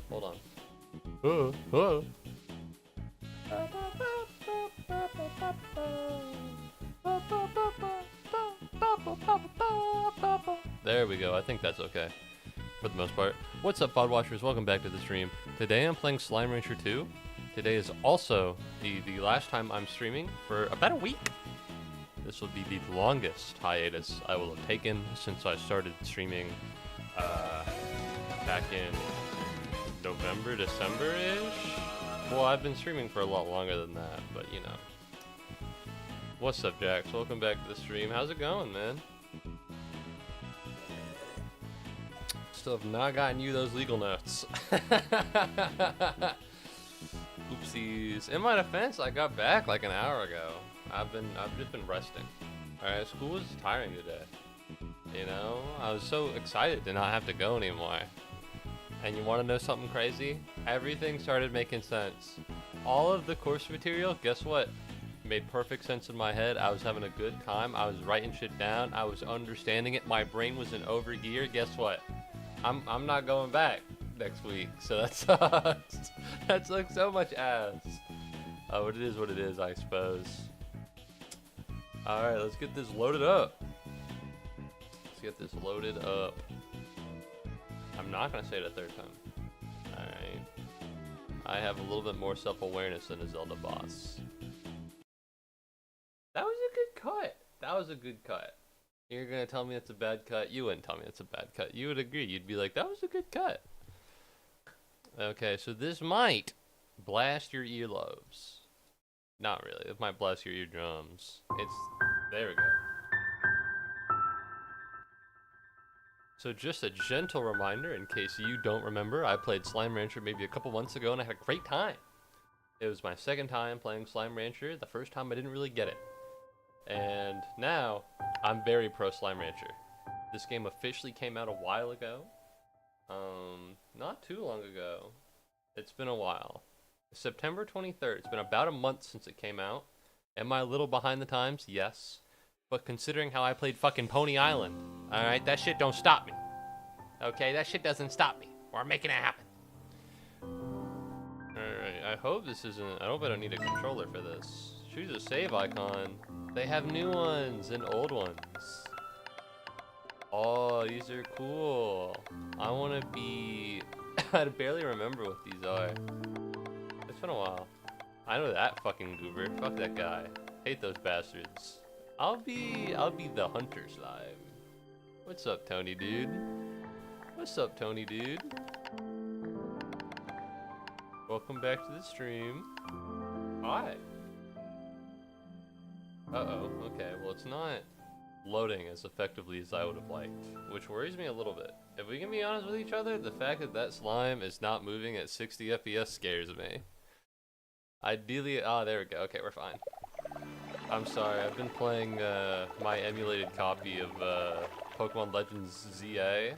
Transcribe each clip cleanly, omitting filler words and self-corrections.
Hold on. Uh. There we go. I think that's okay for the most part. What's up, pod watchers? Welcome back to the stream. Today I'm playing Slime Rancher 2. Today is also the last time I'm streaming for about a week. This will be the longest hiatus I will have taken since I started streaming back in November, December-ish. Well, I've been streaming for a lot longer than that, but you know. What's up, Jax? Welcome back to the stream. How's it going, man? Still have not gotten you those legal notes. Oopsies. In my defense, I got back like an hour ago. I've just been resting. Alright, school was tiring today. You know, I was so excited to not have to go anymore. And you want to know something crazy? Everything started making sense. All of the course material, guess what? Made perfect sense in my head. I was having a good time. I was writing shit down. I was understanding it. My brain was in overgear. Guess what? I'm not going back next week. So that sucks. That sucks so much ass. Oh, it is what it is, I suppose. Alright, let's get this loaded up. Let's get this loaded up. I'm not gonna say it a third time. Alright. I have a little bit more self-awareness than a Zelda boss. That was a good cut. That was a good cut. You're gonna tell me it's a bad cut? You wouldn't tell me it's a bad cut. You would agree. You'd be like, that was a good cut. Okay, so this might blast your earlobes. Not really. It might blast your eardrums. There we go. So just a gentle reminder, in case you don't remember, I played Slime Rancher maybe a couple months ago and I had a great time. It was my second time playing Slime Rancher. The first time I didn't really get it. And now, I'm very pro Slime Rancher. This game officially came out a while ago. Not too long ago. It's been a while. September 23rd. It's been about a month since it came out. Am I a little behind the times? Yes. But considering how I played fucking Pony Island, alright, that shit don't stop me. Okay, that shit doesn't stop me. We're making it happen. Alright, I hope this isn't... I hope I don't need a controller for this. Choose a save icon. They have new ones and old ones. Oh, these are cool. I want to be... I barely remember what these are. It's been a while. I know that fucking goober. Fuck that guy. Hate those bastards. I'll be the hunter slime. What's up, Tony dude? What's up, Tony dude? Welcome back to the stream. Hi. Uh-oh, okay, well it's not loading as effectively as I would have liked, which worries me a little bit. If we can be honest with each other, the fact that that slime is not moving at 60 FPS scares me. Ideally, there we go, okay, we're fine. I'm sorry, I've been playing my emulated copy of Pokemon Legends ZA,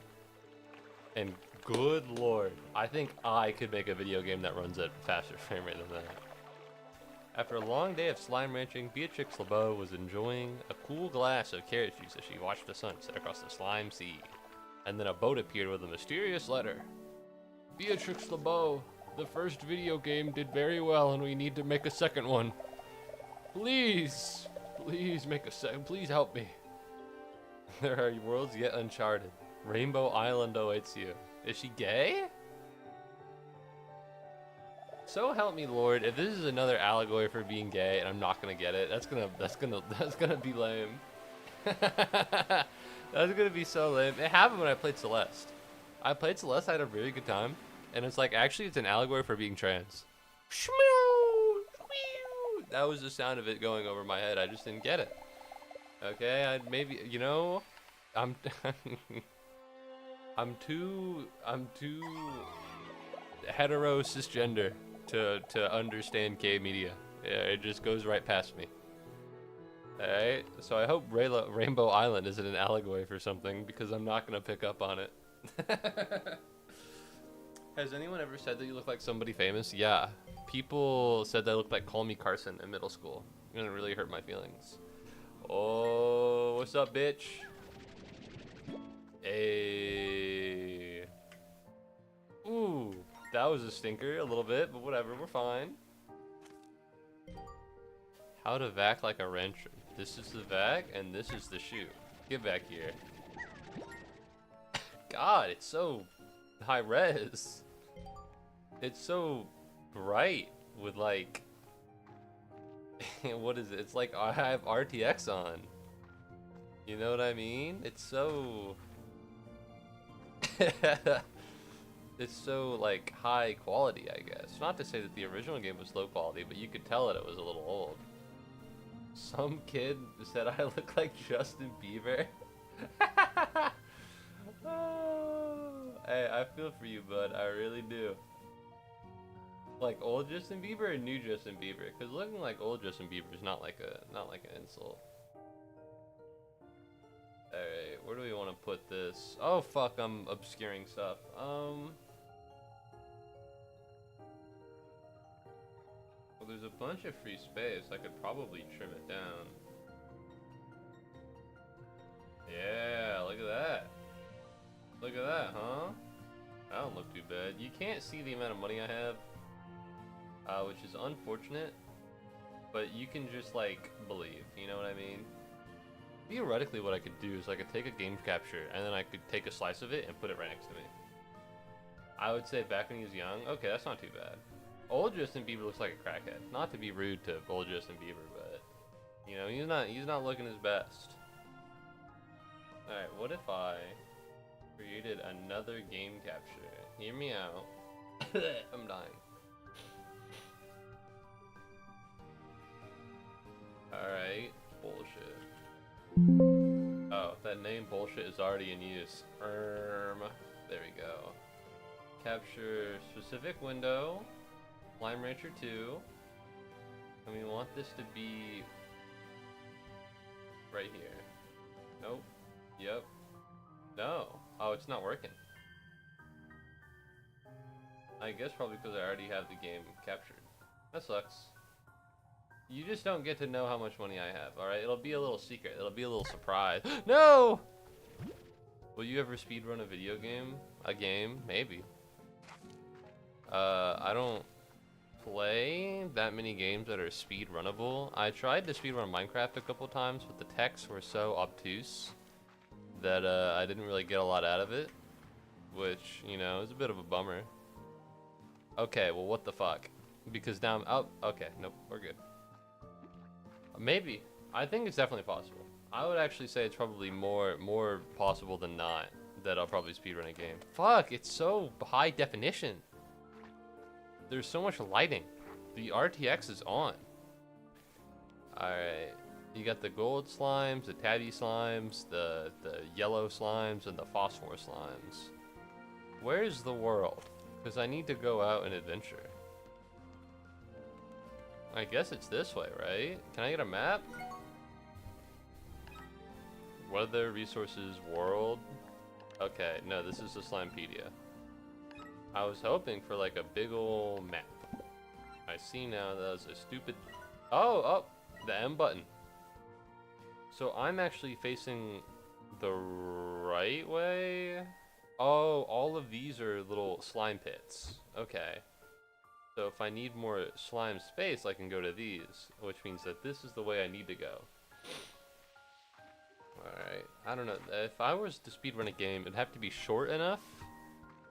and good lord, I think I could make a video game that runs at faster frame rate than that. After a long day of slime ranching, Beatrix LeBeau was enjoying a cool glass of carrot juice as she watched the sun set across the slime sea. And then a boat appeared with a mysterious letter. Beatrix LeBeau, the first video game did very well and we need to make a second one. Please, please make a second, please help me. There are worlds yet uncharted. Rainbow Island awaits you. Is she gay? So help me, Lord, if this is another allegory for being gay and I'm not gonna get it, that's gonna be lame. That's gonna be so lame. It happened when I played Celeste. I played Celeste, I had a really good time, and it's like, actually it's an allegory for being trans. That was the sound of it going over my head. I just didn't get it. Okay, maybe, you know, I'm too hetero cisgender to understand gay media. Yeah, it just goes right past me. Alright, so I hope Rainbow Island isn't an allegory for something, because I'm not gonna pick up on it. Has anyone ever said that you look like somebody famous? Yeah. People said that I looked like Call Me Carson in middle school. And it really hurt my feelings. Oh, what's up, bitch? Hey. Ooh, That was a stinker, a little bit, but whatever, we're fine. How to vac like a rancher. This is the vac, and this is the shoot. Get back here. God, it's so high res. It's so bright with like, what is it? It's like I have RTX on. You know what I mean? It's so, it's so like high quality, I guess. Not to say that the original game was low quality, but you could tell that it was a little old. Some kid said I look like Justin Bieber. Oh, hey, I feel for you, bud. I really do. Like old Justin Bieber or new Justin Bieber? Because looking like old Justin Bieber is not like an insult. Alright, where do we want to put this? Oh fuck, I'm obscuring stuff. Well, there's a bunch of free space. I could probably trim it down. Yeah, look at that. Look at that, huh? That don't look too bad. You can't see the amount of money I have, which is unfortunate, but you can just like believe, you know what I mean? Theoretically, what I could do is I could take a game capture and then I could take a slice of it and put it right next to me. I would say back when he was young, okay, that's not too bad. Old Justin Bieber looks like a crackhead. Not to be rude to old Justin Bieber, but you know, he's not looking his best. Alright, what if I created another game capture? Hear me out. I'm dying. Alright, bullshit. Oh, that name bullshit is already in use. There we go. Capture specific window. Lime Rancher 2. And we want this to be right here. Nope. Yep. No. Oh, it's not working. I guess probably because I already have the game captured. That sucks. You just don't get to know how much money I have, alright? It'll be a little secret. It'll be a little surprise. No! Will you ever speedrun a video game? A game? Maybe. I don't play that many games that are speedrunnable. I tried to speedrun Minecraft a couple times, but the texts were so obtuse that I didn't really get a lot out of it, which, you know, is a bit of a bummer. Okay, well, what the fuck? Because now I'm out. Okay, nope, we're good. Maybe. I think it's definitely possible. I would actually say it's probably more possible than not that I'll probably speedrun a game. Fuck, it's so high definition. There's so much lighting. The RTX is on. Alright. You got the gold slimes, the tabby slimes, the yellow slimes, and the phosphor slimes. Where's the world? Because I need to go out and adventure. I guess it's this way, right? Can I get a map? Weather, resources, world. Okay, no, this is the Slimepedia. I was hoping for like a big ol' map. I see now that was a stupid... Oh, the M button. So I'm actually facing the right way? Oh, all of these are little slime pits. Okay. So if I need more slime space, I can go to these, which means that this is the way I need to go. Alright, I don't know. If I was to speedrun a game, it'd have to be short enough,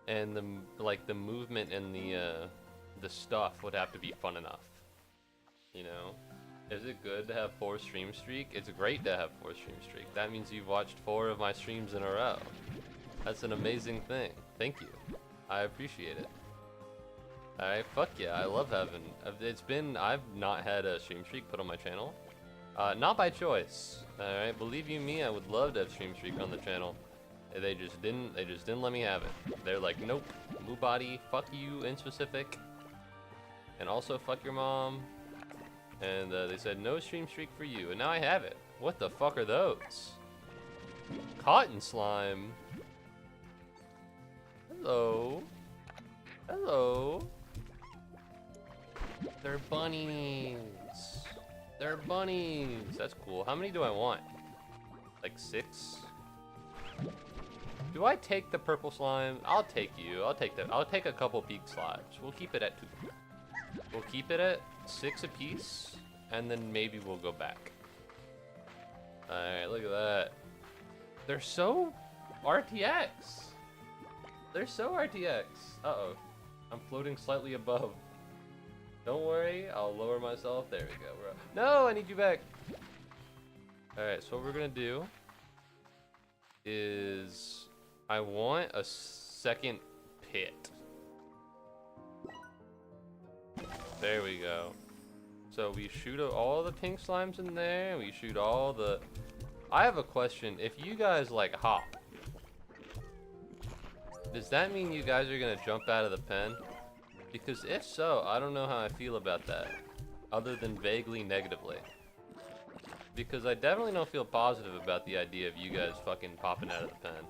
and the movement and the stuff would have to be fun enough. You know? Is it good to have 4 stream streak? It's great to have 4 stream streak. That means you've watched 4 of my streams in a row. That's an amazing thing. Thank you. I appreciate it. Alright, fuck yeah, I love having... I've not had a stream streak put on my channel. Not by choice. Alright, believe you me, I would love to have stream streak on the channel. They just didn't let me have it. They're like, nope, Muubody, fuck you in specific. And also fuck your mom. And they said, no stream streak for you. And now I have it. What the fuck are those? Cotton slime. Hello. Hello. They're bunnies. They're bunnies. That's cool. How many do I want? Like 6? Do I take the purple slime? I'll take you. I'll take that. I'll take a couple peak slimes. We'll keep it at 2. We'll keep it at 6 apiece, and then maybe we'll go back. Alright, look at that. They're so RTX. They're so RTX. Uh-oh. I'm floating slightly above. Don't worry, I'll lower myself. There we go. No, I need you back. Alright, so what we're gonna do is I want a second pit. There we go. So we shoot all the pink slimes in there. We shoot all the... I have a question. If you guys like hop, does that mean you guys are gonna jump out of the pen? Because if so, I don't know how I feel about that, other than vaguely negatively. Because I definitely don't feel positive about the idea of you guys fucking popping out of the pen.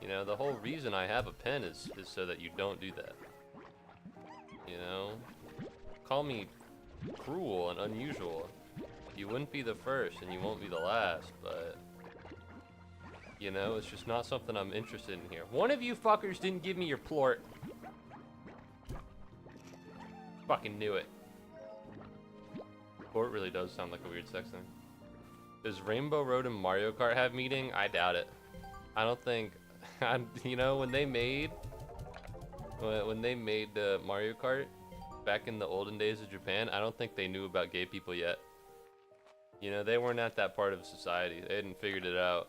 You know, the whole reason I have a pen is so that you don't do that. You know? Call me cruel and unusual. You wouldn't be the first and you won't be the last, but... You know, it's just not something I'm interested in here. One of you fuckers didn't give me your plort. Fucking knew it. Plort really does sound like a weird sex thing. Does Rainbow Road and Mario Kart have meeting? I doubt it. I don't think... you know, when they made Mario Kart back in the olden days of Japan, I don't think they knew about gay people yet. You know, they weren't at that part of society. They hadn't figured it out.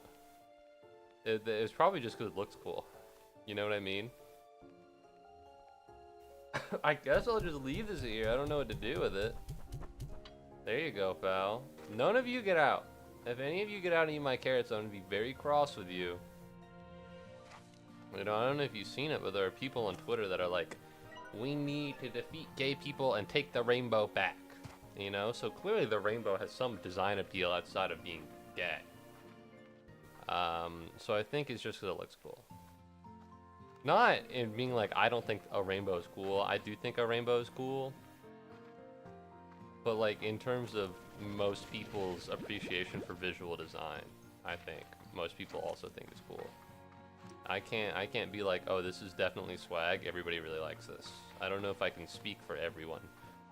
It was probably just because it looks cool. You know what I mean? I guess I'll just leave this here. I don't know what to do with it. There you go, pal. None of you get out. If any of you get out and eat my carrots, I'm going to be very cross with you. You know, I don't know if you've seen it, but there are people on Twitter that are like, we need to defeat gay people and take the rainbow back. You know, so clearly the rainbow has some design appeal outside of being gay. So I think it's just because it looks cool. Not in being like, I don't think a rainbow is cool. I do think a rainbow is cool. But like, in terms of most people's appreciation for visual design, I think most people also think it's cool. I can't be like, oh, this is definitely swag. Everybody really likes this. I don't know if I can speak for everyone.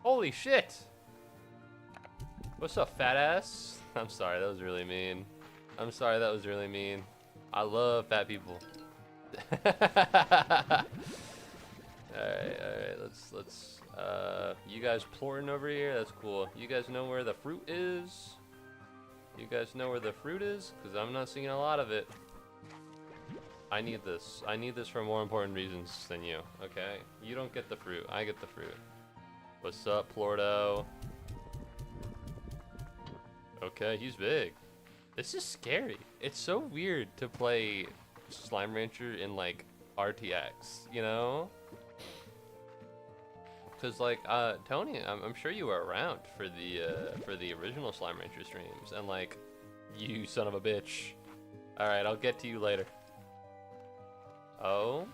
Holy shit! What's up, fat ass? I'm sorry, that was really mean. I'm sorry, that was really mean. I love fat people. Alright, let's, you guys plorting over here? That's cool. You guys know where the fruit is? You guys know where the fruit is? Because I'm not seeing a lot of it. I need this. I need this for more important reasons than you, okay? You don't get the fruit. I get the fruit. What's up, Plordo? Okay, he's big. This is scary. It's so weird to play Slime Rancher in, like, RTX, you know? Because, like, Tony, I'm sure you were around for the original Slime Rancher streams, and, like, you son of a bitch. Alright, I'll get to you later. Oh?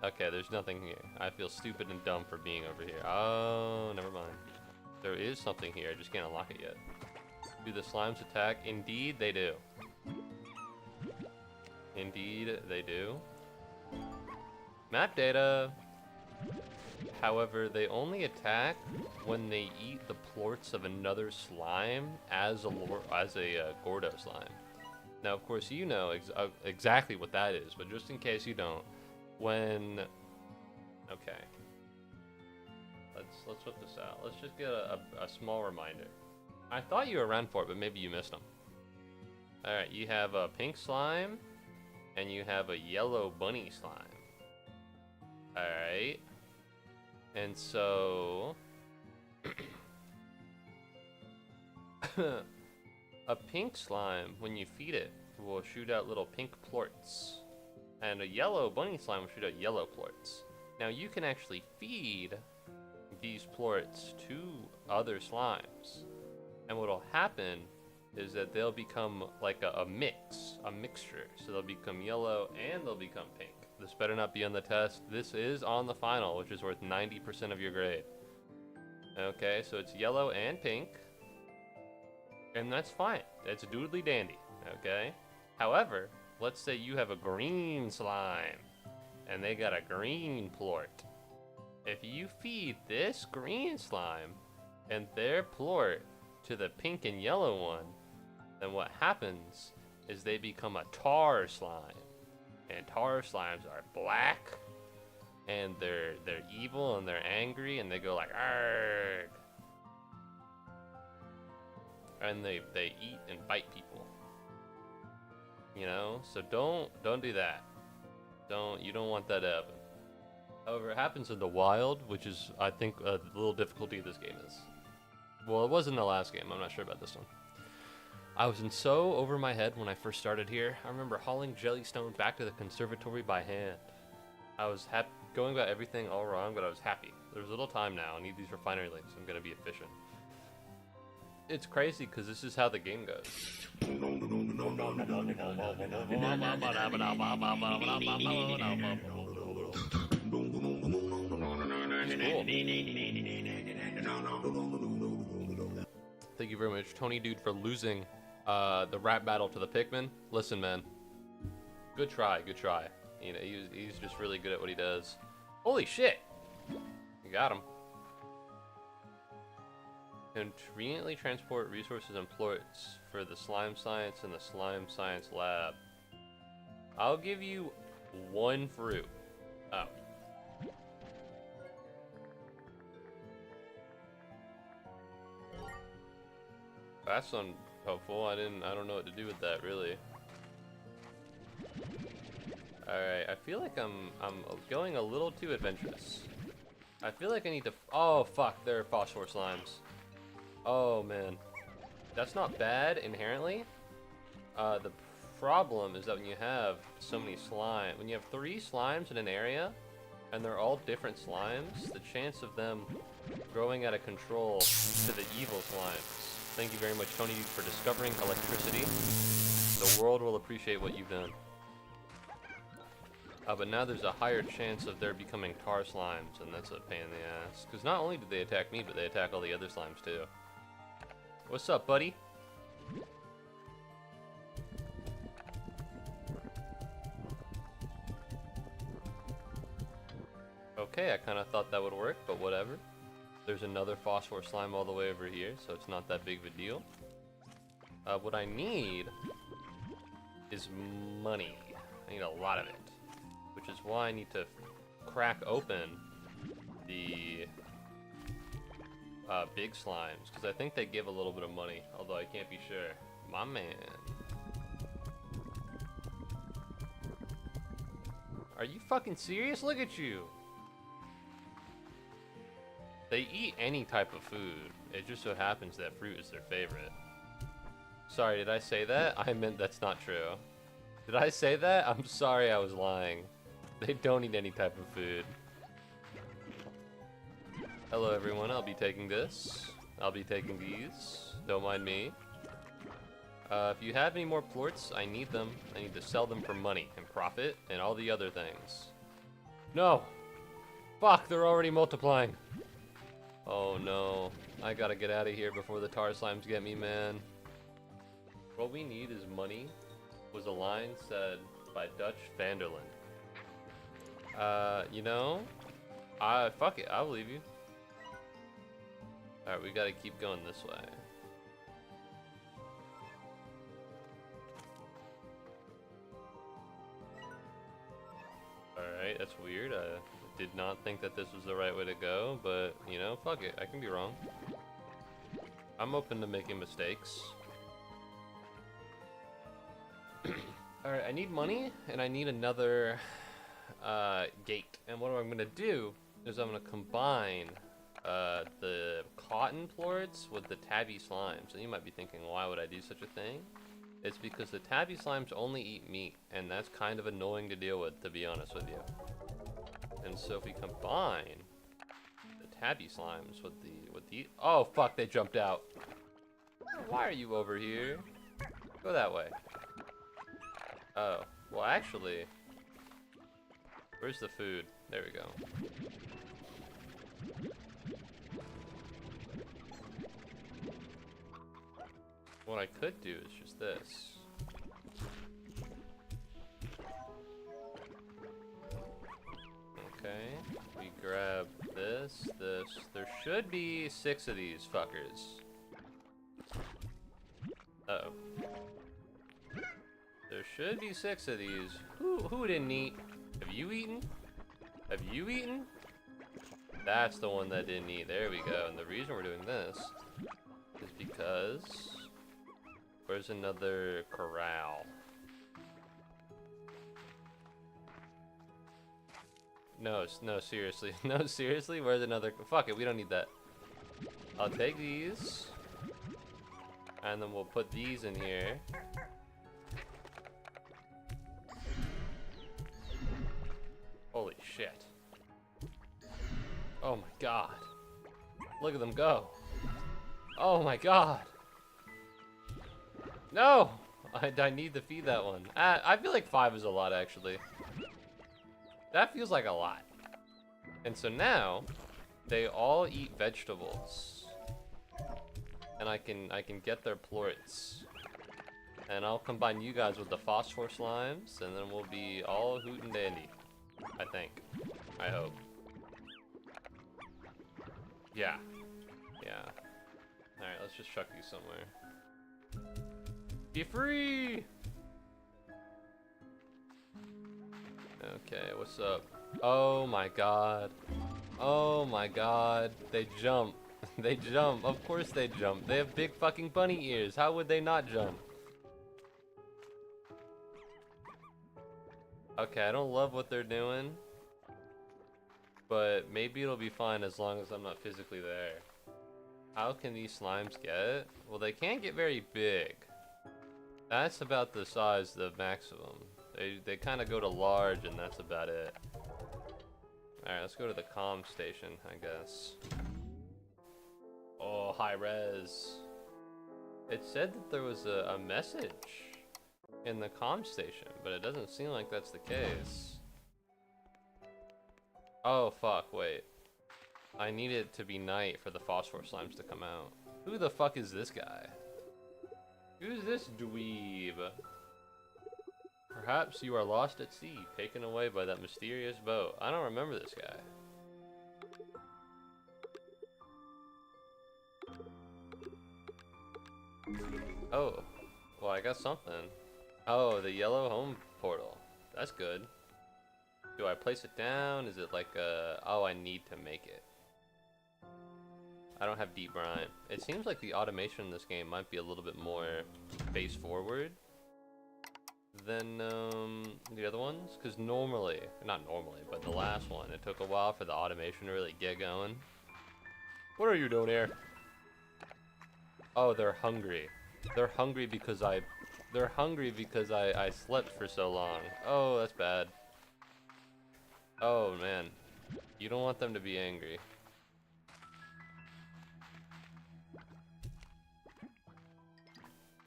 Okay, there's nothing here. I feel stupid and dumb for being over here. Oh, never mind. There is something here, I just can't unlock it yet. Do the slimes attack? Indeed, they do. Indeed, they do. Map data! However, they only attack when they eat the plorts of another slime as a Gordo slime. Now, of course, you know exactly what that is, but just in case you don't, when... Okay. Let's whip this out. Let's just get a small reminder. I thought you were around for it, but maybe you missed them. Alright, you have a pink slime, and you have a yellow bunny slime. Alright. And so... a pink slime, when you feed it, will shoot out little pink plorts. And a yellow bunny slime will shoot out yellow plorts. Now you can actually feed these plorts to other slimes. And what'll happen is that they'll become like a mixture. So they'll become yellow and they'll become pink. This better not be on the test. This is on the final, which is worth 90% of your grade. Okay, so it's yellow and pink. And that's fine. It's doodly dandy, okay? However, let's say you have a green slime, and they got a green plort. If you feed this green slime and their plort to the pink and yellow one, then what happens is they become a tar slime. And tar slimes are black, and they're evil and they're angry, and they go like arg. And they eat and bite people. You know? So don't do that. You don't want that to happen. However, it happens in the wild, which is, I think, a little difficulty this game is. Well, it was in the last game. I'm not sure about this one. I was so over my head when I first started here. I remember hauling jellystone back to the conservatory by hand. I was going about everything all wrong, but I was happy. There's little time now. I need these refinery links. I'm going to be efficient. It's crazy because this is how the game goes. Thank you very much, Tony Dude, for losing the rap battle to the Pikmin. Listen, man. Good try, good try. You know, he's just really good at what he does. Holy shit! You got him. Conveniently transport resources and plorts for the slime science and the slime science lab. I'll give you one fruit. Oh. That's unhelpful. I don't know what to do with that, really. Alright, I feel like I'm going a little too adventurous. I feel like I need to... Oh, fuck, there are phosphor slimes. Oh, man. That's not bad, inherently. The problem is that when you have so many slime... When you have 3 slimes in an area, and they're all different slimes, the chance of them growing out of control to the evil slimes. Thank you very much, Tony, for discovering electricity. The world will appreciate what you've done. But now there's a higher chance of there becoming tar slimes, and that's a pain in the ass. Because not only do they attack me, but they attack all the other slimes too. What's up, buddy? Okay, I kind of thought that would work, but whatever. There's another phosphor slime all the way over here, so it's not that big of a deal. What I need is money. I need a lot of it. Which is why I need to crack open the big slimes, because I think they give a little bit of money, although I can't be sure. My man. Are you fucking serious? Look at you! They eat any type of food. It just so happens that fruit is their favorite. Sorry, did I say that? I meant that's not true. Did I say that? I'm sorry, I was lying. They don't eat any type of food. Hello everyone, I'll be taking this. I'll be taking these. Don't mind me. If you have any more plorts, I need them. I need to sell them for money and profit and all the other things. No! Fuck, they're already multiplying. Oh no, I gotta get out of here before the tar slimes get me, man. What we need is money, was a line said by Dutch Vanderland. You know, fuck it, I'll believe you. Alright, we gotta keep going this way. Alright, that's weird. I did not think that this was the right way to go, but, you know, fuck it, I can be wrong. I'm open to making mistakes. Alright, I need money, and I need another gate. And what I'm gonna do is I'm gonna combine the cotton plorts with the tabby slimes. And you might be thinking, why would I do such a thing? It's because the tabby slimes only eat meat, and that's kind of annoying to deal with, to be honest with you. And so if we combine the tabby slimes with the oh fuck, they jumped out. Why are you over here? Go that way. Oh, well actually, where's the food? There we go. What I could do is just this. grab this. There should be 6 of these fuckers. Uh-oh. There should be 6 of these. Who didn't eat? Have you eaten? Have you eaten? That's the one that didn't eat. There we go. And the reason we're doing this is because where's another corral? No, seriously. No, seriously, where's another? Fuck it, we don't need that. I'll take these. And then we'll put these in here. Holy shit. Oh my god. Look at them go. Oh my god. No! I need to feed that one. I feel like 5 is a lot, actually. That feels like a lot. And so now, they all eat vegetables. And I can get their plorts. And I'll combine you guys with the phosphor slimes, and then we'll be all hoot and dandy. I think. I hope. Yeah. Yeah. Alright, let's just chuck these somewhere. Be free! Okay, what's up? Oh my god. Oh my god. They jump. They jump. Of course they jump. They have big fucking bunny ears. How would they not jump? Okay, I don't love what they're doing. But maybe it'll be fine as long as I'm not physically there. How can these slimes get? Well, they can't get very big. That's about the size, the maximum. They kind of go to large, and that's about it. Alright, let's go to the comm station, I guess. Oh, high res. It said that there was a message in the comm station, but it doesn't seem like that's the case. Oh, fuck, wait. I need it to be night for the phosphor slimes to come out. Who the fuck is this guy? Who's this dweeb? Perhaps you are lost at sea, taken away by that mysterious boat. I don't remember this guy. Oh, well, I got something. Oh, the yellow home portal. That's good. Do I place it down? Is it like a... Oh, I need to make it. I don't have deep brine. It seems like the automation in this game might be a little bit more face forward than the other ones. Because normally, not normally, but the last one, it took a while for the automation to really get going. What are you doing here? Oh, they're hungry. They're hungry because I slept for so long. Oh, that's bad. Oh, man. You don't want them to be angry.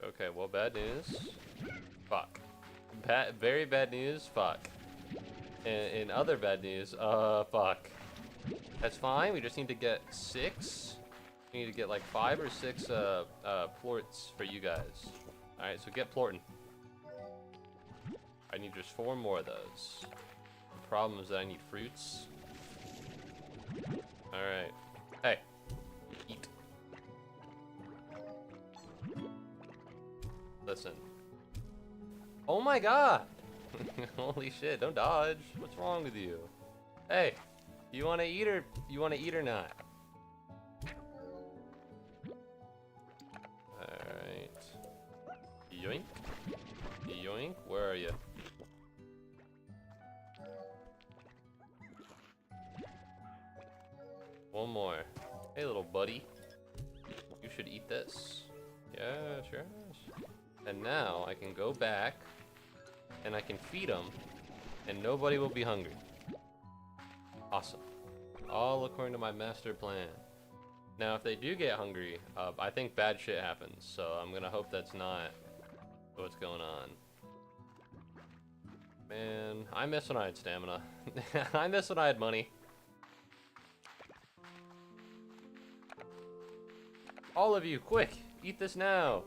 Okay, well, bad news. Fuck. Very bad news. Fuck. And other bad news. Fuck. That's fine. We just need to get 6. We need to get like 5 or 6 plorts for you guys. Alright, so get plorting. I need just 4 more of those. The problem is that I need fruits. Alright. Hey. Eat. Listen. Oh my god! Holy shit, don't dodge. What's wrong with you? Hey, you wanna eat or not? Alright. Yoink. Yoink, where are you? One more. Hey little buddy. You should eat this. Yes, yes. And now I can go back and I can feed them and nobody will be hungry. Awesome. All according to my master plan. Now if they do get hungry, I think bad shit happens. So I'm gonna hope that's not what's going on. Man, I miss when I had stamina. I miss when I had money. All of you, quick, eat this now.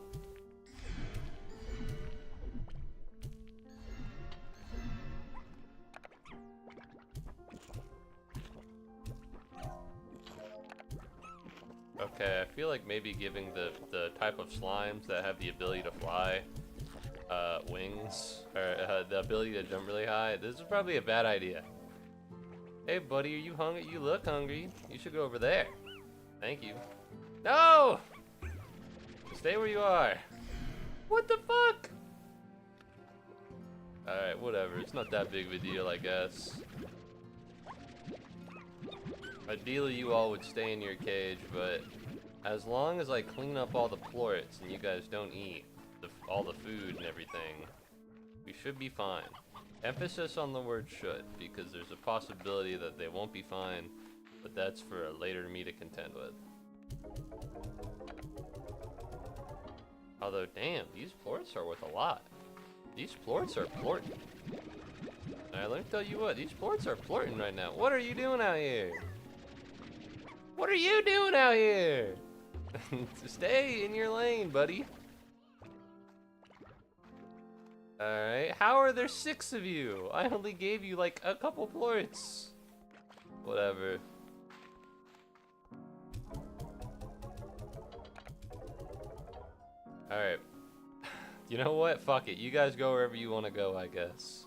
Okay, I feel like maybe giving the type of slimes that have the ability to fly wings, or the ability to jump really high, this is probably a bad idea. Hey buddy, are you hungry? You look hungry. You should go over there. Thank you. No! Stay where you are. What the fuck? Alright, whatever. It's not that big of a deal, I guess. Ideally, you all would stay in your cage, but as long as I clean up all the plorts and you guys don't eat all the food and everything, we should be fine. Emphasis on the word should, because there's a possibility that they won't be fine, but that's for a later me to contend with. Although, damn, these plorts are worth a lot. These plorts are plorting. Alright, let me tell you what, these plorts are plorting right now. What are you doing out here? What are you doing out here? Stay in your lane, buddy. Alright, how are there 6 of you? I only gave you like a couple plorts. Whatever. Alright. You know what? Fuck it. You guys go wherever you want to go, I guess.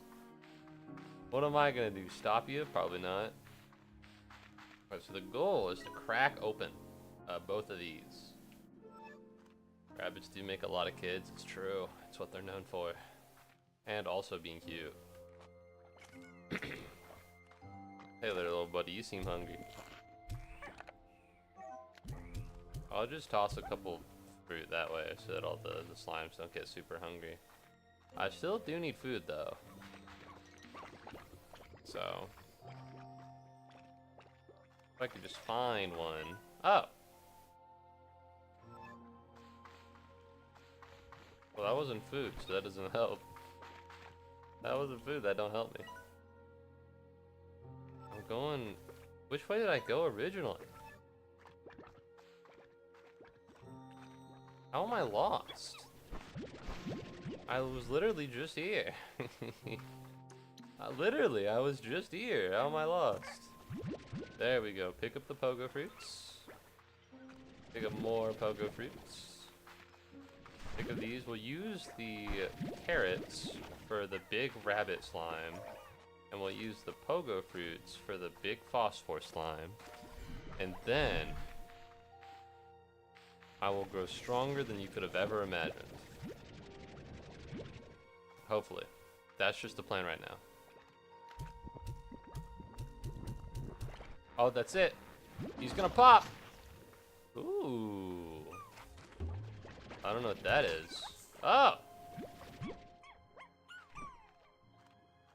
What am I gonna do? Stop you? Probably not. Alright, so the goal is to crack open both of these. Rabbits do make a lot of kids, it's true. It's what they're known for. And also being cute. Hey there, little buddy, you seem hungry. I'll just toss a couple fruit that way so that all the slimes don't get super hungry. I still do need food though. So if I could just find one. Oh! Well, that wasn't food, so that doesn't help. That wasn't food, that don't help me. I'm going... Which way did I go originally? How am I lost? I was literally just here. Literally, I was just here. How am I lost? There we go. Pick up the pogo fruits. Pick up more pogo fruits. Pick up these. We'll use the carrots for the big rabbit slime. And we'll use the pogo fruits for the big phosphor slime. And then I will grow stronger than you could have ever imagined. Hopefully. That's just the plan right now. Oh, that's it. He's gonna pop. Ooh. I don't know what that is. Oh!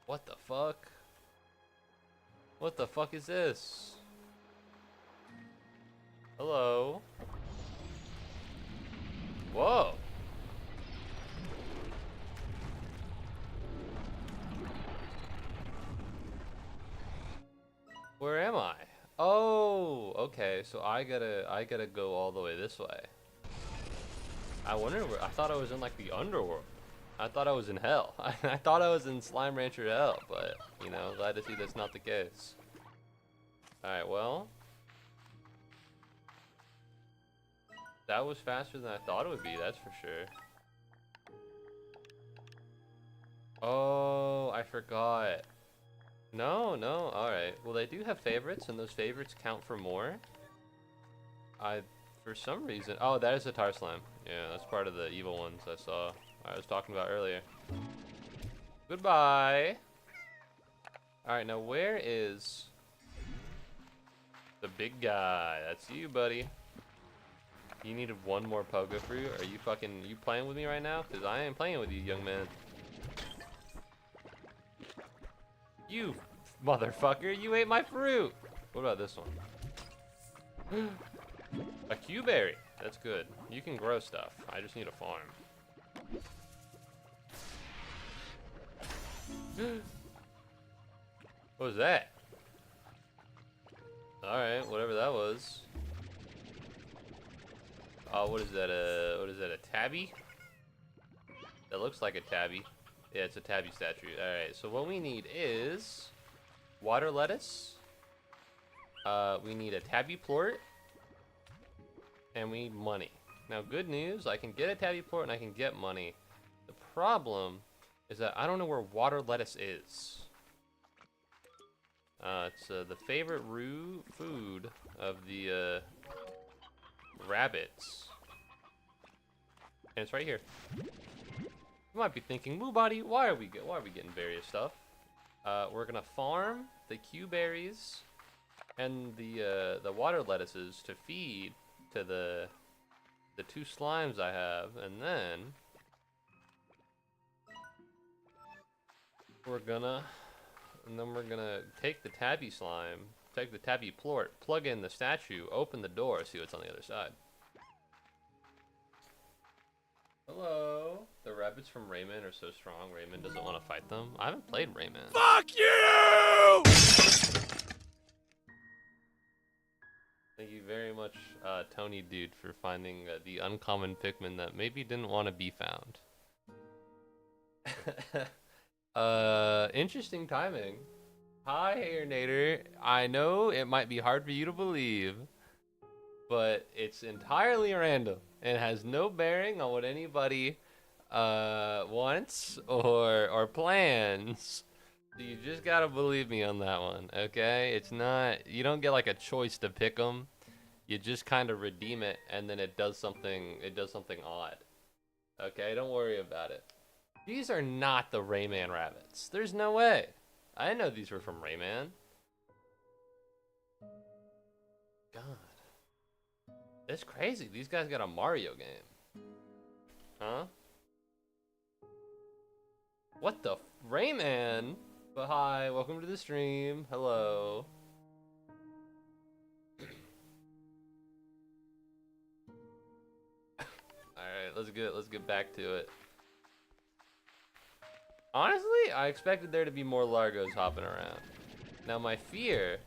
What the fuck? What the fuck is this? Hello? Whoa! Where am I? Oh, okay. So I gotta go all the way this way. I wonder where. I thought I was in like the underworld. I thought I was in hell. I thought I was in Slime Rancher hell, but you know, glad to see that's not the case. All right, well, that was faster than I thought it would be. That's for sure. Oh, I forgot. No, no. All right. Well, they do have favorites, and those favorites count for more. For some reason. Oh, that is a tar slime. Yeah, that's part of the evil ones I saw. I was talking about earlier. Goodbye. All right, now where is the big guy? That's you, buddy. You needed one more pogo fruit. Are you playing with me right now? Because I ain't playing with you, young man. You motherfucker, you ate my fruit. What about this one? A Q-berry. That's good. You can grow stuff. I just need a farm. What was that? Alright, whatever that was. Oh, what is that? What is that? A tabby? That looks like a tabby. Yeah, it's a tabby statue. Alright, so what we need is water lettuce. We need a tabby plort. And we need money. Now, good news, I can get a tabby port and I can get money. The problem is that I don't know where water lettuce is. It's the favorite food of the rabbits. And it's right here. You might be thinking, Muubody, why are we getting various stuff? We're gonna farm the Q berries and the water lettuces to feed to the 2 slimes I have, and then we're gonna take the tabby slime, take the tabby plort, plug in the statue, open the door, see what's on the other side. Hello. The rabbits from Rayman are so strong, Rayman doesn't want to fight them. I haven't played Rayman. Fuck you! Thank you very much, Tony Dude, for finding the uncommon Pikmin that maybe didn't want to be found. Interesting timing. Hi, Hairnator. I know it might be hard for you to believe, but it's entirely random and has no bearing on what anybody wants or plans. So you just gotta believe me on that one, okay? It's not, you don't get like a choice to pick them. You just kind of redeem it, and then it does something odd. Okay, don't worry about it. These are not the Rayman rabbits. There's no way. I didn't know these were from Rayman. God. That's crazy. These guys got a Mario game. Huh? What the Rayman? But hi, welcome to the stream. Hello. Alright, let's get back to it. Honestly, I expected there to be more Largos hopping around. Now my fear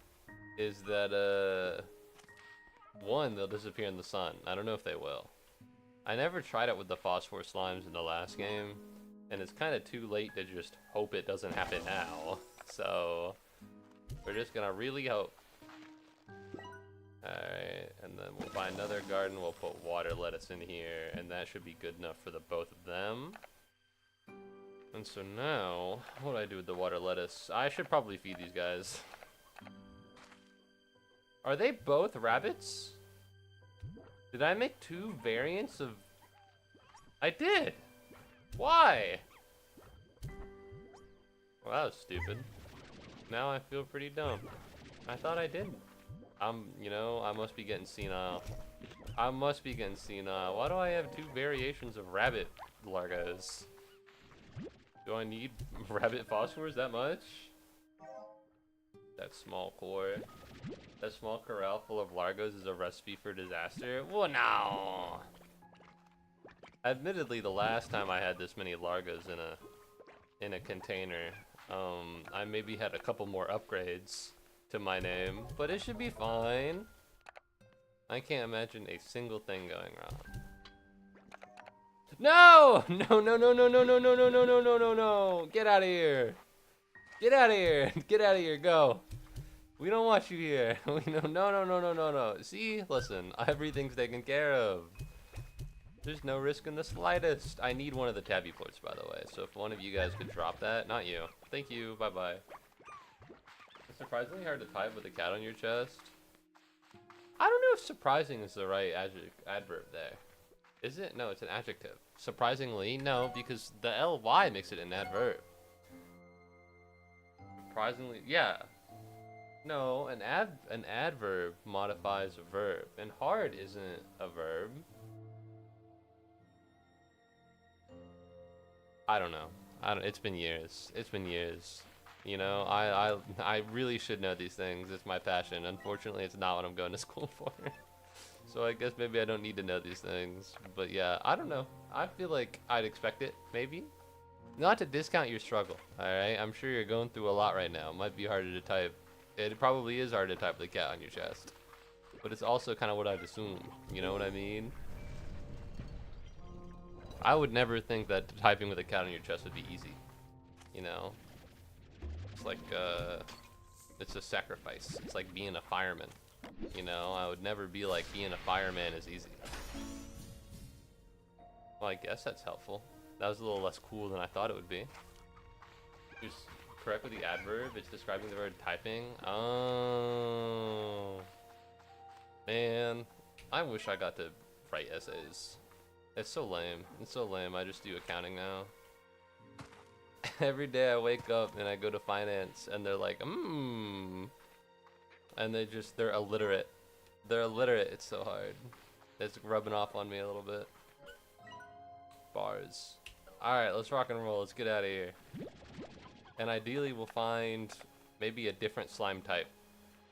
is that one, they'll disappear in the sun. I don't know if they will. I never tried it with the phosphor slimes in the last game, and it's kind of too late to just hope it doesn't happen now. So we're just gonna really hope. Alright, and then we'll find another garden, we'll put water lettuce in here, and that should be good enough for the both of them. And so now, what do I do with the water lettuce? I should probably feed these guys. Are they both rabbits? Did I make 2 variants of... I did! Why? Well, that was stupid. Now I feel pretty dumb. I thought I didn't. You know, I must be getting senile. I must be getting senile. Why do I have 2 variations of rabbit Largos? Do I need rabbit phosphors that much? That small core. That small corral full of Largos is a recipe for disaster? Well, no! Admittedly, the last time I had this many Largos in a container, I maybe had a couple more upgrades to my name, but it should be fine. I can't imagine a single thing going wrong. No! No, no, no, no, no, no, no, no, no, no, no, no, no. Get out of here. Get out of here. Get out of here. Go. We don't want you here. No, no, no, no, no, no. See? Listen, everything's taken care of. There's no risk in the slightest. I need one of the tabby ports, by the way. So if one of you guys could drop that. Not you. Thank you. Bye-bye. It's surprisingly hard to type with a cat on your chest. I don't know if surprising is the right adverb there. Is it? No, it's an adjective. Surprisingly, no, because the ly makes it an adverb. Surprisingly, yeah. No, an adverb modifies a verb, and hard isn't a verb. I don't know. It's been years. It's been years. You know, I really should know these things. It's my passion. Unfortunately, it's not what I'm going to school for. So I guess maybe I don't need to know these things. But yeah, I don't know. I feel like I'd expect it, maybe. Not to discount your struggle, alright? I'm sure you're going through a lot right now. It might be harder to type. It probably is hard to type with a cat on your chest. But it's also kind of what I'd assume. You know what I mean? I would never think that typing with a cat on your chest would be easy. You know? It's like, it's a sacrifice. It's like being a fireman. You know, I would never be like, being a fireman is easy. Well, I guess that's helpful. That was a little less cool than I thought it would be. Just correct with the adverb, it's describing the verb typing. Oh. Man, I wish I got to write essays. It's so lame. It's so lame. I just do accounting now. Every day I wake up and I go to finance and they're like, and they're illiterate. They're illiterate. It's so hard. It's rubbing off on me a little bit. Bars. Alright, let's rock and roll. Let's get out of here. And ideally we'll find maybe a different slime type,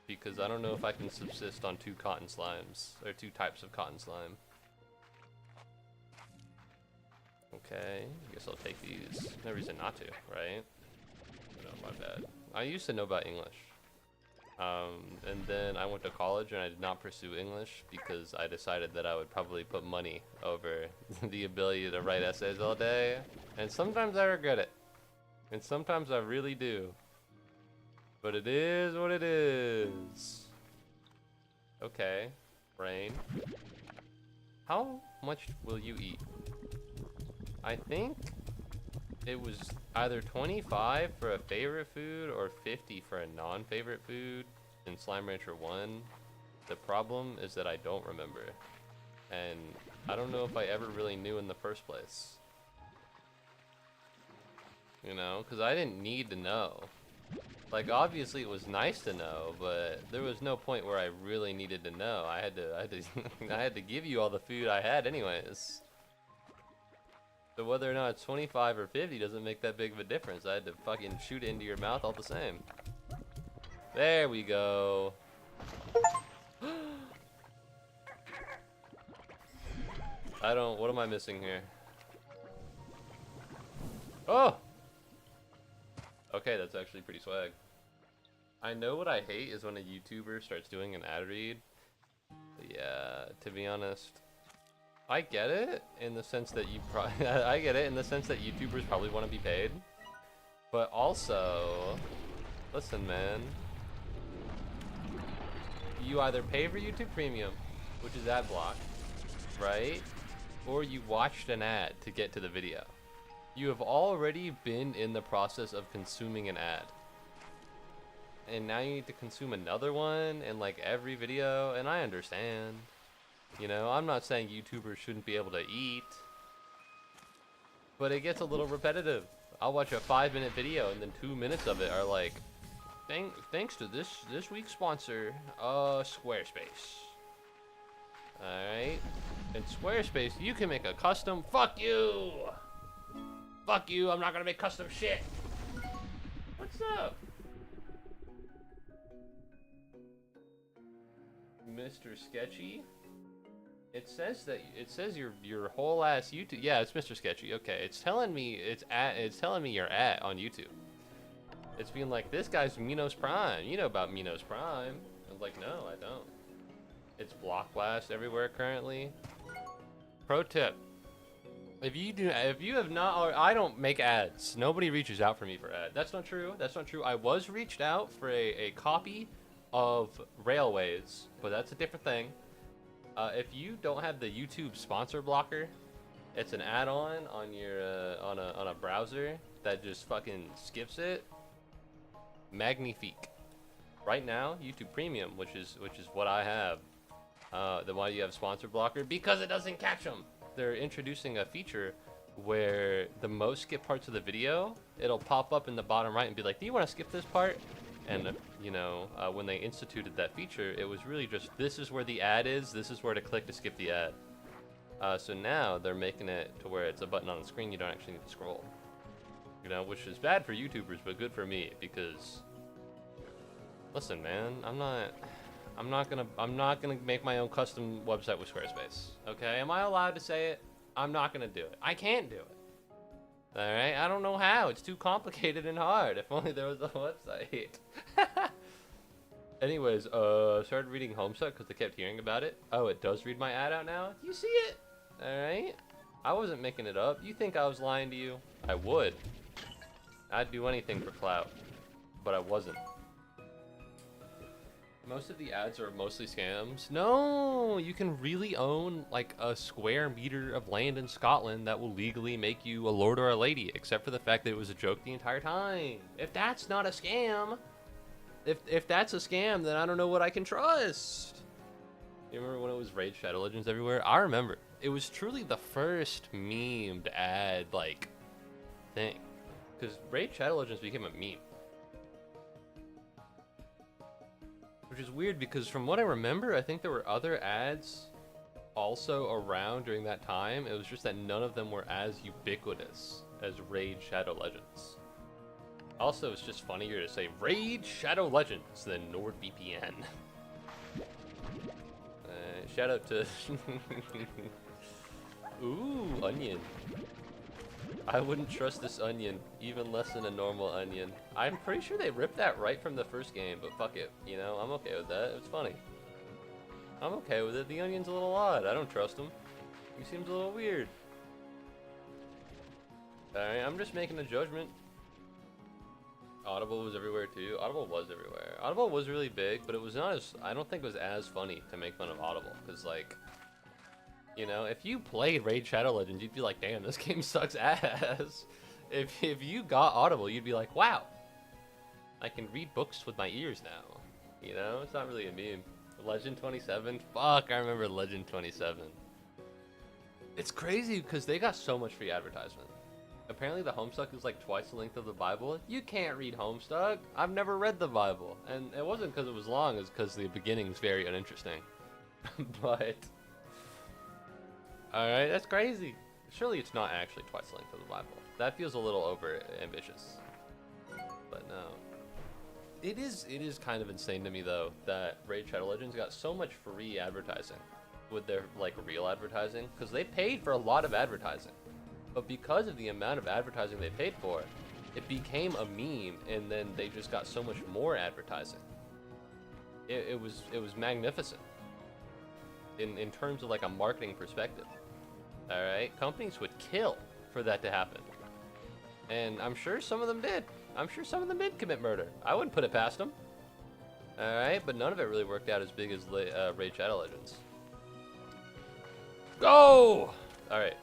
because I don't know if I can subsist on 2 cotton slimes, or 2 types of cotton slime. Okay, I guess I'll take these. No reason not to, right? No, my bad. I used to know about English. And then I went to college and I did not pursue English because I decided that I would probably put money over the ability to write essays all day. And sometimes I regret it. And sometimes I really do. But it is what it is. Okay, Rain. How much will you eat? I think it was either 25 for a favorite food or 50 for a non-favorite food in Slime Rancher 1. The problem is that I don't remember. And I don't know if I ever really knew in the first place. You know, because I didn't need to know. Like, obviously it was nice to know, but there was no point where I really needed to know. I had to give you all the food I had anyways. So whether or not it's 25 or 50 doesn't make that big of a difference. I had to fucking shoot it into your mouth all the same. There we go. What am I missing here? Oh! Okay, that's actually pretty swag. I know what I hate is when a YouTuber starts doing an ad read. But yeah, to be honest, I get it in the sense that I get it in the sense that YouTubers probably want to be paid. But also, listen, man. You either pay for YouTube Premium, which is ad block, right? Or you watched an ad to get to the video. You have already been in the process of consuming an ad. And now you need to consume another one in like every video, and I understand. You know, I'm not saying YouTubers shouldn't be able to eat, but it gets a little repetitive. I'll watch a 5-minute video and then 2 minutes of it are like, thanks to this week's sponsor, Squarespace. Alright? In Squarespace, you can make a custom, fuck you! Fuck you, I'm not gonna make custom shit! What's up? Mr. Sketchy? It says your whole ass YouTube. Yeah, it's Mr. Sketchy. Okay, it's telling me you're at on YouTube. It's being like, this guy's Minos Prime. You know about Minos Prime? I was like, no, I don't. It's Block Blast everywhere currently. Pro tip: if you have not, or I don't make ads. Nobody reaches out for me for ads. That's not true. That's not true. I was reached out for a copy of Railways, but that's a different thing. If you don't have the YouTube sponsor blocker, it's an add-on on your on a browser that just fucking skips it. Magnifique. Right now, YouTube Premium, which is what I have. Then why do you have sponsor blocker? Because it doesn't catch them. They're introducing a feature where the most skipped parts of the video, it'll pop up in the bottom right and be like, do you want to skip this part? And you know, when they instituted that feature, it was really just, this is where the ad is, this is where to click to skip the ad. So now they're making it to where it's a button on the screen, you don't actually need to scroll. You know, which is bad for YouTubers, but good for me, because listen, man, I'm not gonna make my own custom website with Squarespace. Okay, am I allowed to say it? I'm not gonna do it. I can't do it. All right, I don't know how. It's too complicated and hard. If only there was a website. Anyways, started reading Homestuck because I kept hearing about it. Oh, it does read my ad out now. You see it? All right. I wasn't making it up. You think I was lying to you? I would. I'd do anything for clout, but I wasn't. most of the ads are mostly scams. No, you can really own like a square meter of land in Scotland that will legally make you a lord or a lady, except for the fact that it was a joke the entire time. If that's not a scam, if that's a scam, then I don't know what I can trust. You remember when it was Raid Shadow Legends everywhere? I remember. It was truly the first memed ad like thing, because Raid Shadow Legends became a meme. Which is weird because from what I remember, I think there were other ads also around during that time. It was just that none of them were as ubiquitous as Raid Shadow Legends. Also, it's just funnier to say Raid Shadow Legends than NordVPN. Shout out to... Ooh, onion. I wouldn't trust this onion, even less than a normal onion. I'm pretty sure they ripped that right from the first game, but fuck it. You know, I'm okay with that. It's funny. I'm okay with it. The onion's a little odd. I don't trust him. He seems a little weird. Alright, I'm just making a judgment. Audible was everywhere too. Audible was everywhere. Audible was really big, but it was not as... I don't think it was as funny to make fun of Audible, because like... You know, if you played Raid Shadow Legends, you'd be like, damn, this game sucks ass. If you got Audible, you'd be like, wow, I can read books with my ears now. You know, it's not really a meme. Legend 27? Fuck, I remember Legend 27. It's crazy because they got so much free advertisement. Apparently the Homestuck is like twice the length of the Bible. You can't read Homestuck. I've never read the Bible. And it wasn't because it was long, it's because the beginning is very uninteresting. But... Alright, that's crazy. Surely it's not actually twice the length of the Bible. That feels a little over ambitious. But no. It is kind of insane to me though that Raid Shadow Legends got so much free advertising with their like real advertising, because they paid for a lot of advertising. But because of the amount of advertising they paid for, it became a meme, and then they just got so much more advertising. It was magnificent in terms of like a marketing perspective. Alright, companies would kill for that to happen. And I'm sure some of them did. I'm sure some of them did commit murder. I wouldn't put it past them. Alright, but none of it really worked out as big as Raid Shadow Legends. Go! Alright.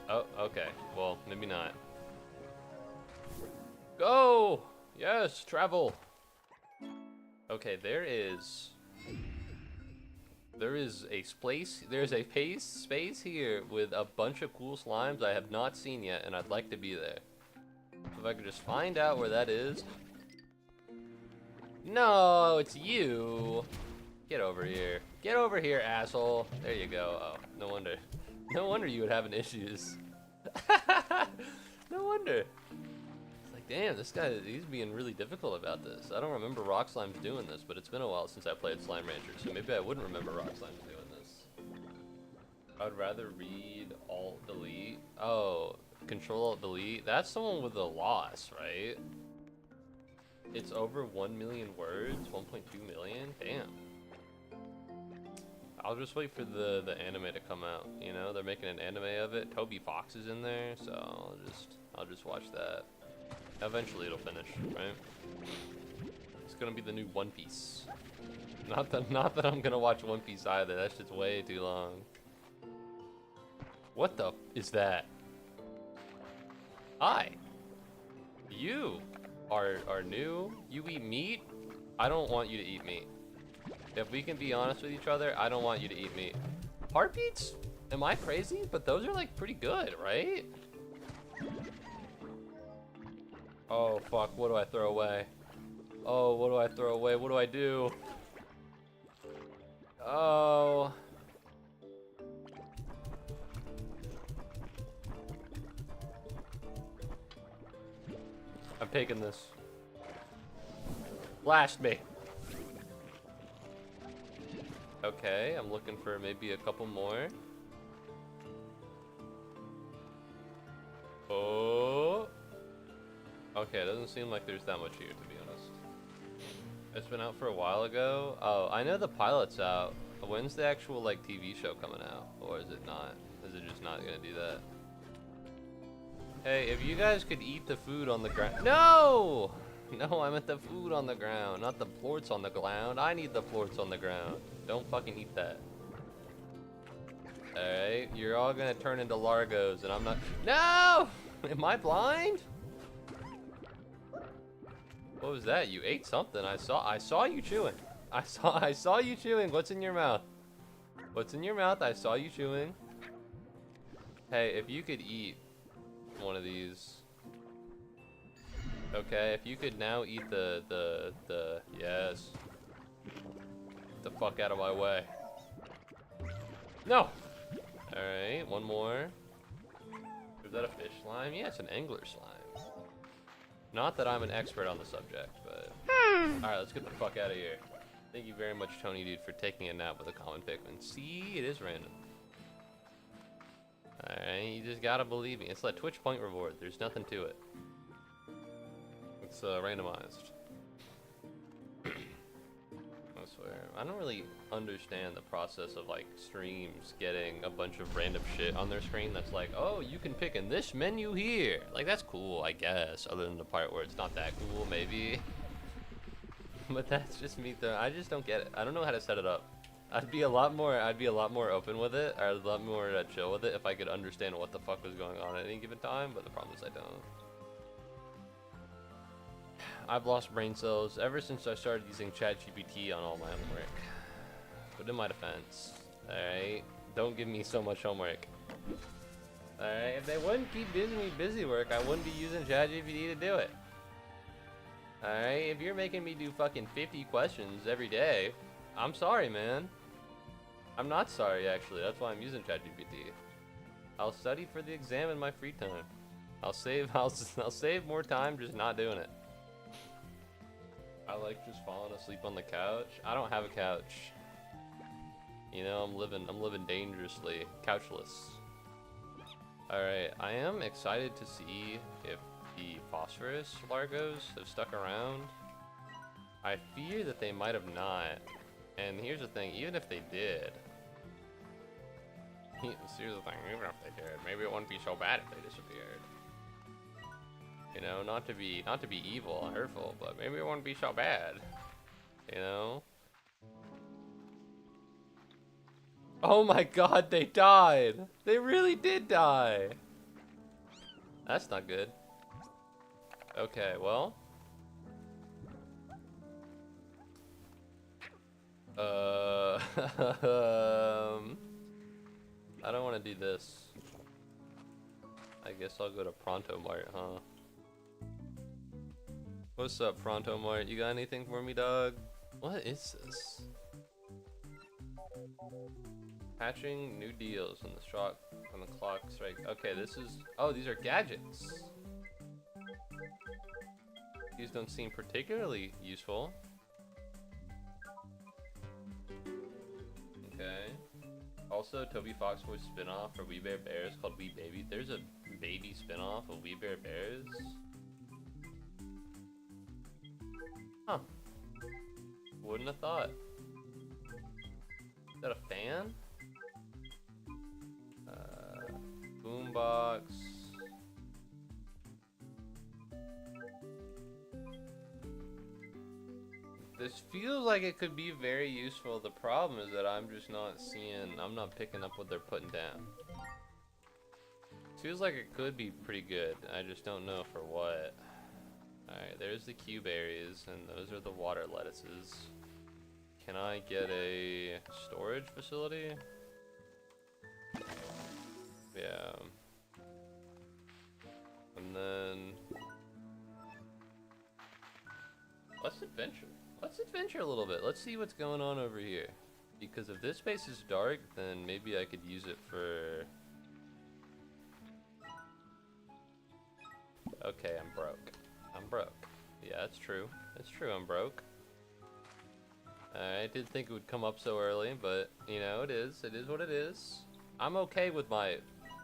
Oh, okay. Well, maybe not. Go! Yes, travel! Okay, there is a space here with a bunch of cool slimes I have not seen yet, and I'd like to be there. If I could just find out where that is. No, it's you. Get over here. Get over here, asshole. There you go. Oh, no wonder. No wonder you would have issues. No wonder. It's like, damn, this guy, he's being really difficult about this. I don't remember Rock Slime's doing this, but it's been a while since I played Slime Rancher, so maybe I wouldn't remember Rock Slime's doing this. I'd rather read Alt-Delete. Oh, Control-Alt-Delete. That's someone with a loss, right? It's over 1 million words, 1.2 million? Damn. I'll just wait for the anime to come out, you know? They're making an anime of it. Toby Fox is in there, so I'll just watch that. Eventually it'll finish, right? It's gonna be the new One Piece. Not that I'm gonna watch One Piece either. That shit's way too long. What the is that? Hi. You are new. You eat meat? I don't want you to eat meat. If we can be honest with each other, I don't want you to eat meat. Heartbeats? Am I crazy? But those are like pretty good, right? Oh fuck, what do I throw away? Oh, what do I throw away? What do I do? Oh. I'm taking this. Blast me. Okay, I'm looking for maybe a couple more. Oh. Okay, it doesn't seem like there's that much here, to be honest. It's been out for a while ago. Oh, I know the pilot's out. When's the actual, like, TV show coming out? Or is it not? Is it just not gonna do that? Hey, if you guys could eat the food on the ground... No! No, I meant the food on the ground, not the plorts on the ground. I need the plorts on the ground. Don't fucking eat that. Alright, you're all gonna turn into Largos, and I'm not. No! Am I blind? What was that? You ate something. I saw you chewing. I saw you chewing. What's in your mouth? What's in your mouth? I saw you chewing. Hey, if you could eat one of these. Okay, if you could now eat the yes. Get the fuck out of my way. No! Alright, one more. Is that a fish slime? Yeah, it's an angler slime. Not that I'm an expert on the subject, but... Alright, let's get the fuck out of here. Thank you very much, Tony Dude, for taking a nap with a common Pikmin. See, it is random. Alright, you just gotta believe me. It's like Twitch point reward. There's nothing to it. It's randomized. I swear. I don't really understand the process of like streams getting a bunch of random shit on their screen that's like, oh, you can pick in this menu here. Like, that's cool, I guess, other than the part where it's not that cool, maybe. But that's just me though. I just don't get it. I don't know how to set it up. I'd be a lot more open with it, or a lot more chill with it if I could understand what the fuck was going on at any given time, but the problem is I don't. I've lost brain cells ever since I started using ChatGPT on all my homework. But in my defense, alright, don't give me so much homework. Alright, if they wouldn't keep giving me busy work, I wouldn't be using ChatGPT to do it. Alright, if you're making me do fucking 50 questions every day, I'm sorry, man. I'm not sorry, actually. That's why I'm using ChatGPT. I'll study for the exam in my free time. I'll save more time just not doing it. I like just falling asleep on the couch. I don't have a couch. You know, I'm living dangerously couchless. Alright, I am excited to see if the phosphorus Largos have stuck around. I fear that they might have not. And here's the thing, even if they did, here's the thing, even if they did, maybe it wouldn't be so bad if they disappeared. You know, not to be evil and hurtful, but maybe it wouldn't be so bad. You know? Oh my god, they died! They really did die! That's not good. Okay, well. I don't want to do this. I guess I'll go to Pronto Mart, huh? What's up, Pronto Mart? You got anything for me, dog? What is this? Hatching new deals on the clock strike. Okay, this is. Oh, these are gadgets. These don't seem particularly useful. Okay. Also, Toby Foxboy's spin-off for We Bare Bears called We Baby. There's a baby spin-off of We Bare Bears. Huh. Wouldn't have thought. Is that a fan? Boombox. This feels like it could be very useful. The problem is that I'm just not seeing, I'm not picking up what they're putting down. Feels like it could be pretty good. I just don't know for what. Alright, there's the Q berries, and those are the water lettuces. Can I get a storage facility? Yeah. And then let's adventure. Let's adventure a little bit. Let's see what's going on over here. Because if this space is dark, then maybe I could use it for... Okay, I'm broke. I'm broke. Yeah, that's true. That's true, I'm broke. I didn't think it would come up so early, but, you know, it is. It is what it is. I'm okay with my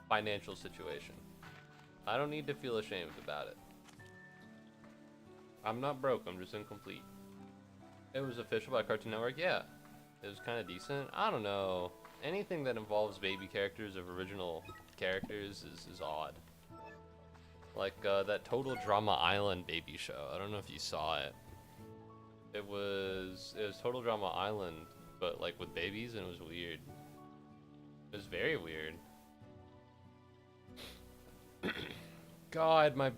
financial situation. I don't need to feel ashamed about it. I'm not broke, I'm just incomplete. It was official by Cartoon Network, yeah. It was kind of decent. I don't know. Anything that involves baby characters of original characters is odd. Like that Total Drama Island baby show. I don't know if you saw it. It was Total Drama Island, but like with babies, and it was weird. It was very weird. God, my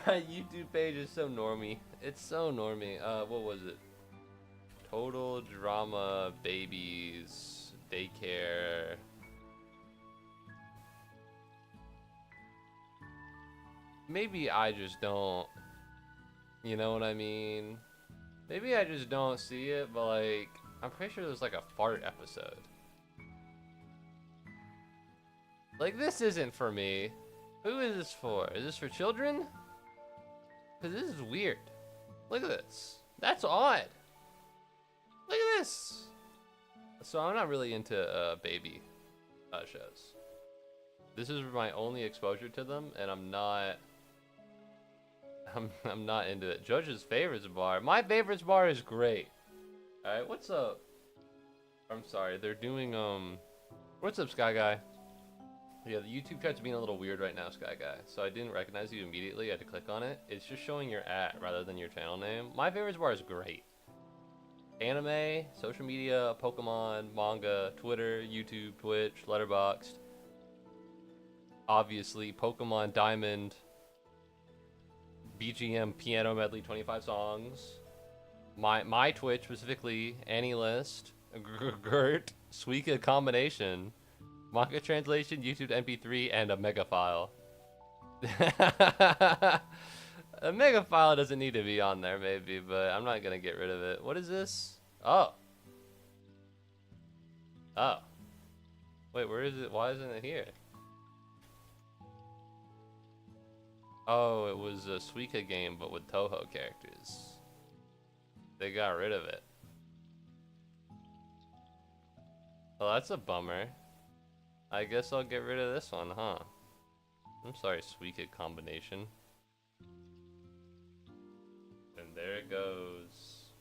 my YouTube page is so normie. It's so normie. What was it? Total Drama Babies Daycare. Maybe I just don't. You know what I mean? Maybe I just don't see it, but like, I'm pretty sure there's like a fart episode. Like, this isn't for me. Who is this for? Is this for children? Because this is weird. Look at this. That's odd. Look at this. So I'm not really into baby shows. This is my only exposure to them, and I'm not into it. Judge's favorites bar. My favorites bar is great. All right, what's up? I'm sorry, they're doing what's up, Sky Guy? Yeah, the YouTube chat's being a little weird right now, Sky Guy. So I didn't recognize you immediately. I had to click on it. It's just showing your @ rather than your channel name. My favorites bar is great. Anime, social media, Pokemon, manga, Twitter, YouTube, Twitch, Letterboxd. Obviously, Pokemon Diamond. BGM piano medley, 25 songs. My Twitch specifically, AnyList, Gert, Suika combination, manga translation, YouTube to MP3, and a mega file. A mega file doesn't need to be on there, maybe, but I'm not gonna get rid of it. What is this? Oh. Oh. Wait, where is it? Why isn't it here? Oh, it was a Suika game, but with Toho characters. They got rid of it. Well, that's a bummer. I guess I'll get rid of this one, huh? I'm sorry, Suika combination. And there it goes.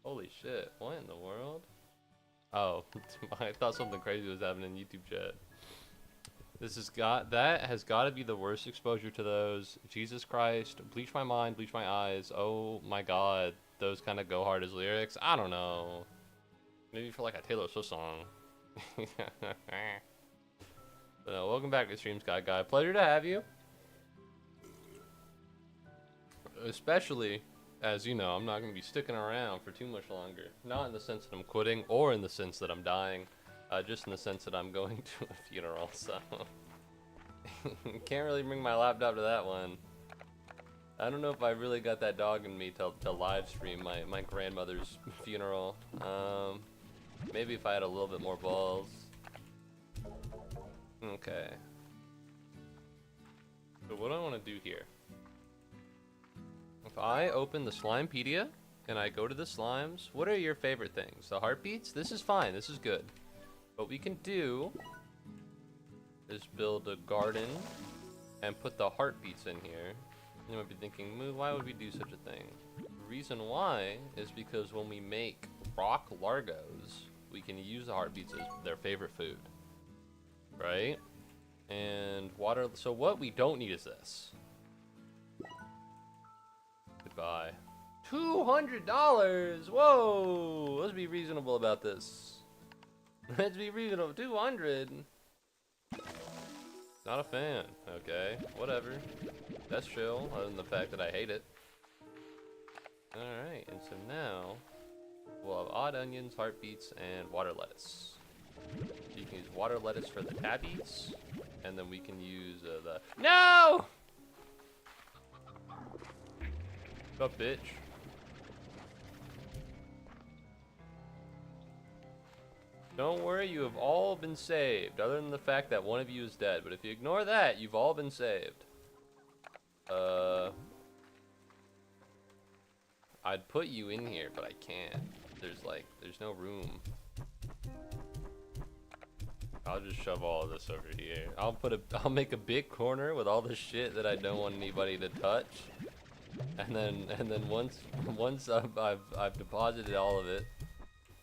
Holy shit, what in the world? Oh, I thought something crazy was happening in YouTube chat. That has got to be the worst exposure to those. Jesus Christ, bleach my mind, bleach my eyes. Oh my god, those kind of go hard as lyrics. I don't know. Maybe for like a Taylor Swift song. But no, welcome back to Stream Sky Guy. Pleasure to have you. Especially, as you know, I'm not going to be sticking around for too much longer. Not in the sense that I'm quitting or in the sense that I'm dying. Just in the sense that I'm going to a funeral, so can't really bring my laptop to that one. I don't know if I really got that dog in me to live stream my grandmother's funeral. Maybe if I had a little bit more balls. Okay. So what do I want to do here? If I open the Slimepedia and I go to the slimes, what are your favorite things? The heartbeats? This is fine. This is good. What we can do is build a garden and put the heartbeats in here. You might be thinking, Moo, why would we do such a thing? The reason why is because when we make rock largos, we can use the heartbeats as their favorite food. Right? And water. So what we don't need is this. Goodbye. $200! Whoa! Let's be reasonable about this. Let's be reasonable. 200. Not a fan. Okay, whatever. That's chill, other than the fact that I hate it. Alright, and so now we'll have odd onions, heartbeats, and water lettuce. You can use water lettuce for the tabbies, and then we can use the... No! What's up, bitch? Don't worry, you have all been saved, other than the fact that one of you is dead. But if you ignore that, you've all been saved. I'd put you in here, but I can't. There's no room. I'll just shove all of this over here. I'll make a big corner with all the shit that I don't want anybody to touch. And then once I've deposited all of it,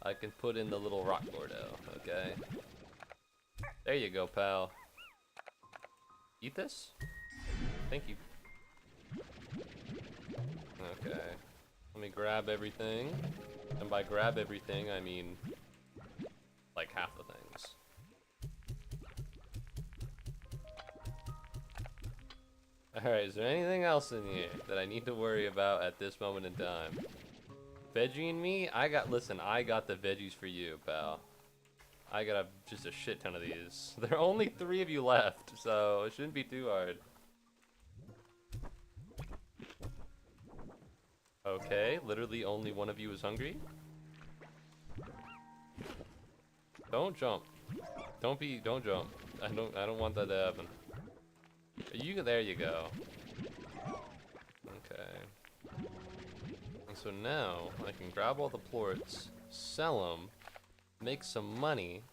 I can put in the little rock Gordo, okay? There you go, pal. Eat this? Thank you. Okay. Let me grab everything. And by grab everything, I mean like half the things. Alright, is there anything else in here that I need to worry about at this moment in time? Veggie and me? Listen, I got the veggies for you, pal. I got just a shit ton of these. There are only 3 of you left, so it shouldn't be too hard. Okay, literally only one of you is hungry. Don't jump. Don't jump. I don't want that to happen. There you go. Okay. And so now I can grab all the plorts, sell them, make some money,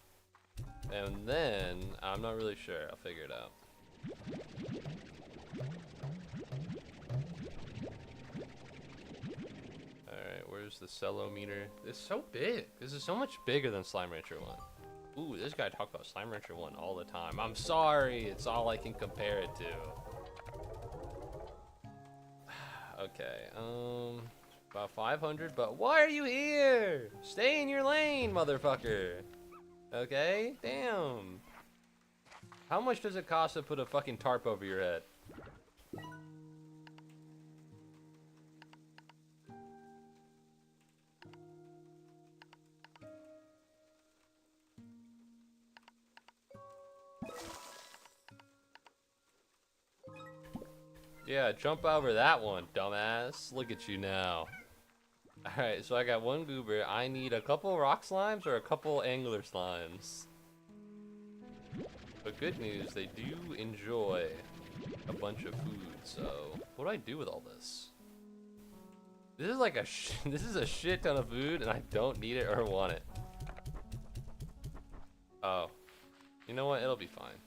and then I'm not really sure. I'll figure it out. Alright, where's the cello meter? It's so big. This is so much bigger than Slime Rancher 1. Ooh, this guy talked about Slime Rancher 1 all the time. I'm sorry, it's all I can compare it to. Okay, about 500, but why are you here? Stay in your lane, motherfucker. Okay, damn. How much does it cost to put a fucking tarp over your head? Yeah, jump over that one, dumbass. Look at you now. Alright, so I got 1 goober. I need a couple rock slimes or a couple angler slimes. But good news, they do enjoy a bunch of food, so what do I do with all this? This is like this is a shit ton of food and I don't need it or want it. Oh. You know what? It'll be fine.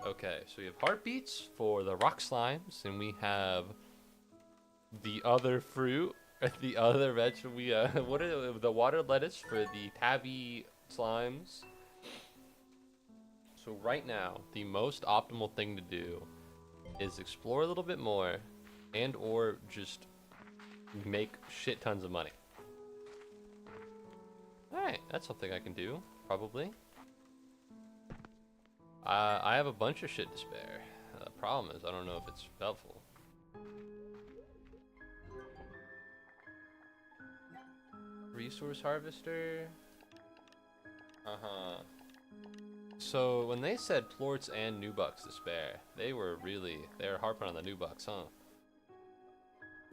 Okay, so we have heartbeats for the rock slimes, and we have the other fruit, the other vegetable. We what are the water lettuce for the tabby slimes. So right now, the most optimal thing to do is explore a little bit more, and or just make shit tons of money. All right, that's something I can do probably. I have a bunch of shit to spare. The problem is I don't know if it's helpful. Resource harvester? Uh-huh. So when they said plorts and new bucks to spare, they were harping on the new bucks, huh?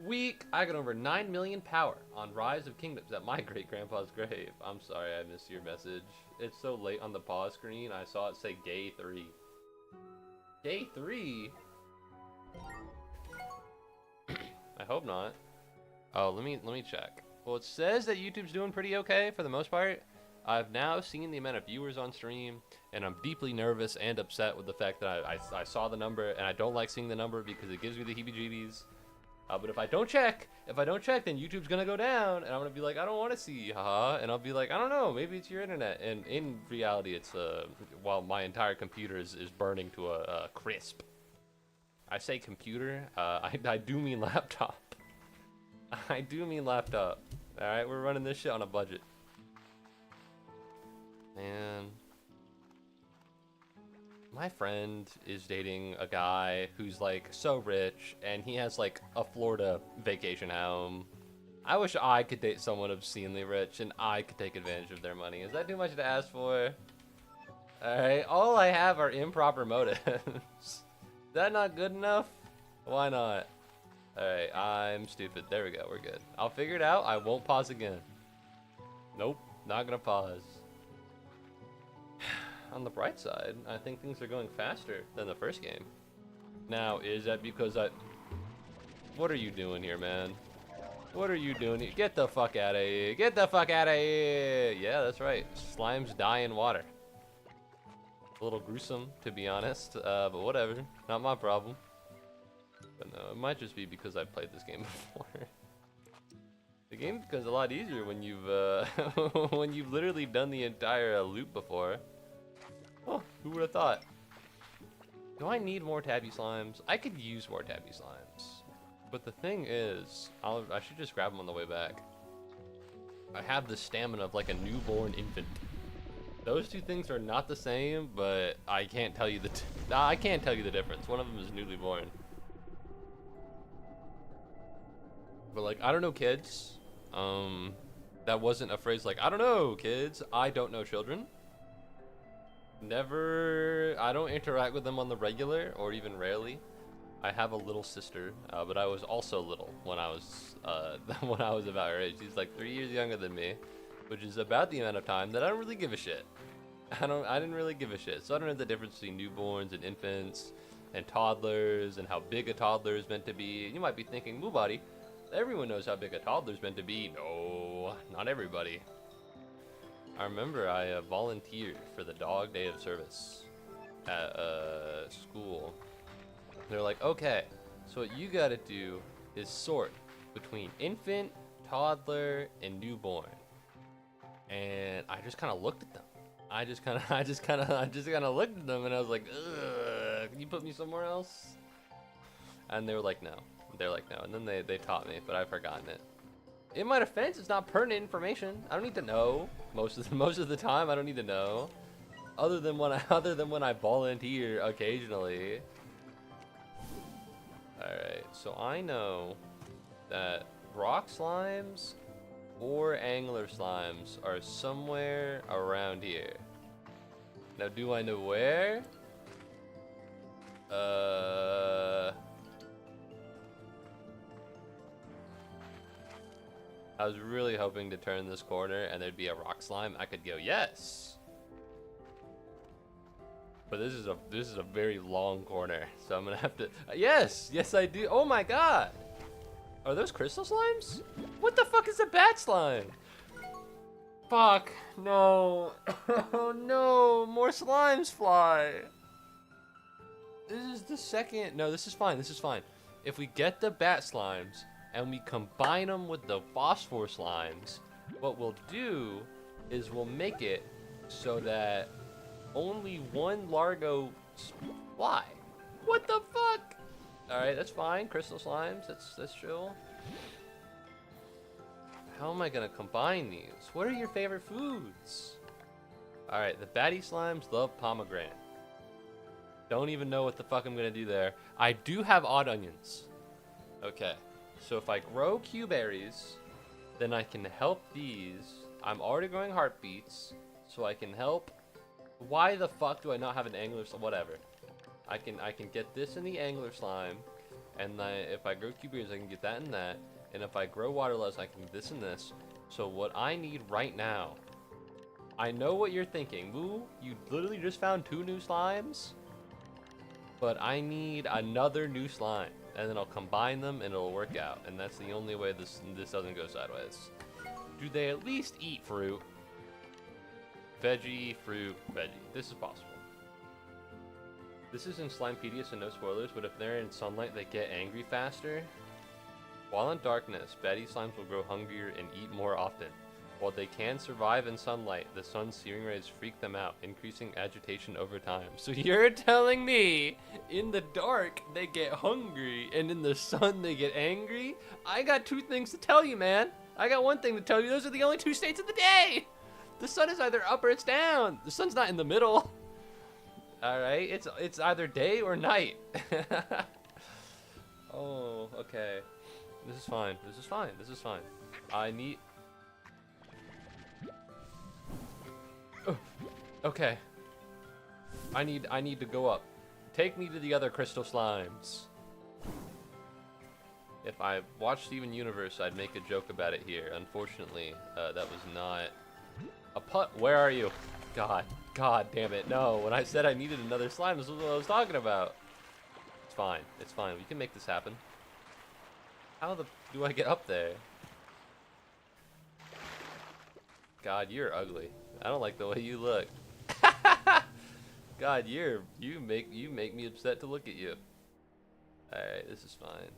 Weak! I got over 9 million power on Rise of Kingdoms at my great-grandpa's grave. I'm sorry I missed your message. It's so late on the pause screen, I saw it say Gay 3. Gay 3? I hope not. Oh, let me check. Well, it says that YouTube's doing pretty okay for the most part. I've now seen the amount of viewers on stream, and I'm deeply nervous and upset with the fact that I saw the number, and I don't like seeing the number because it gives me the heebie-jeebies. But if I don't check, then YouTube's gonna go down, and I'm gonna be like, I don't want to see, haha, and I'll be like, I don't know, maybe it's your internet, and in reality, it's while my entire computer is burning to a crisp. I say computer, I do mean laptop. I do mean laptop. All right, we're running this shit on a budget. Man. My friend is dating a guy who's like so rich and he has like a Florida vacation home. I wish I could date someone obscenely rich and I could take advantage of their money. Is that too much to ask for? Alright, all I have are improper motives. Is that not good enough? Why not? Alright, I'm stupid. There we go, we're good. I'll figure it out. I won't pause again. Nope, not gonna pause. On the bright side, I think things are going faster than the first game. Now, is that because what are you doing here, man? What are you doing here? Get the fuck out of here. Get the fuck out of here. Yeah, that's right. Slimes die in water. A little gruesome, to be honest, but whatever. Not my problem. But no, it might just be because I've played this game before. The game becomes a lot easier when you've when you've literally done the entire loop before. Oh, who would have thought? Do I need more tabby slimes? I could use more tabby slimes. But the thing is, I should just grab them on the way back. I have the stamina of like a newborn infant. Those two things are not the same, but I can't tell you I can't tell you the difference. One of them is newly born. But like, I don't know kids. That wasn't a phrase like, I don't know kids. I don't know children. Never, I don't interact with them on the regular or even rarely. I have a little sister, but I was also little when I was when I was about her age. She's like 3 years younger than me, which is about the amount of time that I don't really give a shit. I didn't really give a shit. So I don't know the difference between newborns and infants and toddlers and how big a toddler is meant to be. You might be thinking, Muubody, everyone knows how big a toddler is meant to be. No, not everybody. I remember I volunteered for the dog day of service at school. They're like, okay, so what you gotta do is sort between infant, toddler, and newborn. And I just kind of looked at them. I just kind of looked at them, and I was like, ugh, can you put me somewhere else? And they were like, no. They're like, no. And then they taught me, but I've forgotten it. In my defense, it's not pertinent information. I don't need to know. Most of the time, I don't need to know. Other than when I volunteer occasionally. Alright, so I know that rock slimes or angler slimes are somewhere around here. Now, do I know where? I was really hoping to turn this corner and there'd be a rock slime. I could go, yes! But this is a very long corner, so I'm gonna have to. Yes, I do. Oh my god, are those crystal slimes? What the fuck is a bat slime? Fuck no! Oh no, more slimes fly. This is the second. No, this is fine. This is fine. If we get the bat slimes and we combine them with the phosphor slimes, what we'll do is we'll make it so that only one Largo fly. What the fuck? All right, that's fine. Crystal slimes, that's chill. How am I gonna combine these? What are your favorite foods? All right, the batty slimes love pomegranate. Don't even know what the fuck I'm gonna do there. I do have odd onions. Okay, so if I grow Q-berries, then I can help these. I'm already growing heartbeats, so I can help. Why the fuck do I not have an angler slime? Whatever. I can get this in the angler slime, and if I grow Q-berries, I can get that and that. And if I grow water lilies, I can get this and this. So what I need right now, I know what you're thinking. Moo, you literally just found 2 new slimes? But I need another new slime, and then I'll combine them and it'll work out. And that's the only way this doesn't go sideways. Do they at least eat fruit? Veggie, fruit, veggie. This is possible. This is in Slimepedia, so no spoilers, but if they're in sunlight, they get angry faster. While in darkness, batty slimes will grow hungrier and eat more often. While they can survive in sunlight, the sun's searing rays freak them out, increasing agitation over time. So you're telling me, in the dark, they get hungry, and in the sun, they get angry? I got 2 things to tell you, man. I got 1 thing to tell you. Those are the only 2 states of the day. The sun is either up or it's down. The sun's not in the middle. All right, it's either day or night. Oh, okay. This is fine. This is fine. This is fine. I need. Oh, okay. I need to go up. Take me to the other crystal slimes. If I watched Steven Universe, I'd make a joke about it here. Unfortunately, that was not a putt. Where are you? God damn it. No, when I said I needed another slime, this was what I was talking about. It's fine. It's fine. We can make this happen. How do I get up there? God, you're ugly. I don't like the way you look. God, you make me upset to look at you. Alright, this is fine.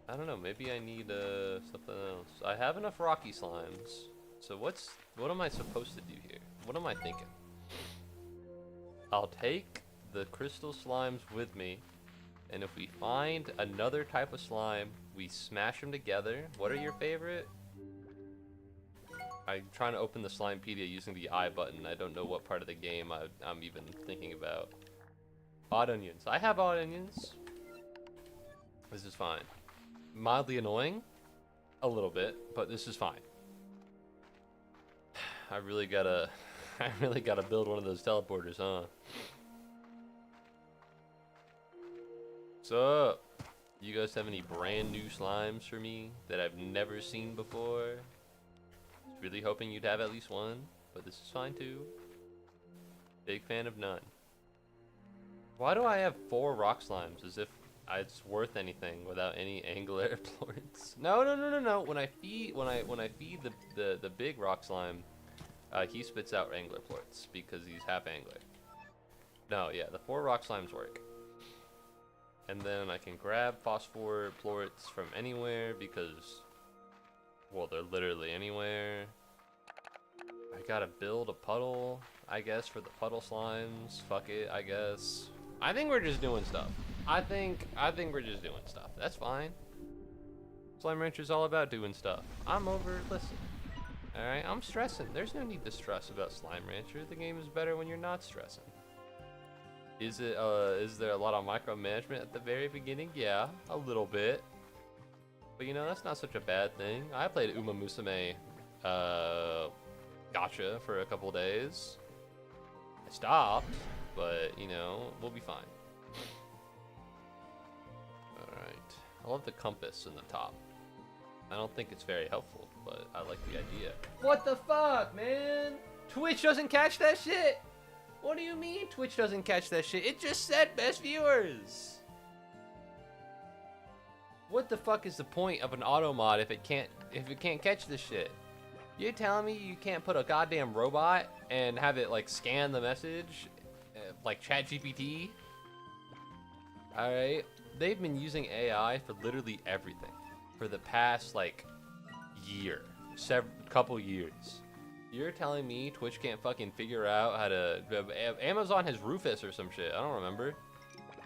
I don't know, maybe I need something else. I have enough rocky slimes. So what am I supposed to do here? What am I thinking? I'll take the crystal slimes with me, and if we find another type of slime, we smash them together. What are your favorite? I'm trying to open the Slimepedia using the I button. I don't know what part of the game I'm even thinking about. Odd onions. I have odd onions. This is fine. Mildly annoying? A little bit, but this is fine. I really gotta build one of those teleporters, huh? What's up? You guys have any brand new slimes for me that I've never seen before? Really hoping you'd have at least one, but this is fine too. Big fan of none. Why do I have 4 rock slimes as if it's worth anything without any angler plorts? No. When I feed the big rock slime, he spits out angler plorts because he's half angler. No, yeah, the 4 rock slimes work. And then I can grab phosphor plorts from anywhere because, well, they're literally anywhere. I gotta build a puddle, I guess, for the puddle slimes. Fuck it, I guess. I think we're just doing stuff. I think we're just doing stuff. That's fine. Slime Rancher's all about doing stuff. I'm over, listen. Alright, I'm stressing. There's no need to stress about Slime Rancher. The game is better when you're not stressing. Is there a lot of micromanagement at the very beginning? Yeah, a little bit. But you know, that's not such a bad thing. I played Uma Musume Gotcha for a couple days. I stopped, but you know, we'll be fine. Alright. I love the compass in the top. I don't think it's very helpful, but I like the idea. What the fuck, man? Twitch doesn't catch that shit? What do you mean Twitch doesn't catch that shit? It just said best viewers. What the fuck is the point of an auto mod if it can't catch this shit? You're telling me you can't put a goddamn robot and have it like scan the message like ChatGPT? Alright. They've been using AI for literally everything for the past like couple years. You're telling me Twitch can't fucking figure out how to... Amazon has Rufus or some shit. I don't remember.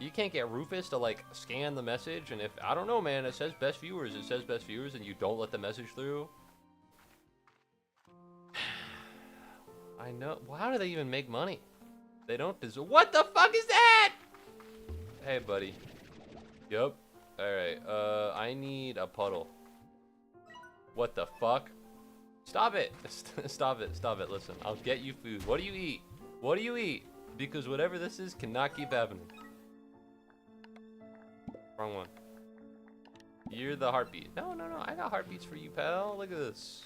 You can't get Rufus to like scan the message, and if... I don't know, man. It says best viewers. It says best viewers, and you don't let the message through. I know. Well, how do they even make money? They don't deserve... What the fuck is that? Hey, buddy. Yup. Alright. I need a puddle. What the fuck? Stop it. Stop it. Stop it. Listen, I'll get you food. What do you eat? What do you eat? Because whatever this is cannot keep happening. Wrong one. You're the heartbeat. No. I got heartbeats for you, pal. Look at this.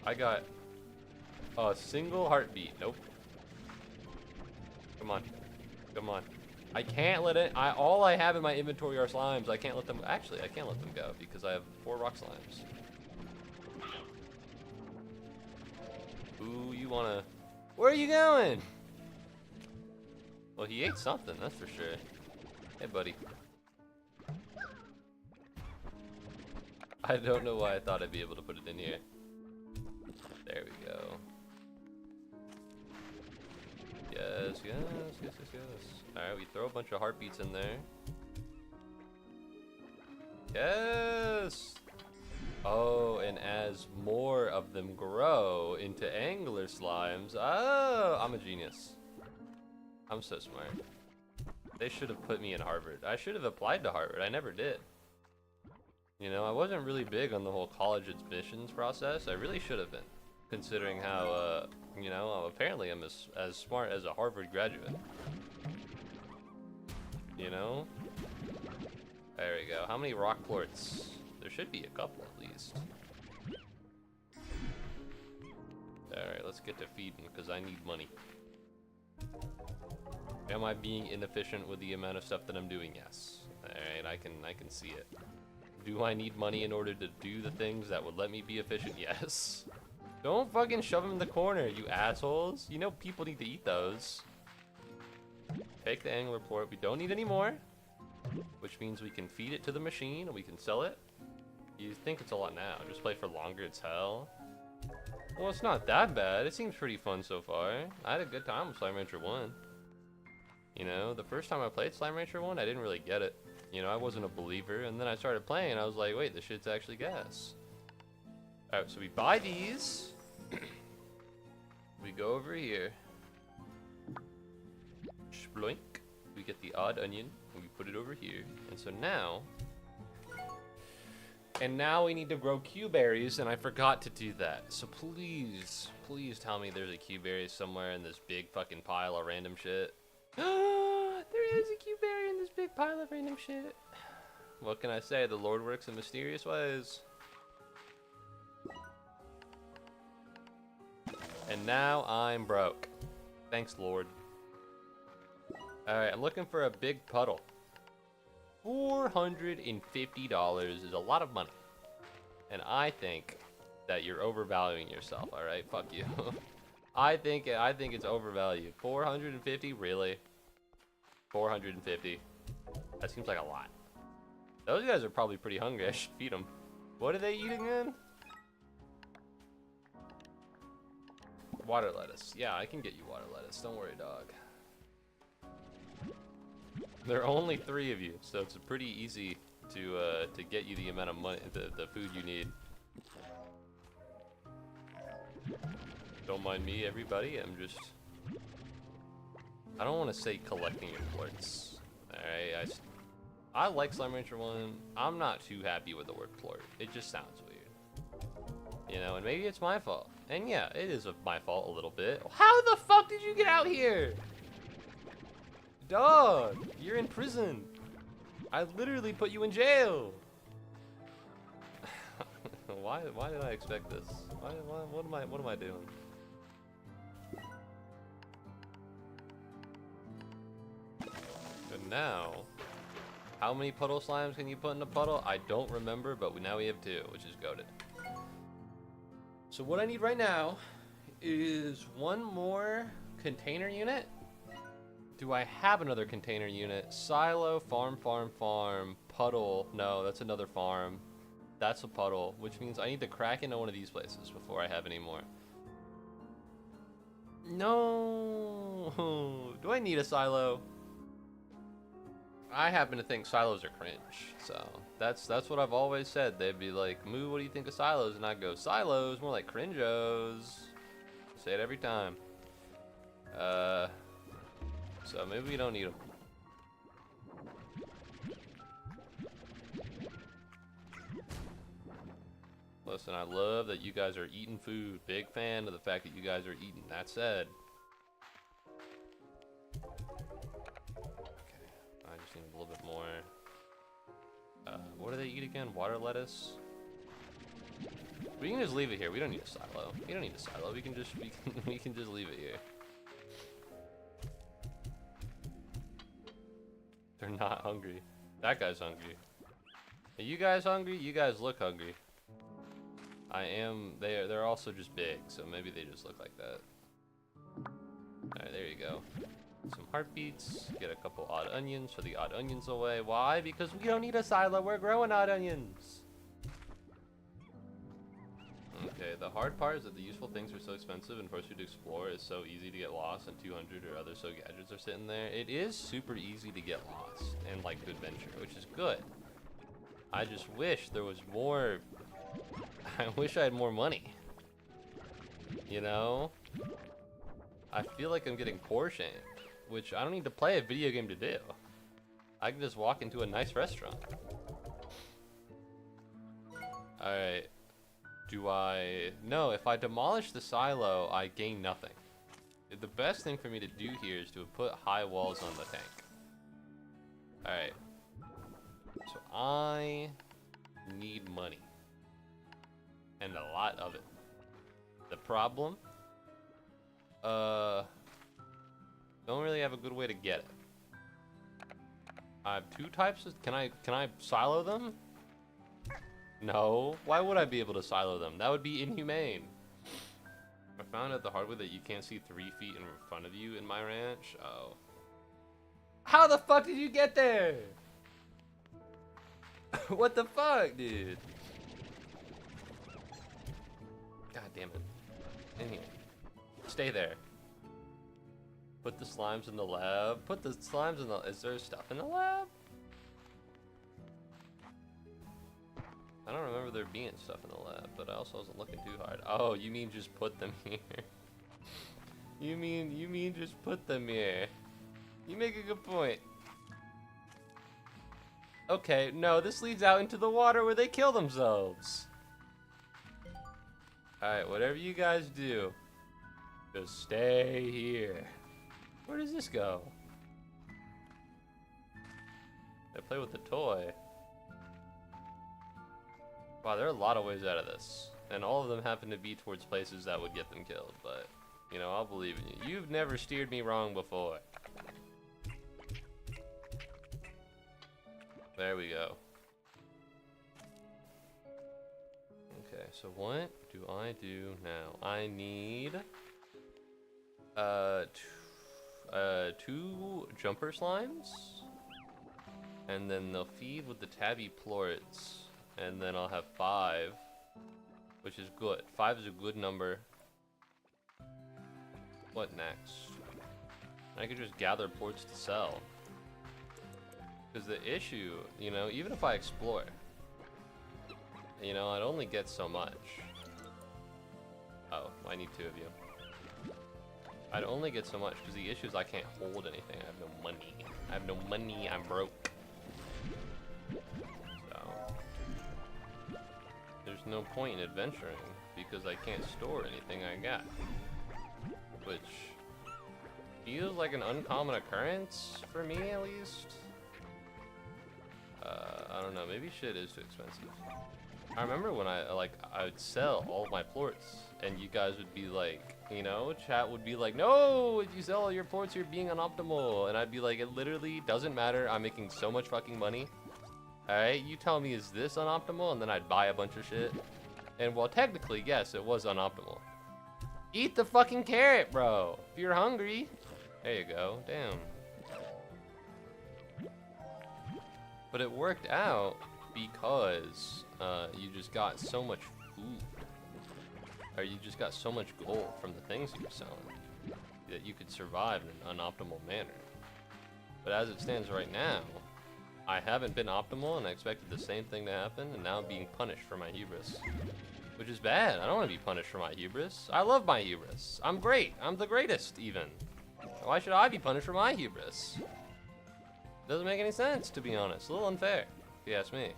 I got a single heartbeat. Nope. Come on. Come on. I can't let it. All I have in my inventory are slimes. I can't let them. Actually, I can't let them go because I have 4 rock slimes. Ooh, you wanna... Where are you going? Well, he ate something, that's for sure. Hey, buddy. I don't know why I thought I'd be able to put it in here. There we go. Yes. Alright, we throw a bunch of heartbeats in there. Yes! Oh, and as more of them grow into angler slimes, oh, I'm a genius. I'm so smart. They should have put me in Harvard. I should have applied to Harvard. I never did. You know, I wasn't really big on the whole college admissions process. I really should have been, considering how, you know, apparently I'm as smart as a Harvard graduate. You know? There we go. How many rock plorts? There should be a couple at least. Alright, let's get to feeding because I need money. Am I being inefficient with the amount of stuff that I'm doing? Yes. Alright, I can see it. Do I need money in order to do the things that would let me be efficient? Yes. Don't fucking shove them in the corner, you assholes. You know people need to eat those. Take the angler plort. We don't need any more. Which means we can feed it to the machine and we can sell it. You think it's a lot now. Just play for longer, it's hell. Well, it's not that bad. It seems pretty fun so far. I had a good time with Slime Rancher 1. You know, the first time I played Slime Rancher 1, I didn't really get it. You know, I wasn't a believer, and then I started playing, and I was like, wait, this shit's actually gas. Alright, so we buy these. We go over here. Sploink. We get the odd onion, and we put it over here. And so now... And now we need to grow Q-berries, and I forgot to do that. So please, please tell me there's a Q-berry somewhere in this big fucking pile of random shit. There is a Q-berry in this big pile of random shit. What can I say? The Lord works in mysterious ways. And now I'm broke. Thanks, Lord. Alright, I'm looking for a big puddle. $450 is a lot of money. And I think that you're overvaluing yourself, alright? Fuck you. I think it's overvalued. 450? Really? 450. That seems like a lot. Those guys are probably pretty hungry. I should feed them. What are they eating again? Water lettuce. Yeah, I can get you water lettuce. Don't worry, dog. There are only 3 of you, so it's pretty easy to get you the amount of money, the food you need. Don't mind me, everybody. I don't want to say collecting your plorts. Alright, I like Slime Rancher 1. I'm not too happy with the word plort. It just sounds weird. You know, and maybe it's my fault. And yeah, it is my fault a little bit. How the fuck did you get out here? Dog, you're in prison. I literally put you in jail. Why did I expect this? What am I doing? And now, how many puddle slimes can you put in a puddle? I don't remember, but now we have 2, which is goated. So what I need right now is 1 more container unit. Do I have another container unit? Silo, farm, puddle. No, that's another farm. That's a puddle, which means I need to crack into one of these places before I have any more. No. Do I need a silo? I happen to think silos are cringe, so that's what I've always said. They'd be like, "Moo, what do you think of silos?" And I'd go, "Silos, more like cringos." Say it every time. So maybe we don't need them. Listen, I love that you guys are eating food. Big fan of the fact that you guys are eating. That said, okay, I just need a little bit more. What do they eat again? Water lettuce. We can just leave it here. We don't need a silo. We don't need a silo. We can just leave it here. They're not hungry. That guy's hungry. Are you guys hungry? You guys look hungry. I am. They're also just big, so maybe they just look like that. Alright, there you go. Some heartbeats. Get a couple odd onions for the odd onions away. Why? Because we don't need a silo. We're growing odd onions. Okay, the hard part is that the useful things are so expensive and force you to explore. It's so easy to get lost, and 200 or other so gadgets are sitting there. It is super easy to get lost and like to adventure, which is good. I just wish there was more. I wish I had more money. You know? I feel like I'm getting poor shamed, which I don't need to play a video game to do. I can just walk into a nice restaurant. Alright. No, if I demolish the silo, I gain nothing. The best thing for me to do here is to put high walls on the tank. Alright. So I need money. And a lot of it. The problem? Don't really have a good way to get it. I have 2 types of, can I silo them? No. Why would I be able to silo them? That would be inhumane. I found out the hard way that you can't see 3 feet in front of you in my ranch. Oh. How the fuck did you get there? What the fuck, dude? God damn it. stay there. Put the slimes in the lab. Put the slimes in the... Is there stuff in the lab? I don't remember there being stuff in the lab, but I also wasn't looking too hard. Oh, you mean just put them here? You mean just put them here? You make a good point. Okay, no, this leads out into the water where they kill themselves. Alright, whatever you guys do, just stay here. Where does this go? I play with the toy. Wow, there are a lot of ways out of this. And all of them happen to be towards places that would get them killed, but, you know, I'll believe in you. You've never steered me wrong before. There we go. Okay, so what do I do now? I need two jumper slimes, and then they'll feed with the tabby plorts, and then I'll have 5, which is good. 5 is a good number. What next? I could just gather plorts to sell. Because the issue, you know, even if I explore, you know, I'd only get so much. Oh, I need 2 of you. I'd only get so much because the issue is I can't hold anything. I have no money. I have no money. I'm broke. So there's no point in adventuring because I can't store anything I got, which feels like an uncommon occurrence for me, at least. I don't know. Maybe shit is too expensive. I remember when I would sell all of my plorts, and you guys would be like, you know, chat would be like, no, if you sell all your plorts, you're being unoptimal. And I'd be like, it literally doesn't matter. I'm making so much fucking money. Alright, you tell me, is this unoptimal? And then I'd buy a bunch of shit. And well, technically, yes, it was unoptimal. Eat the fucking carrot, bro. If you're hungry. There you go. Damn. But it worked out because you just got so much food. Or you just got so much gold from the things you were selling that you could survive in an unoptimal manner. But as it stands right now, I haven't been optimal and I expected the same thing to happen, and now I'm being punished for my hubris. Which is bad. I don't want to be punished for my hubris. I love my hubris. I'm great. I'm the greatest, even. Why should I be punished for my hubris? Doesn't make any sense, to be honest. A little unfair, if you ask me.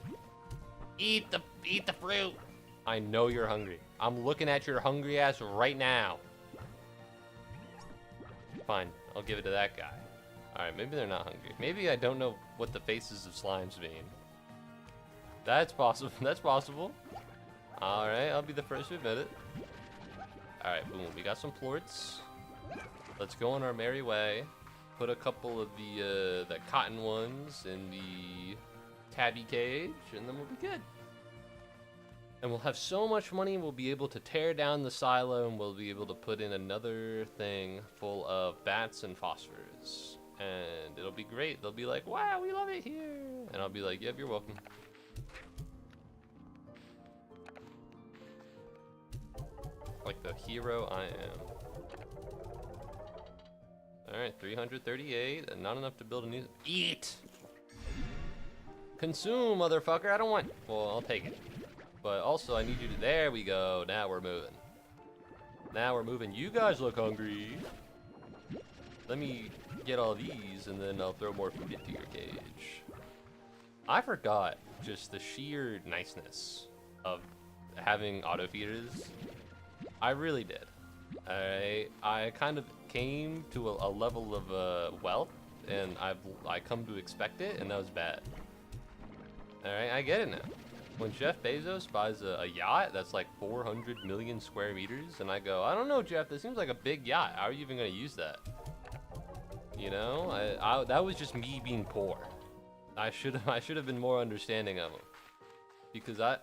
Eat the fruit. I know you're hungry. I'm looking at your hungry ass right now. Fine, I'll give it to that guy. Alright, maybe they're not hungry. Maybe I don't know what the faces of slimes mean. That's possible. That's possible. Alright, I'll be the first to admit it. Alright, boom. We got some plorts. Let's go on our merry way. Put a couple of the cotton ones in the tabby cage, and then we'll be good. And we'll have so much money, we'll be able to tear down the silo, and we'll be able to put in another thing full of bats and phosphors. And it'll be great. They'll be like, wow, we love it here. And I'll be like, yep, you're welcome. Like the hero I am. Alright, 338, and not enough to build a new... Eat! Consume, motherfucker, I don't want... Well, I'll take it. But also, I need you to... There we go, now we're moving. Now we're moving. You guys look hungry. Let me get all these, and then I'll throw more food into your cage. I forgot just the sheer niceness of having auto feeders. I really did. I kind of came to a level of wealth, and I come to expect it, and that was bad. Alright, I get it now. When Jeff Bezos buys a yacht that's like 400 million square meters, and I go, I don't know, Jeff, this seems like a big yacht. How are you even going to use that? You know, that was just me being poor. I should have been more understanding of him, because I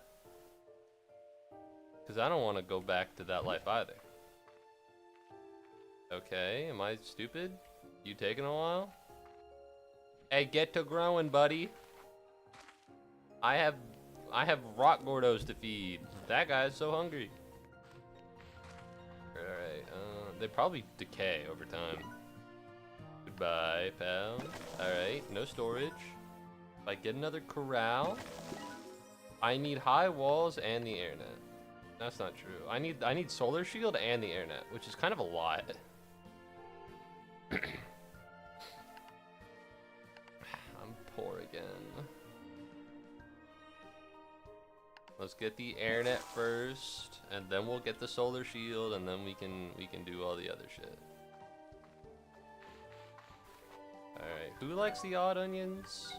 don't want to go back to that life either. Okay, am I stupid? You taking a while? Hey, get to growing, buddy. I have rock gordos to feed. That guy's so hungry. Alright, They probably decay over time. Goodbye, pal. Alright, no storage. If I get another corral, I need high walls and the air net. That's not true. I need solar shield and the air net, which is kind of a lot. I'm poor again. Let's get the air net first, and then we'll get the solar shield, and then we can do all the other shit. Alright, who likes the odd onions?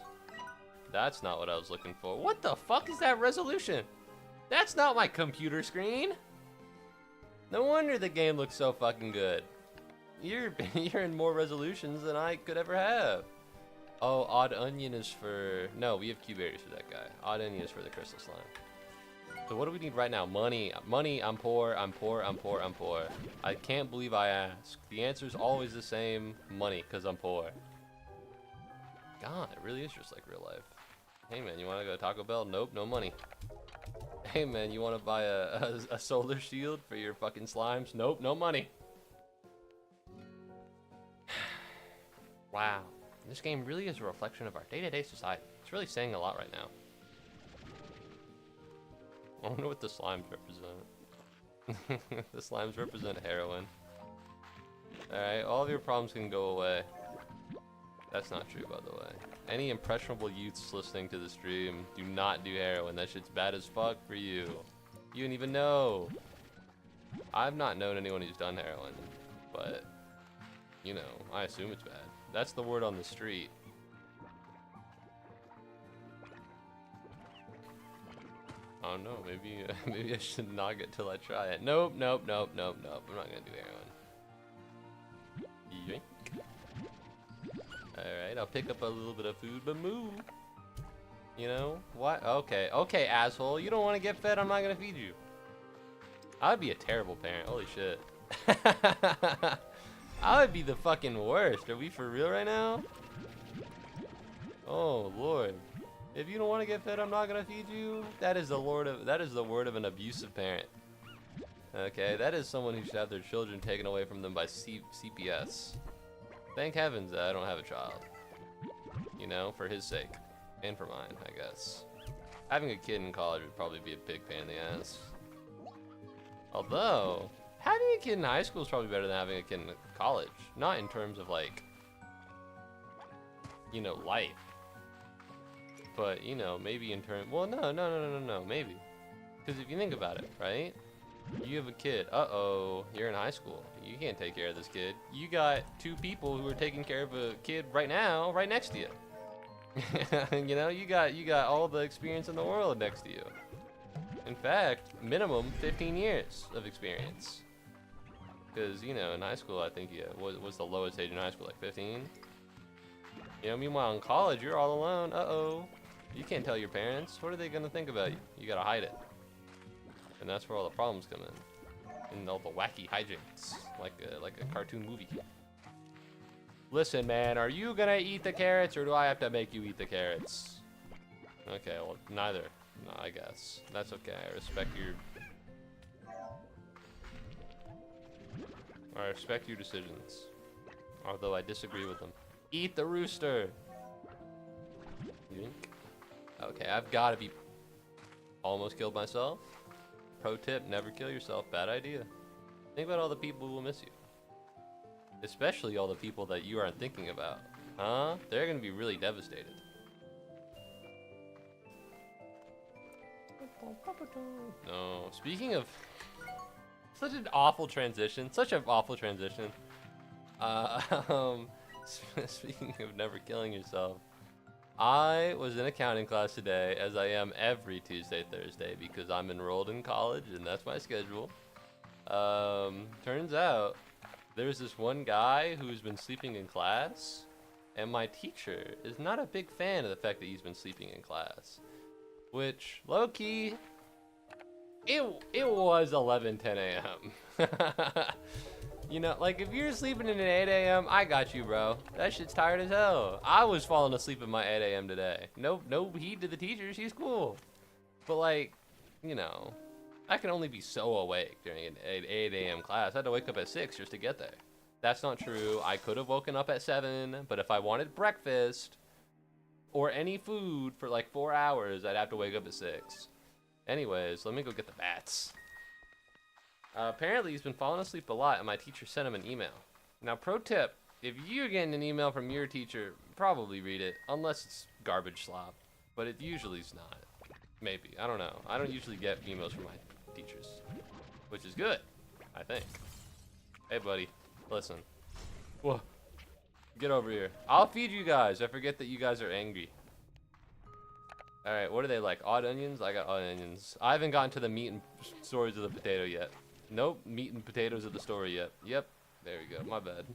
That's not what I was looking for. What the fuck is that resolution? That's not my computer screen. No wonder the game looks so fucking good. You're in more resolutions than I could ever have. Oh, odd onion is for... No, we have Q berries for that guy. Odd onion is for the crystal slime. So what do we need right now? Money. Money, I'm poor, I'm poor, I'm poor, I'm poor. I can't believe I asked. The answer is always the same. Money, because I'm poor. God, it really is just like real life. Hey man, you want to go to Taco Bell? Nope, no money. Hey man, you want to buy a solar shield for your fucking slimes? Nope, no money. Wow, this game really is a reflection of our day-to-day society. It's really saying a lot right now. I wonder what the slimes represent. The slimes represent heroin. Alright, all of your problems can go away. That's not true, by the way. Any impressionable youths listening to the stream, do not do heroin. That shit's bad as fuck for you. You didn't even know. I've not known anyone who's done heroin, but, you know, I assume it's bad. That's the word on the street. Oh no, maybe maybe I should knock it till I try it. Nope, nope, nope, nope, nope. I'm not gonna do heroin. Yoink. Alright, I'll pick up a little bit of food, but move. You know? What? Okay, okay, asshole. You don't want to get fed, I'm not gonna feed you. I would be a terrible parent, holy shit. I would be the fucking worst. Are we for real right now? Oh lord. If you don't want to get fed, I'm not gonna feed you. That is the word of an abusive parent. Okay, that is someone who should have their children taken away from them by CPS. Thank heavens that I don't have a child. You know, for his sake. And for mine, I guess. Having a kid in college would probably be a big pain in the ass. Although, having a kid in high school is probably better than having a kid in college. Not in terms of like, you know, life. But, you know, maybe in terms, well, no, maybe. Because if you think about it, right? You have a kid, uh-oh, you're in high school. You can't take care of this kid. You got two people who are taking care of a kid right now, right next to you. You know, you got all the experience in the world next to you. In fact, minimum 15 years of experience. Because, you know, in high school, I think, yeah, what's the lowest age in high school, like 15? You know, meanwhile in college, you're all alone, uh-oh. You can't tell your parents. What are they gonna think about you? You gotta hide it. And that's where all the problems come in. And all the wacky hijinks, like a cartoon movie. Listen, man, are you gonna eat the carrots or do I have to make you eat the carrots? Okay, well, neither. No, I guess. That's okay. I respect your decisions. Although I disagree with them. Eat the rooster! Yoink. Okay, I've gotta be almost killed myself. Pro tip, never kill yourself. Bad idea. Think about all the people who will miss you. Especially all the people that you aren't thinking about. Huh? They're gonna be really devastated. No. Speaking of... Such an awful transition. Such an awful transition. Speaking of never killing yourself. I was in accounting class today, as I am every Tuesday, Thursday, because I'm enrolled in college and that's my schedule. Turns out there's this one guy who's been sleeping in class, and my teacher is not a big fan of the fact that he's been sleeping in class. Which, low-key, it was 11:10 a.m. You know, like, if you're sleeping in at 8 a.m., I got you, bro. That shit's tired as hell. I was falling asleep at my 8 a.m. today. No heed to the teacher. She's cool. But, like, you know, I can only be so awake during an 8 a.m. class. I had to wake up at 6 just to get there. That's not true. I could have woken up at 7, but if I wanted breakfast or any food for like 4 hours, I'd have to wake up at 6. Anyways, let me go get the bats. Apparently, he's been falling asleep a lot, and my teacher sent him an email. Now, pro tip, if you're getting an email from your teacher, probably read it, unless it's garbage slop. But it usually is not. Maybe. I don't know. I don't usually get emails from my teachers, which is good, I think. Hey, buddy, listen. Whoa. Get over here. I'll feed you guys. I forget that you guys are angry. All right, what are they like? Odd onions? I got odd onions. I haven't gotten to the meat and stories of the potato yet. Nope, meat and potatoes of the story yet. Yep, there we go. My bad.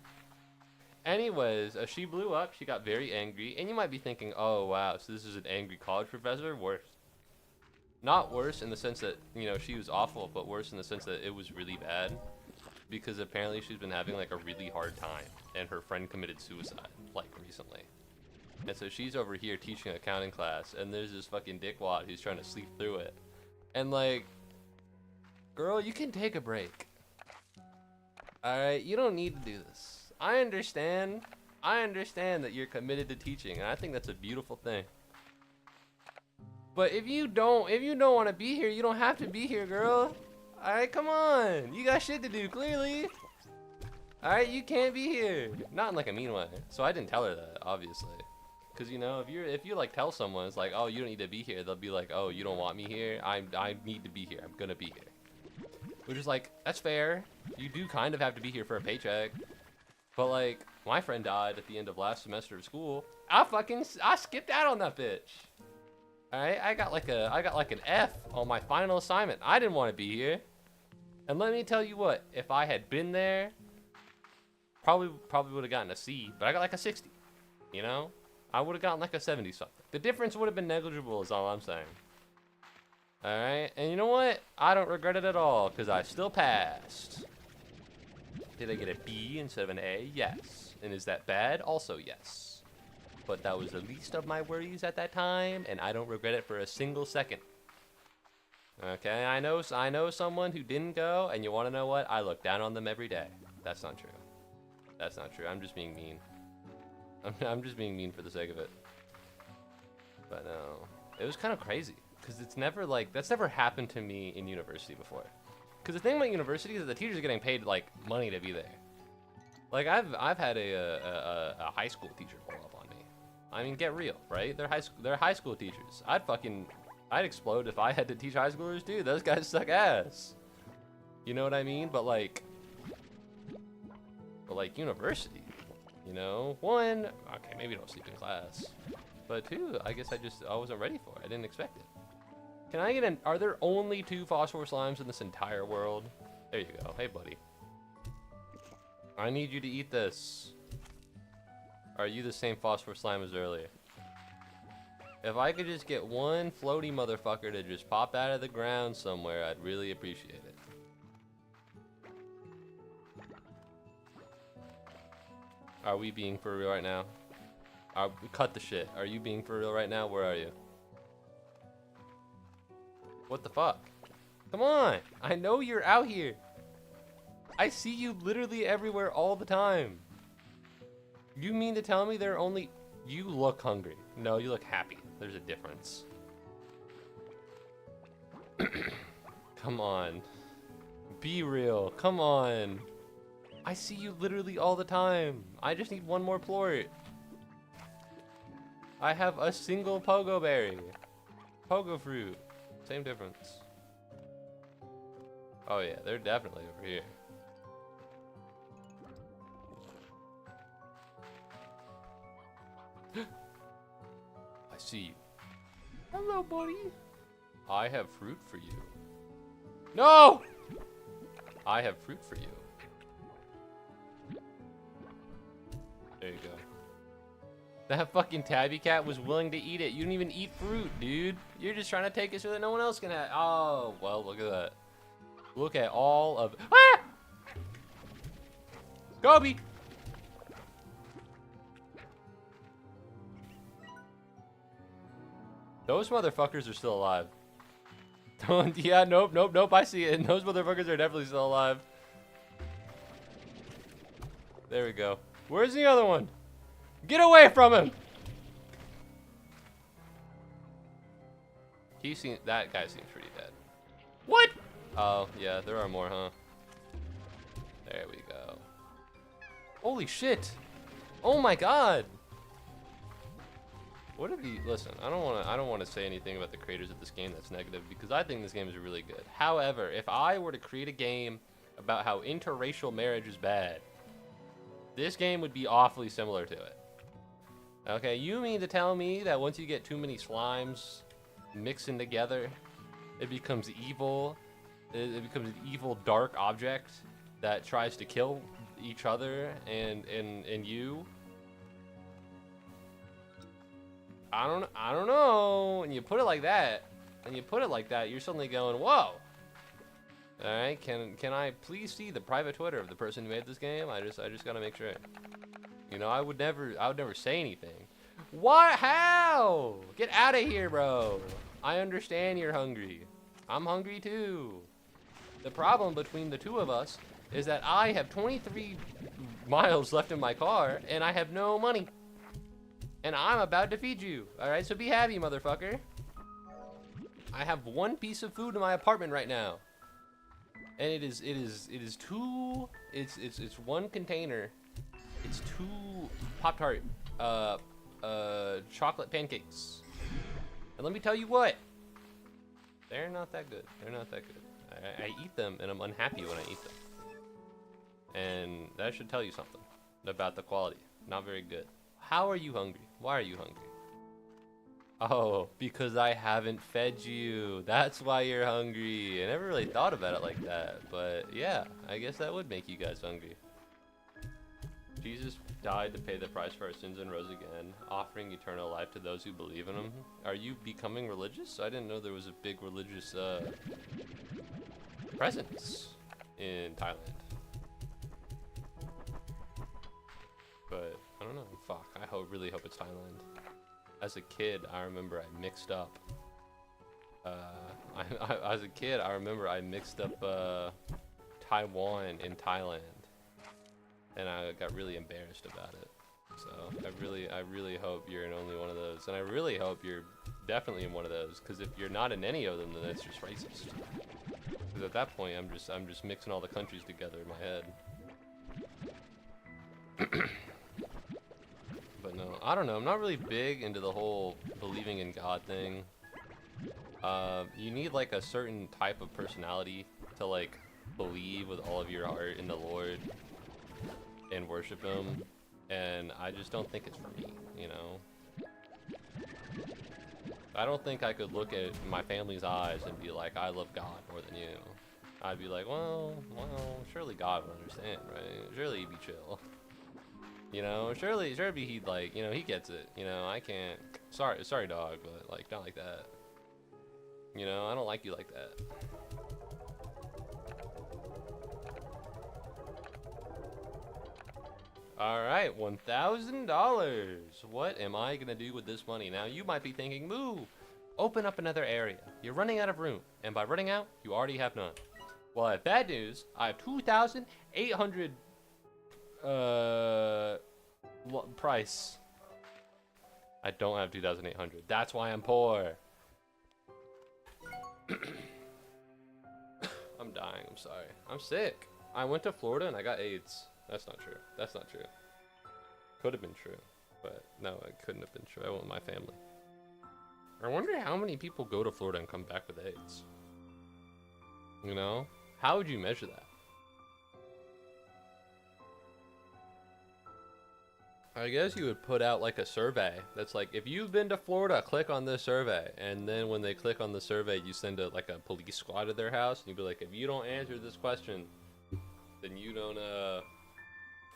Anyways, she blew up. She got very angry, and you might be thinking, "Oh wow, so this is an angry college professor?" Worse. Not worse in the sense that, you know, she was awful, but worse in the sense that it was really bad. Because apparently she's been having like a really hard time, and her friend committed suicide, like recently. And so she's over here teaching accounting class, and there's this fucking dickwad who's trying to sleep through it. And like, girl, you can take a break. Alright, you don't need to do this. I understand that you're committed to teaching, and I think that's a beautiful thing. But if you don't want to be here, you don't have to be here, girl. Alright, come on. You got shit to do, clearly. Alright, you can't be here. Not in like a mean way. So I didn't tell her that, obviously. Because, you know, if you like tell someone, it's like, oh, you don't need to be here, they'll be like, oh, you don't want me here? I need to be here. I'm gonna be here. Which is like, that's fair. You do kind of have to be here for a paycheck. But like, my friend died at the end of last semester of school. I skipped out on that bitch. Alright, I got like an F on my final assignment. I didn't want to be here. And let me tell you what, if I had been there, probably would have gotten a C, but I got like a 60. You know? I would have gotten like a 70 something. The difference would have been negligible is all I'm saying. Alright, and you know what? I don't regret it at all, because I still passed. Did I get a B instead of an A? Yes. And is that bad? Also yes. But that was the least of my worries at that time, and I don't regret it for a single second. Okay, I know someone who didn't go, and you want to know what? I look down on them every day. That's not true. That's not true. I'm just being mean. I'm just being mean for the sake of it. But no, it was kind of crazy, because it's never like, that's never happened to me in university before. Because the thing about university is that the teachers are getting paid like money to be there. Like I've had a high school teacher pull up on me. I mean, get real, right? They're high school teachers. I'd explode if I had to teach high schoolers too. Those guys suck ass. You know what I mean? But like university, you know? One, okay, maybe don't sleep in class. But two, I guess I wasn't ready for it. I didn't expect it. Can I get are there only 2 phosphor slimes in this entire world? There you go. Hey, buddy. I need you to eat this. Are you the same phosphor slime as earlier? If I could just get one floaty motherfucker to just pop out of the ground somewhere, I'd really appreciate it. Are we being for real right now? Cut the shit. Are you being for real right now? Where are you? What the fuck? Come on! I know you're out here. I see you literally everywhere all the time. You mean to tell me there are only... You look hungry. No, you look happy. There's a difference. Come on. Be real. Come on. I see you literally all the time. I just need one more plort. I have a single pogo berry. Pogo fruit. Same difference. Oh yeah, they're definitely over here. I see you. Hello, buddy. I have fruit for you. No! I have fruit for you. There you go. That fucking tabby cat was willing to eat it. You don't even eat fruit, dude. You're just trying to take it so that no one else can have. Oh, well, look at that. Look at all of. Ah! Kobe! Those motherfuckers are still alive. Don't. Yeah, nope, nope, nope. I see it. And those motherfuckers are definitely still alive. There we go. Where's the other one? Get away from him! That guy seems pretty dead. What? Oh, yeah, there are more, huh? There we go. Holy shit! Oh my god! What if he? Listen, I don't wanna say anything about the creators of this game that's negative because I think this game is really good. However, if I were to create a game about how interracial marriage is bad, this game would be awfully similar to it. Okay, you mean to tell me that once you get too many slimes mixing together, it becomes evil? It becomes an evil, dark object that tries to kill each other and you? I don't know. When you put it like that, you're suddenly going, whoa. All right, can I please see the private Twitter of the person who made this game? I just gotta make sure. You know, I would never say anything. What? How? Get out of here, bro. I understand you're hungry. I'm hungry too. The problem between the two of us is that I have 23 miles left in my car and I have no money. And I'm about to feed you. All right, so be happy, motherfucker. I have one piece of food in my apartment right now. And it is two, it's one container. It's 2 Pop-Tart chocolate pancakes. And let me tell you what, they're not that good. They're not that good. I eat them and I'm unhappy when I eat them. And that should tell you something about the quality. Not very good. How are you hungry? Why are you hungry? Oh, because I haven't fed you. That's why you're hungry. I never really thought about it like that. But yeah, I guess that would make you guys hungry. Jesus died to pay the price for our sins and rose again, offering eternal life to those who believe in him. Are you becoming religious? I didn't know there was a big religious presence in Thailand. But I don't know. Fuck. I really hope it's Thailand. As a kid, I remember I mixed up. As a kid, I remember I mixed up Taiwan and Thailand, and I got really embarrassed about it. So I really hope you're in only one of those, and I really hope you're definitely in one of those. Because if you're not in any of them, then that's just racist. Because at that point, I'm just mixing all the countries together in my head. But no, I don't know. I'm not really big into the whole believing in God thing. You need like a certain type of personality to like believe with all of your heart in the Lord and worship him, and I just don't think it's for me, you know? I don't think I could look at my family's eyes and be like, I love God more than you. I'd be like, well, surely God would understand, right? Surely he'd be chill. You know, surely he'd like, you know, he gets it. You know, I can't. Sorry, dog, but like, not like that. You know, I don't like you like that. All right, $1,000. What am I gonna do with this money? Now, you might be thinking, Moo, open up another area. You're running out of room, and by running out, you already have none. Well, I have bad news. I have 2,800 price. I don't have 2,800. That's why I'm poor. I'm dying. I'm sorry. I'm sick. I went to Florida and I got AIDS. That's not true. That's not true. Could have been true, but no, it couldn't have been true. I went with my family. I wonder how many people go to Florida and come back with AIDS. You know? How would you measure that? I guess you would put out like a survey that's like, if you've been to Florida, click on this survey. And then when they click on the survey, you send like a police squad to their house. And you'd be like, if you don't answer this question, then you don't,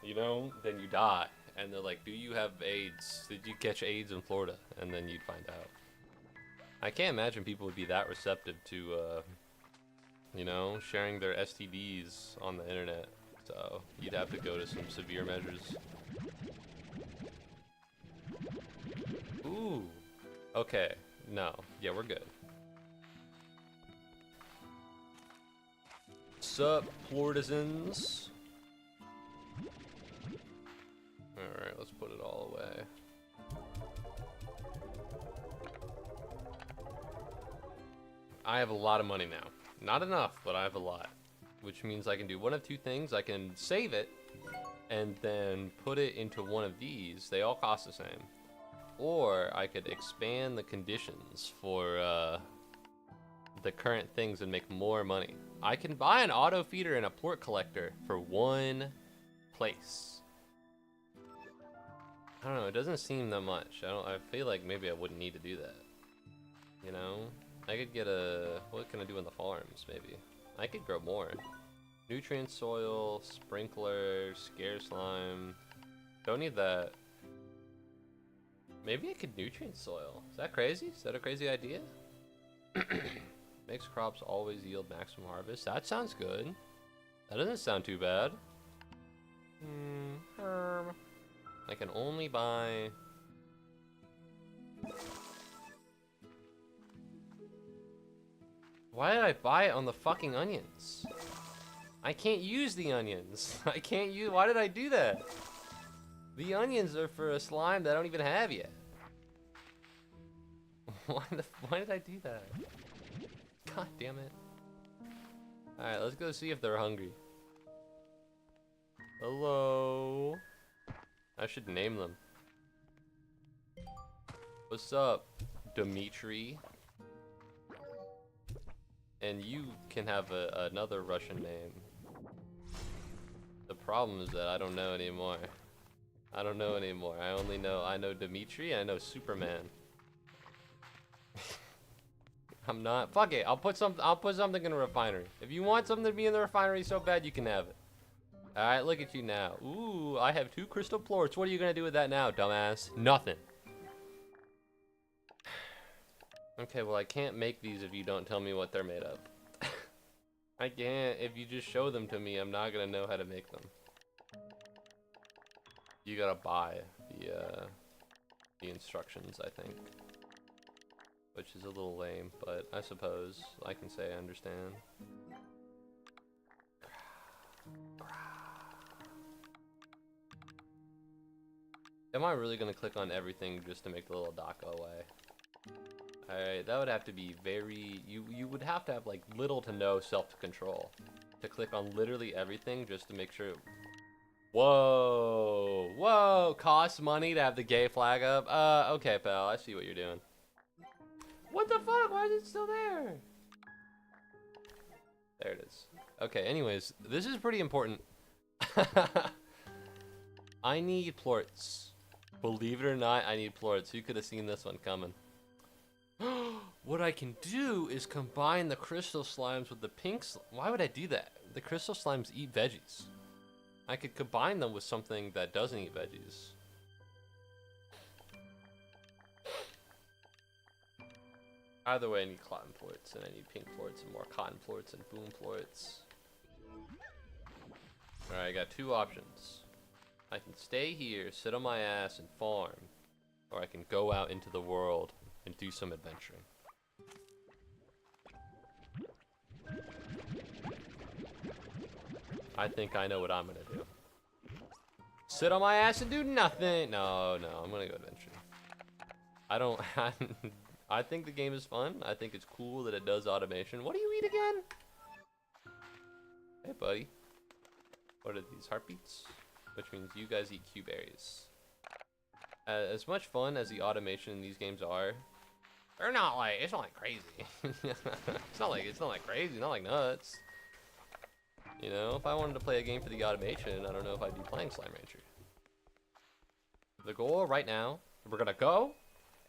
you know, then you die. And they're like, do you have AIDS? Did you catch AIDS in Florida? And then you'd find out. I can't imagine people would be that receptive to, you know, sharing their STDs on the internet. So you'd have to go to some severe measures. Ooh. Okay. No. Yeah, we're good. What's up, Plortisans? Alright, let's put it all away. I have a lot of money now. Not enough, but I have a lot. Which means I can do one of two things. I can save it and then put it into one of these. They all cost the same. Or I could expand the conditions for the current things and make more money. I can buy an auto feeder and a port collector for one place. I don't know, it doesn't seem that much. I feel like maybe I wouldn't need to do that. You know? I could get a... What can I do in the farms, maybe? I could grow more. Nutrient soil, sprinkler, scare slime. Don't need that. Maybe I could nutrient soil. Is that crazy? Is that a crazy idea? Makes crops always yield maximum harvest. That sounds good. That doesn't sound too bad. I can only buy... Why did I buy it on the fucking onions? I can't use the onions. I can't use... Why did I do that? The onions are for a slime that I don't even have yet. Why did I do that? God damn it. Alright, let's go see if they're hungry. Hello? I should name them. What's up, Dimitri? And you can have another Russian name. The problem is that I don't know anymore. I don't know anymore. I know Dimitri, I know Superman. I'm not. Fuck it. I'll put something in a refinery. If you want something to be in the refinery so bad, you can have it. All right, look at you now. Ooh, I have 2 crystal plorts. What are you gonna do with that now, dumbass? Nothing. Okay, well I can't make these if you don't tell me what they're made of. I can't. If you just show them to me, I'm not gonna know how to make them. You gotta buy the instructions, I think. Which is a little lame, but I suppose I can say I understand. Am I really gonna click on everything just to make the little dot go away? Alright, that would have to be very... You would have to have like little to no self-control to click on literally everything just to make sure... Whoa! Whoa! Costs money to have the gay flag up? Okay, pal, I see what you're doing. What the fuck? Why is it still there? There it is. Okay, anyways, this is pretty important. I need plorts. Believe it or not, I need plorts. Who could have seen this one coming? What I can do is combine the crystal slimes with the pink Why would I do that? The crystal slimes eat veggies. I could combine them with something that doesn't eat veggies. Either way, I need cotton plorts, and I need pink plorts, and more cotton plorts, and boom plorts. Alright, I got 2 options. I can stay here, sit on my ass, and farm. Or I can go out into the world and do some adventuring. I think I know what I'm gonna do. Sit on my ass and do nothing! No, I'm gonna go adventure. I think the game is fun. I think it's cool that it does automation. What do you eat again? Hey, buddy. What are these, heartbeats? Which means you guys eat Q-berries. As much fun as the automation in these games are, they're not like, it's not like crazy. it's not like crazy, not like nuts. You know, if I wanted to play a game for the automation, I don't know if I'd be playing Slime Rancher. The goal right now, we're gonna go,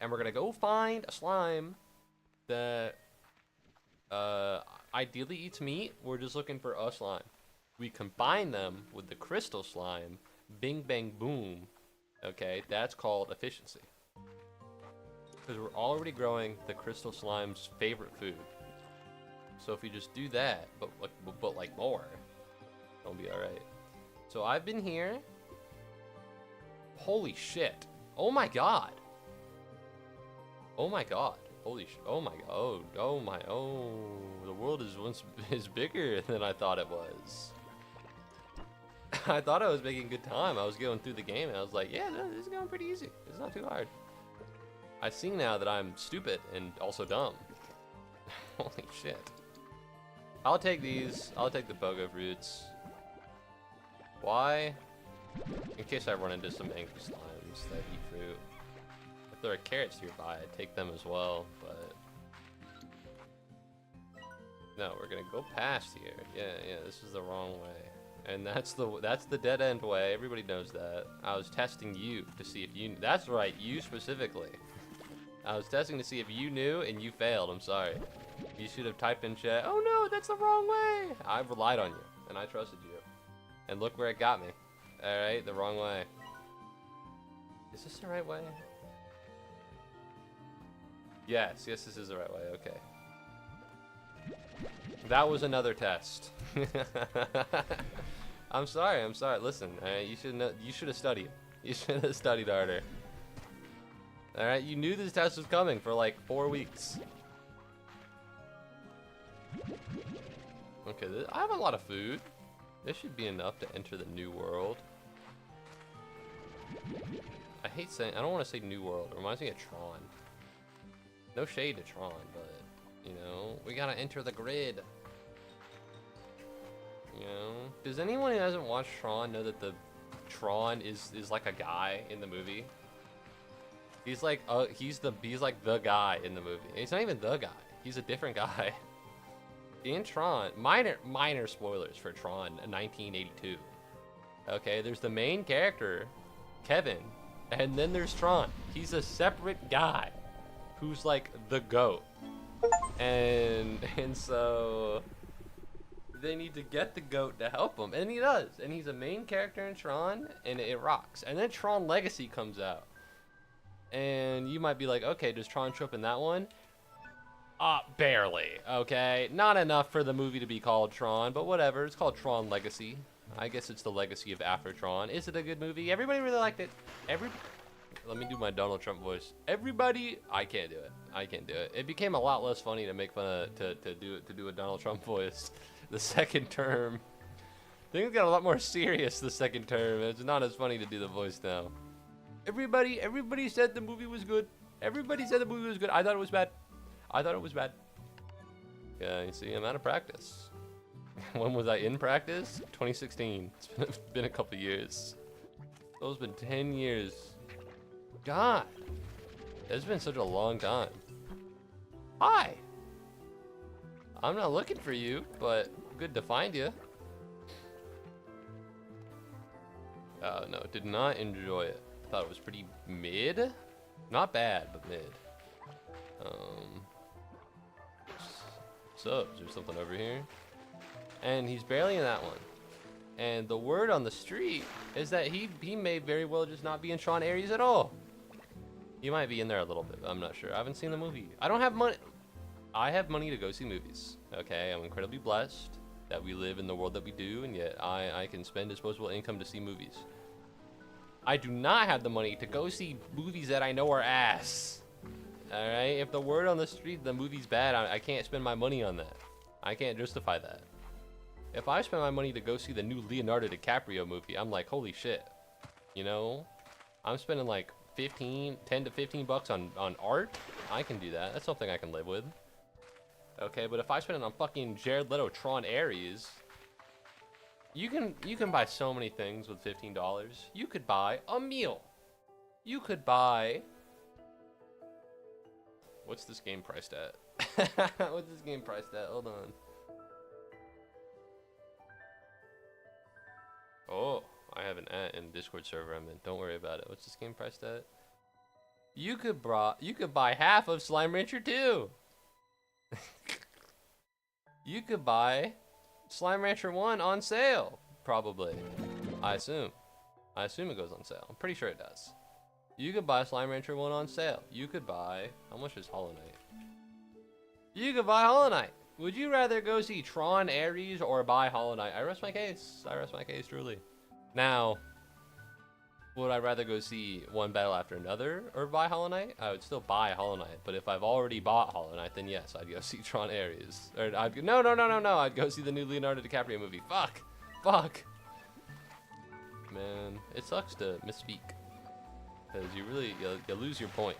and we're gonna go find a slime that ideally eats meat. We're just looking for a slime. We combine them with the crystal slime, bing bang boom. Okay, that's called efficiency. Because we're already growing the crystal slime's favorite food. So if we just do that, but like more, it'll be alright. So I've been here. Holy shit. Oh my god. Oh my god. Holy sh! Oh my god! Oh, the world is bigger than I thought it was. I thought I was making good time. I was going through the game and I was like, yeah, no, this is going pretty easy. It's not too hard. I see now that I'm stupid and also dumb. Holy shit. I'll take these. I'll take the pogo fruits. Why? In case I run into some angry slimes that eat fruit. If there are carrots nearby, I'd take them as well, but... No, we're gonna go past here. Yeah, this is the wrong way. And that's the dead end way. Everybody knows that. I was testing you to see if you... That's right, you specifically. I was testing to see if you knew, and you failed. I'm sorry. You should have typed in chat, oh no, that's the wrong way. I relied on you, and I trusted you. And look where it got me. Alright, the wrong way. Is this the right way? Yes, this is the right way, okay. That was another test. I'm sorry. Listen, you should have studied. You should have studied harder. Alright, you knew this test was coming for like 4 weeks. Okay, I have a lot of food. This should be enough to enter the new world. I hate saying, I don't want to say new world. It reminds me of Tron. No shade to Tron, but, you know, we gotta enter the grid. You know, does anyone who hasn't watched Tron know that the Tron is like a guy in the movie? He's like he's like the guy in the movie. He's not even the guy. He's a different guy. In Tron, minor spoilers for Tron 1982. Okay, there's the main character, Kevin, and then there's Tron. He's a separate guy who's like the GOAT. And so they need to get the GOAT to help him, and he does. And he's a main character in Tron, and it rocks. And then Tron Legacy comes out. And you might be like, okay, does Tron show up in that one? Barely, okay? Not enough for the movie to be called Tron, but whatever. It's called Tron Legacy. I guess it's the legacy of after Tron. Is it a good movie? Everybody really liked it. Let me do my Donald Trump voice. Everybody, I can't do it. I can't do it. It became a lot less funny to make fun of, to do a Donald Trump voice the second term. Things got a lot more serious the second term. It's not as funny to do the voice now. Everybody said the movie was good. Everybody said the movie was good. I thought it was bad. Yeah, you see, I'm out of practice. When was I in practice? 2016. It's been a couple years. It's been 10 years. God, it's been such a long time. Hi. I'm not looking for you, but good to find you. No, did not enjoy it. Thought it was pretty mid. Not bad, but mid. Subs or something over here. And he's barely in that one. And the word on the street is that he may very well just not be in Tron Ares at all. He might be in there a little bit, but I'm not sure. I haven't seen the movie. I don't have money. I have money to go see movies. Okay, I'm incredibly blessed that we live in the world that we do, and yet I can spend disposable income to see movies. I do not have the money to go see movies that I know are ass. Alright, if the word on the street, the movie's bad, I can't spend my money on that. I can't justify that. If I spend my money to go see the new Leonardo DiCaprio movie, I'm like, holy shit. You know? I'm spending like 10 to 15 bucks on art. I can do that. That's something I can live with. Okay, but if I spend it on fucking Jared Leto Tron Ares, you can buy so many things with $15. You could buy a meal. You could buy... What's this game priced at? What's this game priced at? Hold on. Oh, I have an at in Discord server I'm in. Don't worry about it. What's this game priced at? You could buy half of Slime Rancher 2. You could buy Slime Rancher 1 on sale, probably. I assume it goes on sale. I'm pretty sure it does. You could buy Slime Rancher 1 on sale. You could buy... How much is Hollow Knight? You could buy Hollow Knight. Would you rather go see Tron Ares or buy Hollow Knight? I rest my case. I rest my case, truly. Now, Would I rather go see one battle after another or buy Hollow Knight? I would still buy Hollow Knight, but if I've already bought Hollow Knight, then yes, I'd go see Tron Ares. Or I'd go, no, I'd go see the new Leonardo DiCaprio movie. Fuck. Man, it sucks to misspeak, because you lose your point.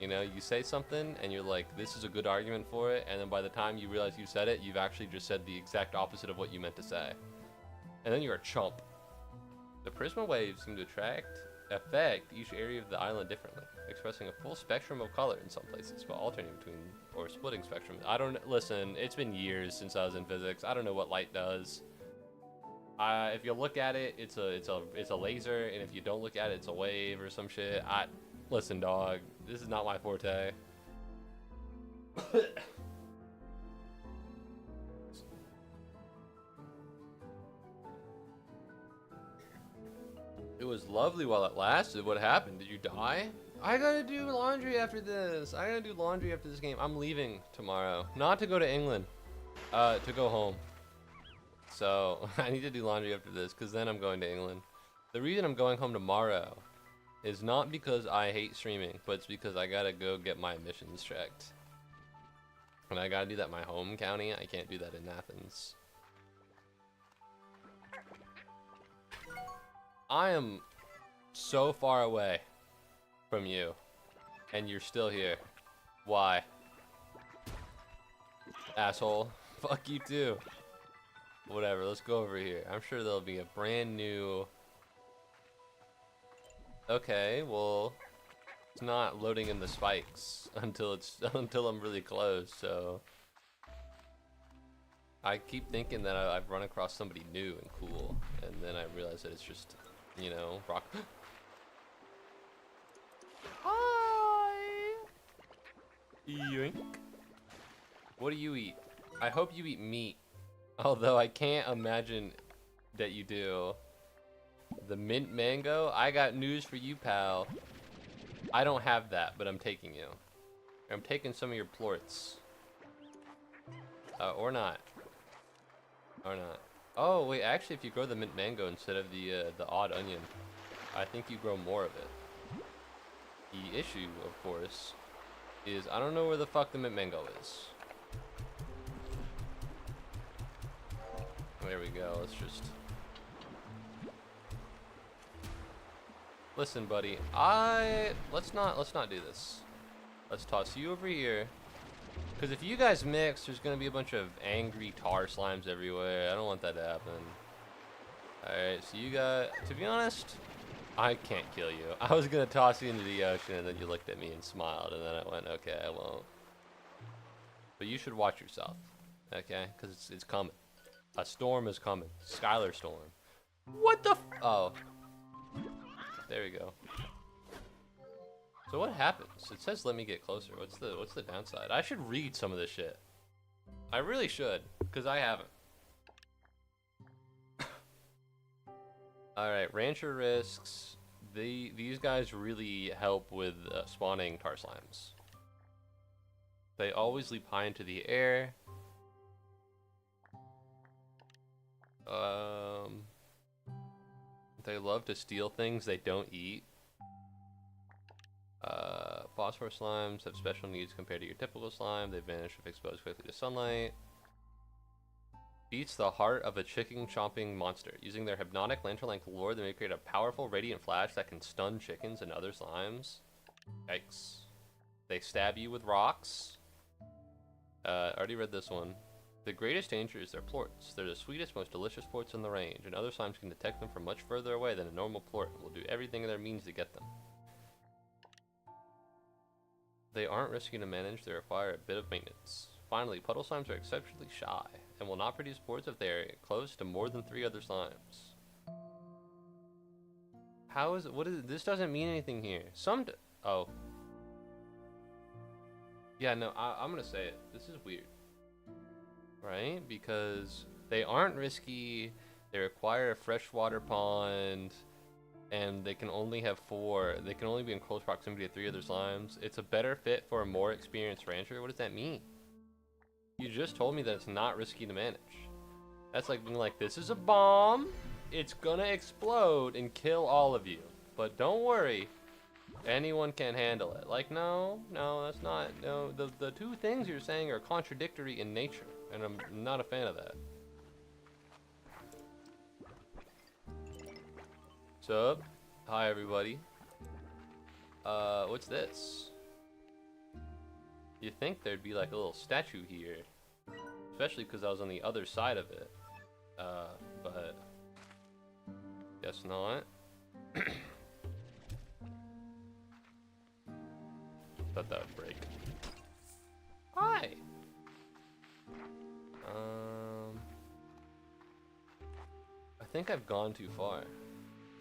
You know, you say something and you're like, this is a good argument for it, and then by the time you realize you said it, you've actually just said the exact opposite of what you meant to say. And then you're a chump. The prisma waves seem to affect each area of the island differently, expressing a full spectrum of color in some places, but alternating between or splitting spectrum. Listen, it's been years since I was in physics. I don't know what light does. If you look at it, it's a laser, and if you don't look at it, it's a wave or some shit. Listen, dog, this is not my forte. It was lovely while it lasted. What happened? Did you die? I gotta do laundry after this. Game. I'm leaving tomorrow. Not to go to England. To go home. So, I need to do laundry after this, because then I'm going to England. The reason I'm going home tomorrow is not because I hate streaming, but it's because I gotta go get my emissions checked. And I gotta do that in my home county. I can't do that in Athens. I am so far away from you, and you're still here. Why? Asshole. Fuck you too. Whatever, let's go over here. I'm sure there'll be a brand new... Okay, well, it's not loading in the spikes until I'm really close, so... I keep thinking that I've run across somebody new and cool, and then I realize that it's just... You know, rock. Hi. Yoink. What do you eat? I hope you eat meat. Although I can't imagine that you do. The mint mango? I got news for you, pal. I don't have that, but I'm taking you. I'm taking some of your plorts. Or not. Or not. Oh wait, actually, if you grow the mint mango instead of the odd onion, I think you grow more of it. The issue, of course, is I don't know where the fuck the mint mango is. There we go. Let's just listen, buddy. Let's not do this. Let's toss you over here. Because if you guys mix, there's going to be a bunch of angry tar slimes everywhere. I don't want that to happen. Alright, so you got... To be honest, I can't kill you. I was going to toss you into the ocean, and then you looked at me and smiled, and then I went, okay, I won't. But you should watch yourself, okay? Because it's coming. A storm is coming. Skylar storm. What the f... Oh. There we go. So what happens? It says let me get closer. What's the downside? I should read some of this shit. I really should, because I haven't. Alright, rancher risks. These guys really help with spawning tar slimes. They always leap high into the air. They love to steal things they don't eat. Phosphorus slimes have special needs compared to your typical slime. They vanish if exposed quickly to sunlight. Beats the heart of a chicken chomping monster. Using their hypnotic lantern-like lure, they may create a powerful radiant flash that can stun chickens and other slimes. Yikes. They stab you with rocks. Already read this one. The greatest danger is their plorts. They're the sweetest, most delicious plorts in the range, and other slimes can detect them from much further away than a normal plort and will do everything in their means to get them. They aren't risky to manage, they require a bit of maintenance. Finally, puddle slimes are exceptionally shy, and will not produce spores if they are close to more than 3 other slimes. How is it? What is it? This doesn't mean anything here. Oh. Yeah, no, I'm gonna say it. This is weird. Right? Because they aren't risky, they require a freshwater pond, and they can only have 4. They can only be in close proximity to 3 other slimes. It's a better fit for a more experienced rancher. What does that mean? You just told me that it's not risky to manage. That's like being like, this is a bomb, it's gonna explode and kill all of you. But don't worry, anyone can handle it. Like, no, that's not, no, the two things you're saying are contradictory in nature, and I'm not a fan of that. Sup? Hi, everybody. What's this? You'd think there'd be like a little statue here, especially because I was on the other side of it. But guess not. Thought that would break. Hi. I think I've gone too far.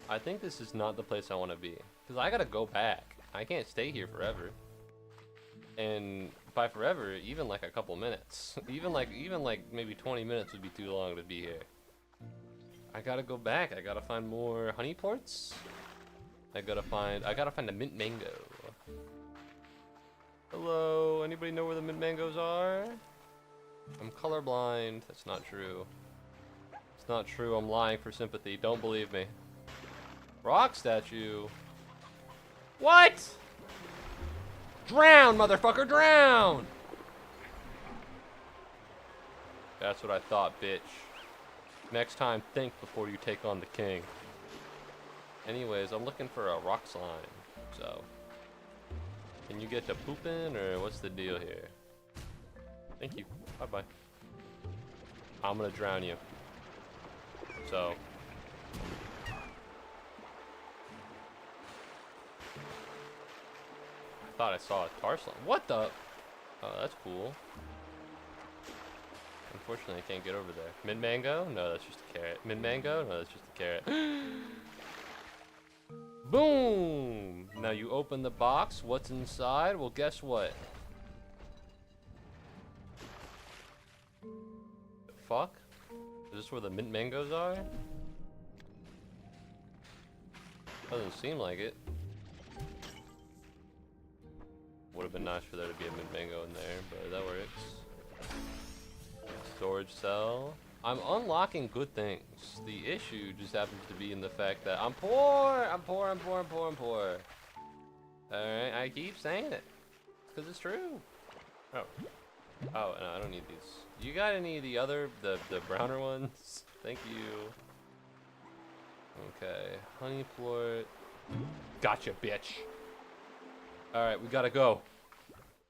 I think this is not the place I want to be, because I gotta go back. I can't stay here forever. And by forever, even like a couple minutes. even like maybe 20 minutes would be too long to be here. I gotta go back. I gotta find more honey ports. I gotta find a mint mango. Hello, anybody know where the mint mangoes are? I'm colorblind. That's not true. It's not true. I'm lying for sympathy. Don't believe me. Rock statue. What? Drown, motherfucker, drown! That's what I thought, bitch. Next time, think before you take on the king. Anyways, I'm looking for a rock slime, so. Can you get to pooping, or what's the deal here? Thank you. Bye-bye. I'm gonna drown you. So. I thought I saw a tar slime. What the? Oh, that's cool. Unfortunately, I can't get over there. Mint mango? No, that's just a carrot. Mint mango? No, that's just a carrot. Boom! Now you open the box. What's inside? Well, guess what? The fuck? Is this where the mint mangoes are? Doesn't seem like it. Would have been nice for there to be a mint mango in there, but that works. Storage cell. I'm unlocking good things. The issue just happens to be in the fact that I'm poor. I'm poor. Alright, I keep saying it. Because it's true. Oh. Oh, no, I don't need these. You got any of the other, the browner ones? Thank you. Okay. Honey plort. Gotcha, bitch. Alright, we gotta go.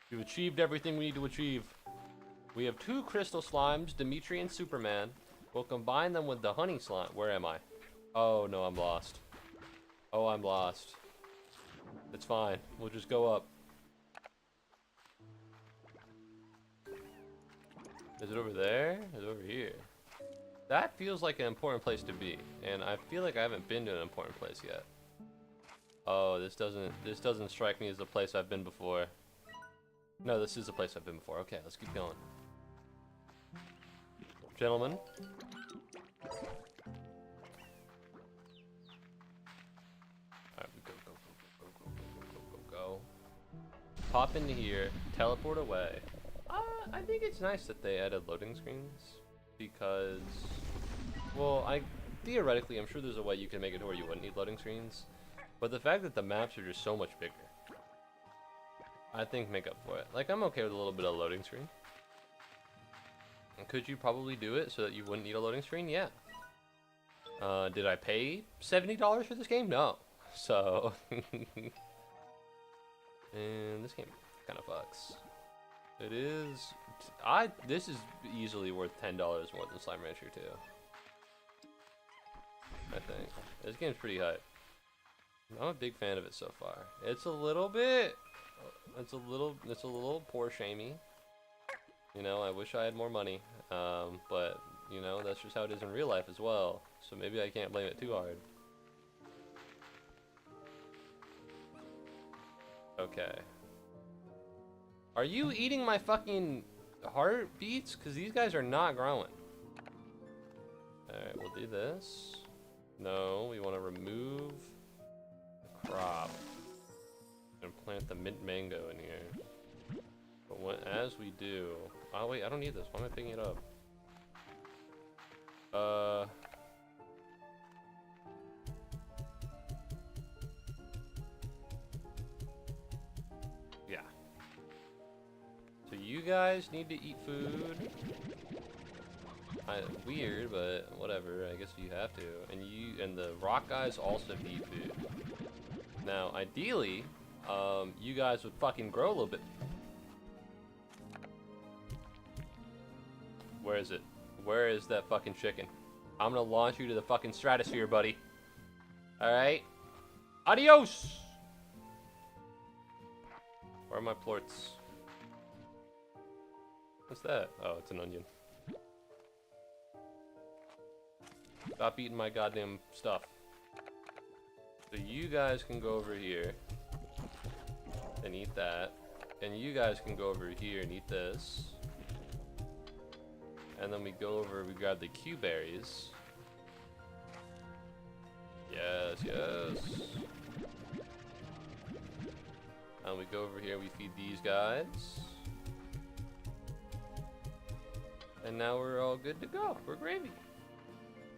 We've achieved everything we need to achieve. We have 2 crystal slimes, Dimitri and Superman. We'll combine them with the honey slime. Where am I? Oh, no, I'm lost. Oh, I'm lost. It's fine. We'll just go up. Is it over there? Is it over here? That feels like an important place to be. And I feel like I haven't been to an important place yet. Oh, this doesn't strike me as a place I've been before. No, this is a place I've been before. Okay, let's keep going. Gentlemen. Alright, we go. Pop into here, teleport away. I think it's nice that they added loading screens. Because, well, theoretically, I'm sure there's a way you can make it to where you wouldn't need loading screens. But the fact that the maps are just so much bigger, I think make up for it. Like, I'm okay with a little bit of loading screen. And could you probably do it so that you wouldn't need a loading screen? Yeah. Did I pay $70 for this game? No. So, and this game kind of fucks. It is. This is easily worth $10 more than Slime Rancher 2. I think this game's pretty hype. I'm a big fan of it so far. It's a little bit. It's a little poor shamey. You know, I wish I had more money. But you know, that's just how it is in real life as well. So maybe I can't blame it too hard. Okay. Are you eating my fucking heartbeats? Because these guys are not growing. Alright, we'll do this. No, we want to remove the crop. And plant the mint mango in here. But as we do... Oh wait, I don't need this. Why am I picking it up? you guys need to eat food. Weird, but whatever. I guess you have to. And the rock guys also eat food. Now, ideally, you guys would fucking grow a little bit. Where is it? Where is that fucking chicken? I'm gonna launch you to the fucking stratosphere, buddy. Alright? Adios! Where are my plorts? What's that? Oh, it's an onion. Stop eating my goddamn stuff. So you guys can go over here and eat that. And you guys can go over here and eat this. And then we go over, we grab the Q berries. Yes, yes. And we go over here, we feed these guys. And now we're all good to go. We're gravy.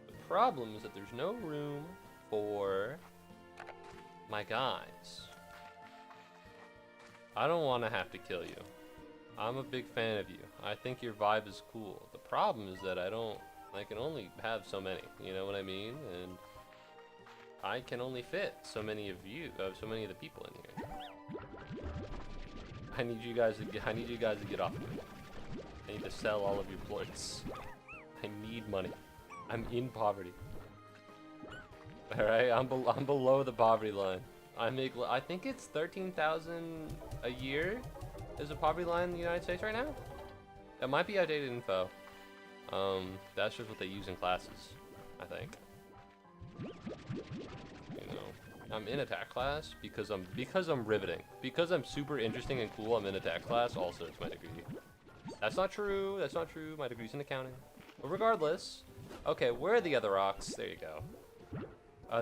The problem is that there's no room for my guys. I don't want to have to kill you. I'm a big fan of you. I think your vibe is cool. The problem is that I can only have so many, you know what I mean? And I can only fit so many of so many of the people in here. I need you guys to get off of me. I need to sell all of your plorts. I need money. I'm in poverty. All right, I'm below the poverty line. I think it's 13,000 a year is the poverty line in the United States right now. That might be outdated info. That's just what they use in classes, I think. You know, I'm in a tax class because I'm riveting. Because I'm super interesting and cool, I'm in a tax class. Also, it's my degree. That's not true. That's not true. My degree's in accounting. But regardless, okay, where are the other rocks? There you go.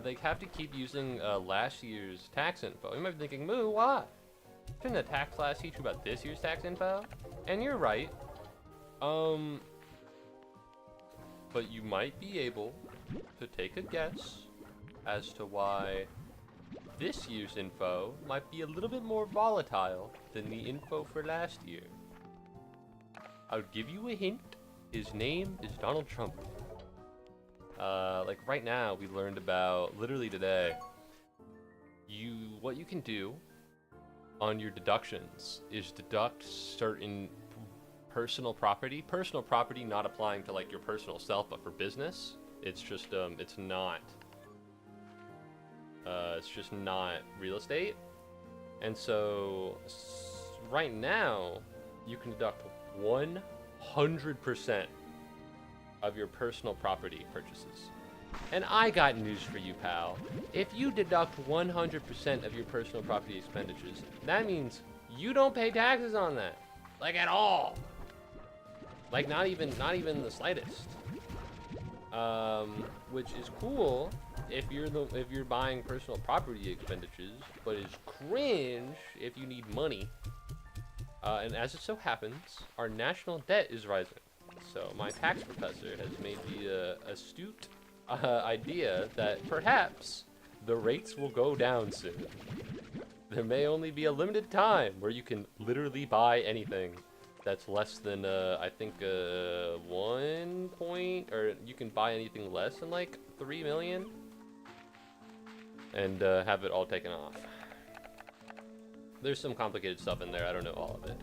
They have to keep using last year's tax info. You might be thinking, Moo, why? Shouldn't a tax class teach you about this year's tax info? And you're right. But you might be able to take a guess as to why this year's info might be a little bit more volatile than the info for last year. I'll give you a hint. His name is Donald Trump. Like right now, we learned about, literally today, what you can do on your deductions is deduct certain personal property not applying to like your personal self, but for business. It's just it's just not real estate. And so right now you can deduct 100% of your personal property purchases. And I got news for you, pal. If you deduct 100% of your personal property expenditures, that means you don't pay taxes on that. Like at all. Like not even the slightest. Which is cool if you're buying personal property expenditures, but is cringe if you need money. And as it so happens, our national debt is rising. So my tax professor has made the astute idea that perhaps the rates will go down soon. There may only be a limited time where you can literally buy anything that's less than I think 1 point, or you can buy anything less than like 3 million and have it all taken off. There's some complicated stuff in there. I don't know all of it.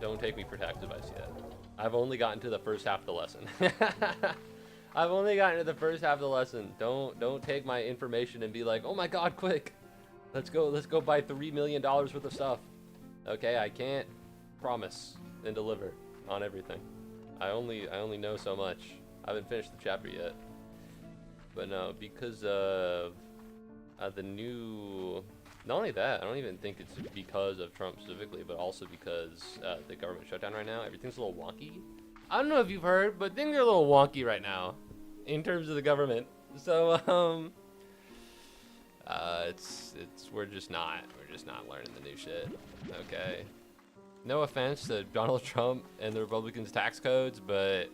Don't take me for tax advice yet. I've only gotten to the first half of the lesson. I've only gotten to the first half of the lesson. Don't take my information and be like, oh my god, quick, let's go buy $3 million worth of stuff. Okay, I can't promise and deliver on everything. I only know so much. I haven't finished the chapter yet. But no, because of the new. Not only that, I don't even think it's because of Trump specifically, but also because the government shutdown right now. Everything's a little wonky. I don't know if you've heard, but things are a little wonky right now in terms of the government. So we're just not learning the new shit. Okay. No offense to Donald Trump and the Republicans' tax codes, but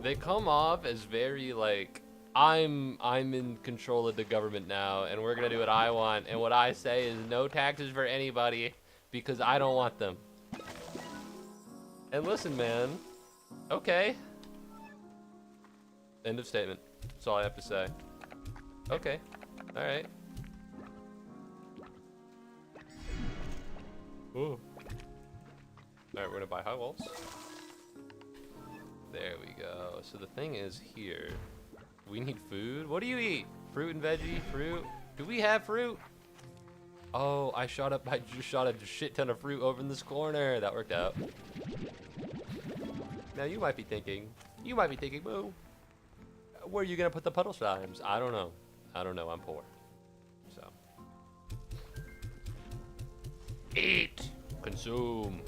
they come off as very like, I'm in control of the government now, and we're gonna do what I want, and what I say is no taxes for anybody because I don't want them. And listen, man. Okay. End of statement. That's all I have to say. Okay. Alright. Ooh. Alright, we're gonna buy high walls. There we go. So the thing is here. We need food. What do you eat? Fruit and veggie? Fruit? Do we have fruit? Oh, I just shot a shit ton of fruit over in this corner. That worked out. Now you might be thinking, boo, where are you gonna put the puddle slimes? I don't know. I'm poor. So. Eat! Consume!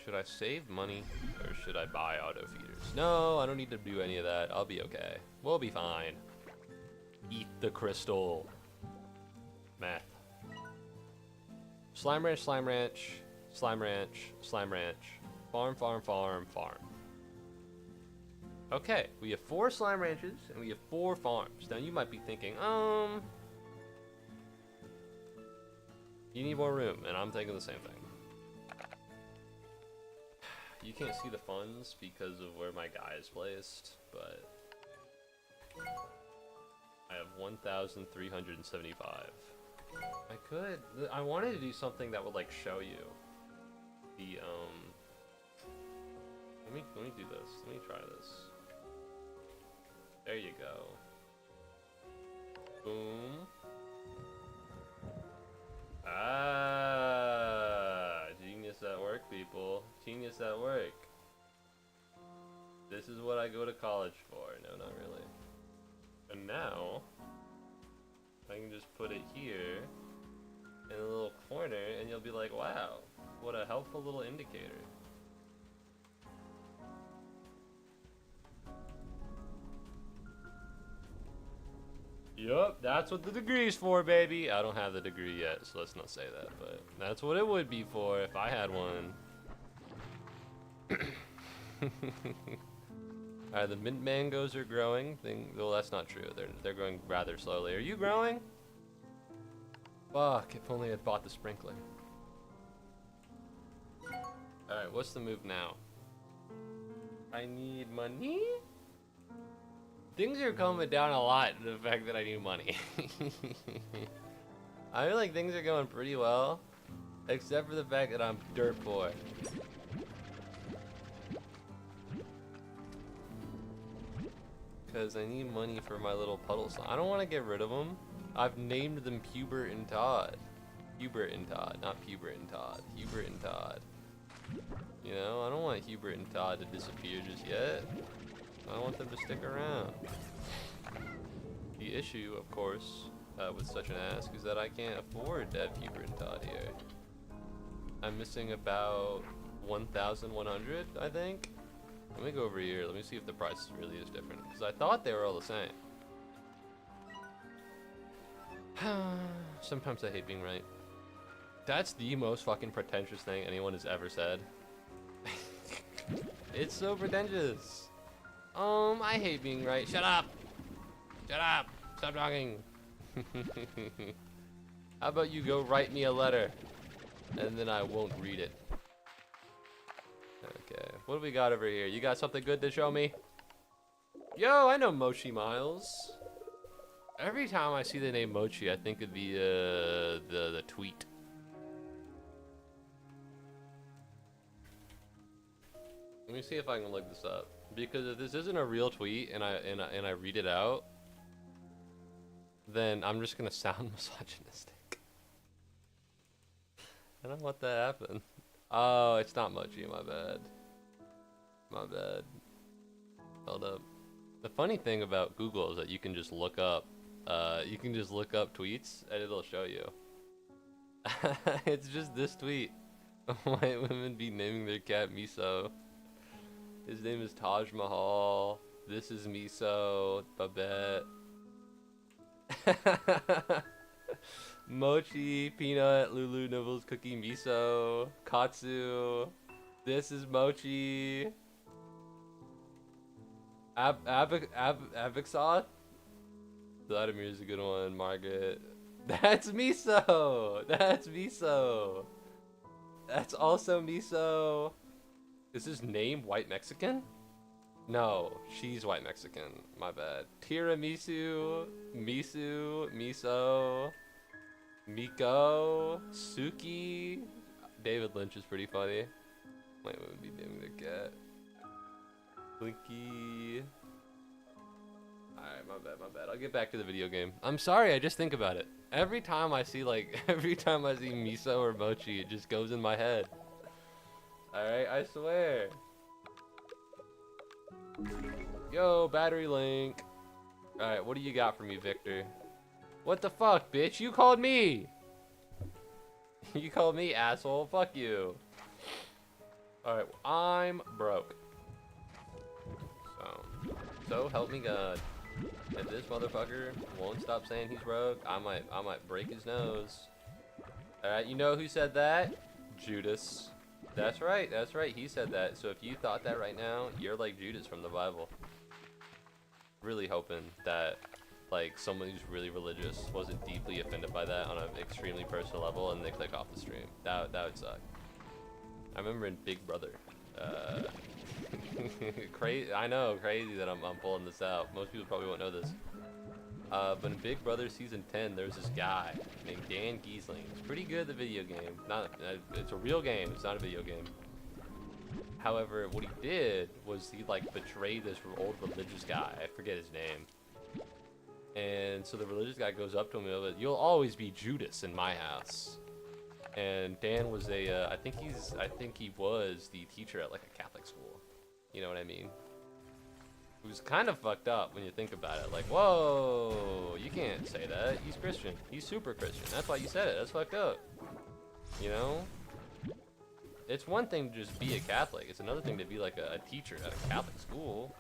Should I save money or should I buy auto feeders? No, I don't need to do any of that. I'll be okay. We'll be fine. Eat the crystal. Math. Slime ranch, slime ranch, slime ranch, slime ranch. Farm, farm, farm, farm. Okay, we have 4 slime ranches and we have 4 farms. Now you might be thinking, you need more room, and I'm thinking the same thing. You can't see the funds because of where my guy is placed, but I have 1,375. I wanted to do something that would like show you the let me do this. Let me try this. There you go. Boom. Ah, genius at work, people. Genius at work. This is what I go to college for. No, not really. And now, I can just put it here in a little corner, and you'll be like, wow, what a helpful little indicator. Yup, that's what the degree's for, baby. I don't have the degree yet, so let's not say that, but that's what it would be for if I had one. Alright, the mint mangoes are growing. Well, that's not true. They're growing rather slowly. Are you growing? Fuck, if only I'd bought the sprinkler. Alright, what's the move now? I need money? Things are coming down a lot to the fact that I need money. I feel like things are going pretty well, except for the fact that I'm dirt poor. Because I need money for my little puddle slime. I don't want to get rid of them. I've named them Hubert and Todd. Hubert and Todd, not Hubert and Todd. Hubert and Todd. You know, I don't want Hubert and Todd to disappear just yet. I want them to stick around. The issue, of course, with such an ask is that I can't afford to have Hubert and Todd here. I'm missing about 1,100, I think. Let me go over here. Let me see if the price really is different. Because I thought they were all the same. Sometimes I hate being right. That's the most fucking pretentious thing anyone has ever said. It's so pretentious. I hate being right. Shut up! Shut up! Stop talking! How about you go write me a letter? And then I won't read it. Okay, what do we got over here? You got something good to show me? Yo, I know Mochi Miles. Every time I see the name Mochi, I think of the tweet. Let me see if I can look this up. Because if this isn't a real tweet and I read it out, then I'm just gonna sound misogynistic. I don't want that to happen. Oh, it's not Mochi, my bad. My bad. Hold up. The funny thing about Google is that you can just look up tweets and it'll show you. It's just this tweet. White women be naming their cat Miso. His name is Taj Mahal. This is Miso. Babette. Mochi, Peanut, Lulu, Nibbles, Cookie, Miso, Katsu. This is Mochi. Avixoth? Vladimir is a good one. Margaret. That's Miso! That's Miso! That's also miso. Is his name White Mexican? No, she's White Mexican. My bad. Tiramisu, miso, Miko, Suki. David Lynch is pretty funny. Wait, what would be naming the cat? Blinky. Alright, my bad. I'll get back to the video game. I'm sorry, I just think about it. Every time I see miso or mochi, it just goes in my head. Alright, I swear. Yo, battery link. Alright, what do you got for me, Victor? What the fuck, bitch? You called me! You called me, asshole. Fuck you. Alright, I'm broke. So help me God. If this motherfucker won't stop saying he's broke, I might break his nose. Alright, you know who said that? Judas. That's right, he said that. So if you thought that right now, you're like Judas from the Bible. Really hoping that like someone who's really religious wasn't deeply offended by that on an extremely personal level and they click off the stream. That would suck. I remember in Big Brother, crazy. I know, crazy that I'm pulling this out. Most people probably won't know this. But in Big Brother season 10, there's this guy named Dan Giesling. He's pretty good at the video game. It's a real game. It's not a video game. However, what he did was he like betrayed this old religious guy. I forget his name. And so the religious guy goes up to him and goes, "You'll always be Judas in my house." And Dan was I think he was the teacher at like a Catholic school. You know what I mean? It was kind of fucked up when you think about it. Like, whoa, you can't say that. He's Christian. He's super Christian. That's why you said it. That's fucked up. You know? It's one thing to just be a Catholic. It's another thing to be like a teacher at a Catholic school.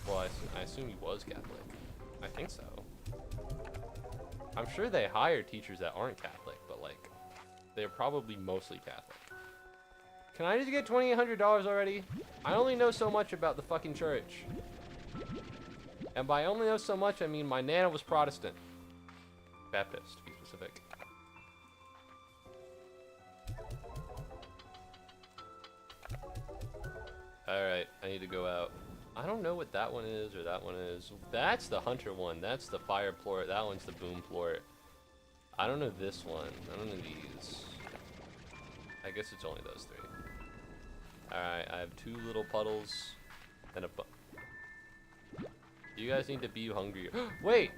Well, I assume he was Catholic. I think so. I'm sure they hire teachers that aren't Catholic, but like, they're probably mostly Catholic. Can I just get $2,800 already? I only know so much about the fucking church. And by only know so much, I mean my nana was Protestant. Baptist, to be specific. Alright, I need to go out. I don't know what that one is or that one is. That's the hunter one. That's the fire plort. That one's the boom plort. I don't know this one. I don't know these. I guess it's only those three. Alright, I have 2 little puddles and a you guys need to be hungry. Wait!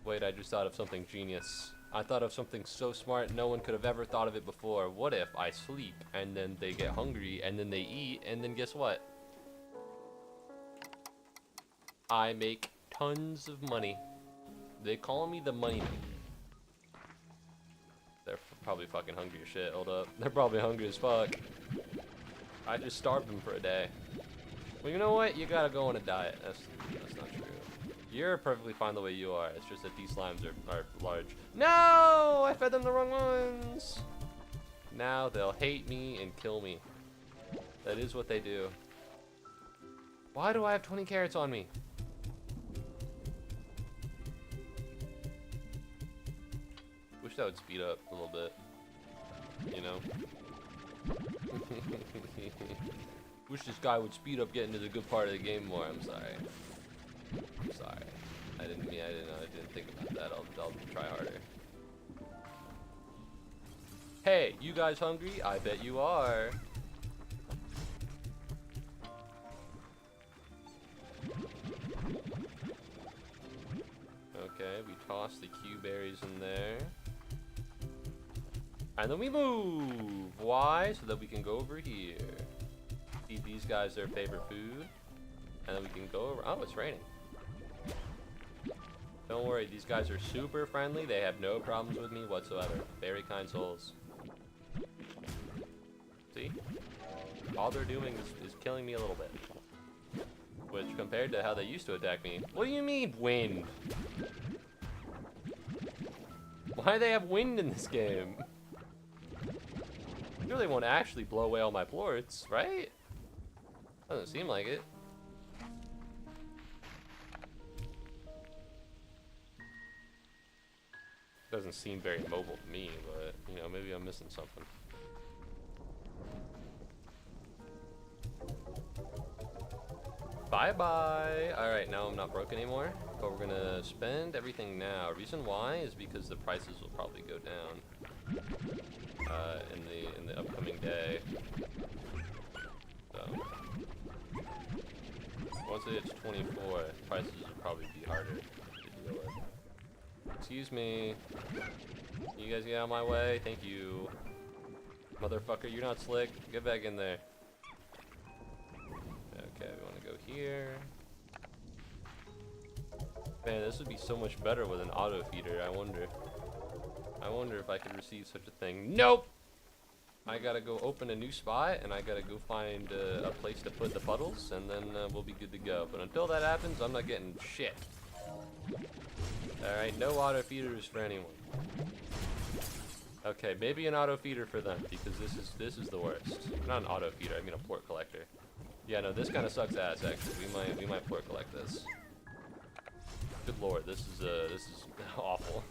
Wait, I just thought of something genius. I thought of something so smart no one could have ever thought of it before. What if I sleep and then they get hungry and then they eat and then guess what? I make tons of money. They call me the money man. They're probably fucking hungry as shit. Hold up. They're probably hungry as fuck. I just starved them for a day. Well, you know what? You gotta go on a diet. That's not true. You're perfectly fine the way you are. It's just that these slimes are large. No! I fed them the wrong ones! Now they'll hate me and kill me. That is what they do. Why do I have 20 carrots on me? Wish that would speed up a little bit. You know? Wish this guy would speed up getting to the good part of the game more. I'm sorry. I'm sorry. I didn't think about that. I'll try harder. Hey, you guys hungry? I bet you are. Okay, we toss the Q berries in there. And then we move. Why? So that we can go over here. Feed these guys their favorite food. And then we can go over. Oh, it's raining. Don't worry, these guys are super friendly. They have no problems with me whatsoever. Very kind souls. See? All they're doing is killing me a little bit. Which, compared to how they used to attack me... What do you mean, wind? Why do they have wind in this game? Surely won't actually blow away all my plorts, right? Doesn't seem like it. Doesn't seem very mobile to me, but, you know, maybe I'm missing something. Bye-bye. Alright, now I'm not broke anymore. But we're gonna spend everything now. Reason why is because the prices will probably go down in the upcoming day. So once it hits 24, prices will probably be harder to deal with. Excuse me. You guys get out of my way? Thank you. Motherfucker, you're not slick. Get back in there. Okay, we want to go here. Man, this would be so much better with an auto feeder. I wonder if I could receive such a thing. Nope! I gotta go open a new spot, and I gotta go find a place to put the puddles, and then we'll be good to go. But until that happens, I'm not getting shit. Alright, no auto feeders for anyone. Okay, maybe an auto feeder for them, because this is the worst. Not an auto feeder, I mean a port collector. Yeah, no, this kind of sucks ass, actually. We might port collect this. Good lord, this is awful.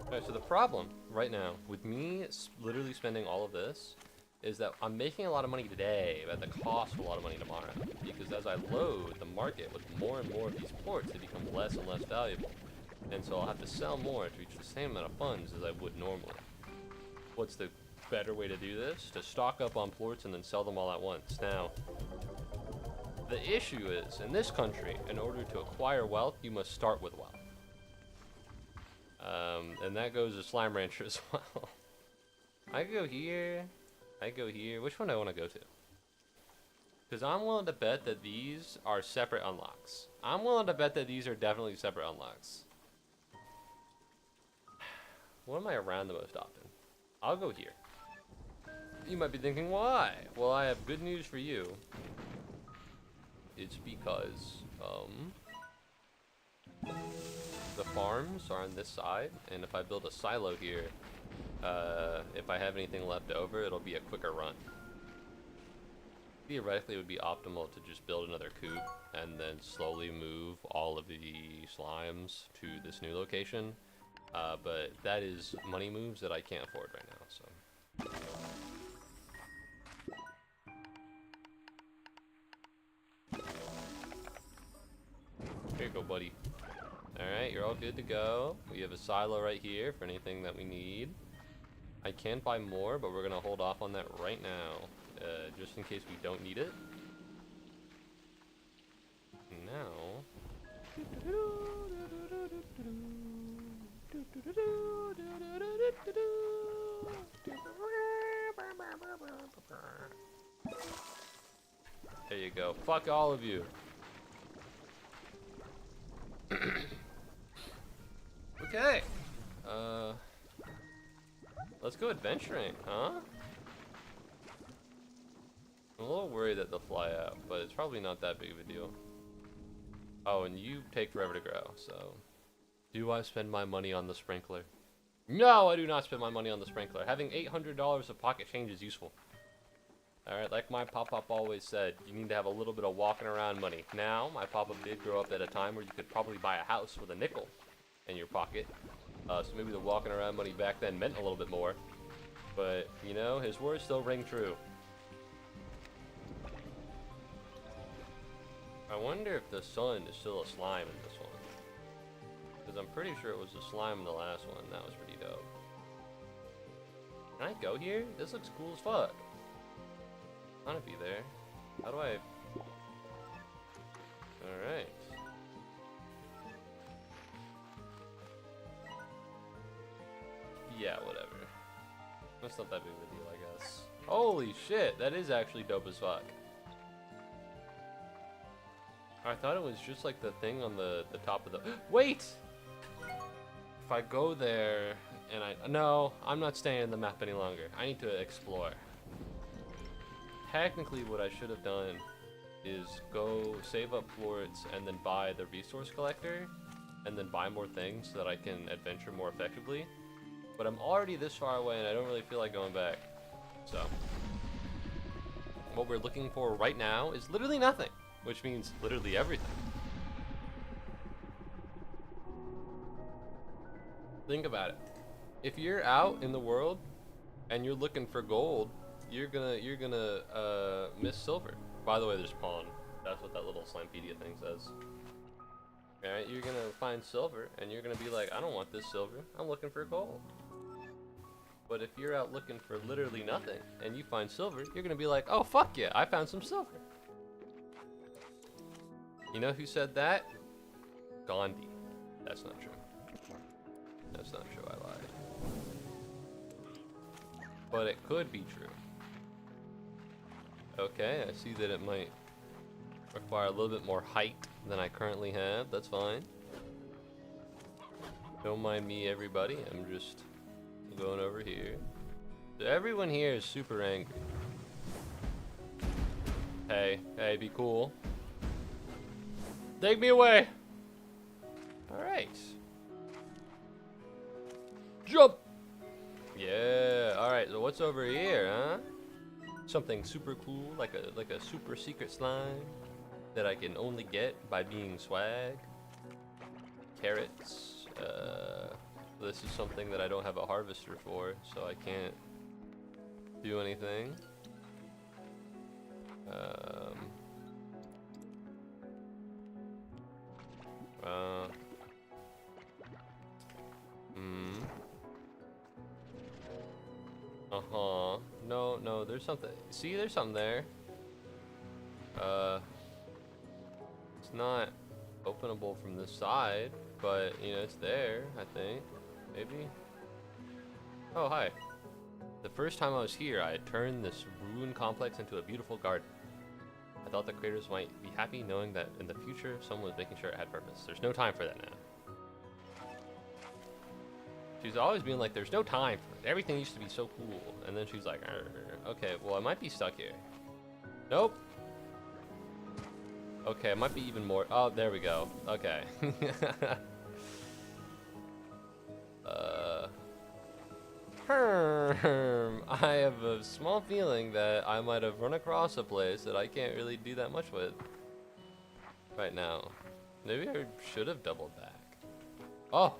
Alright, so the problem right now with me literally spending all of this is that I'm making a lot of money today, but at the cost of a lot of money tomorrow. Because as I load the market with more and more of these ports, they become less and less valuable. And so I'll have to sell more to reach the same amount of funds as I would normally. What's the better way to do this? To stock up on ports and then sell them all at once. Now, the issue is, in this country, in order to acquire wealth, you must start with wealth. And that goes to Slime Rancher as well. I go here. I go here. Which one do I want to go to? Because I'm willing to bet that these are separate unlocks. I'm willing to bet that these are definitely separate unlocks. What am I around the most often? I'll go here. You might be thinking, why? Well, I have good news for you. It's because, the farms are on this side, and if I build a silo here, if I have anything left over, it'll be a quicker run. Theoretically, it would be optimal to just build another coop and then slowly move all of the slimes to this new location. But that is money moves that I can't afford right now, so. Here you go, buddy. Alright, you're all good to go. We have a silo right here for anything that we need. I can buy more, but we're going to hold off on that right now, just in case we don't need it. Now... There you go. Fuck all of you. Okay. Let's go adventuring, huh? I'm a little worried that they'll fly out, but it's probably not that big of a deal. Oh, and you take forever to grow, so... Do I spend my money on the sprinkler? No, I do not spend my money on the sprinkler. Having $800 of pocket change is useful. Alright, like my pop-up always said, you need to have a little bit of walking around money. Now, my pop-up did grow up at a time where you could probably buy a house with a nickel in your pocket. So maybe the walking around money back then meant a little bit more. But, you know, his words still ring true. I wonder if the sun is still a slime in this one. Because I'm pretty sure it was a slime in the last one. That was pretty dope. Can I go here? This looks cool as fuck. I want to be there. How do I... Alright. Yeah, whatever. That's not that big of a deal, I guess. Holy shit, that is actually dope as fuck. I thought it was just like the thing on the top of the... Wait! If I go there and I... No, I'm not staying in the map any longer. I need to explore. Technically, what I should have done is go save up florets and then buy the resource collector and then buy more things so that I can adventure more effectively. But I'm already this far away and I don't really feel like going back. So, what we're looking for right now is literally nothing, which means literally everything. Think about it. If you're out in the world and you're looking for gold, you're gonna miss silver. By the way, there's pawn. That's what that little Slimepedia thing says. Alright, you're gonna find silver, and you're gonna be like, I don't want this silver, I'm looking for gold. But if you're out looking for literally nothing, and you find silver, you're gonna be like, oh fuck yeah, I found some silver. You know who said that? Gandhi. That's not true. That's not true, I lied. But it could be true. Okay, I see that it might require a little bit more height than I currently have. That's fine. Don't mind me, everybody. I'm just going over here. So everyone here is super angry. Hey, be cool. Take me away. All right. Jump. Yeah. All right. So what's over here, huh? Something super cool, like a super secret slime that I can only get by being swag. Carrots. This is something that I don't have a harvester for, so I can't do anything. No, there's something. See, there's something there. It's not openable from this side, but you know, it's there, I think. Maybe. Oh, hi. The first time I was here, I had turned this ruined complex into a beautiful garden. I thought the creators might be happy knowing that in the future, someone was making sure it had purpose. There's no time for that now. She's always being like, there's no time for it. Everything used to be so cool. And then she's like, okay, well, I might be stuck here. Nope. Okay, it might be even more. Oh, there we go. Okay. I have a small feeling that I might have run across a place that I can't really do that much with right now. Maybe I should have doubled back. Oh,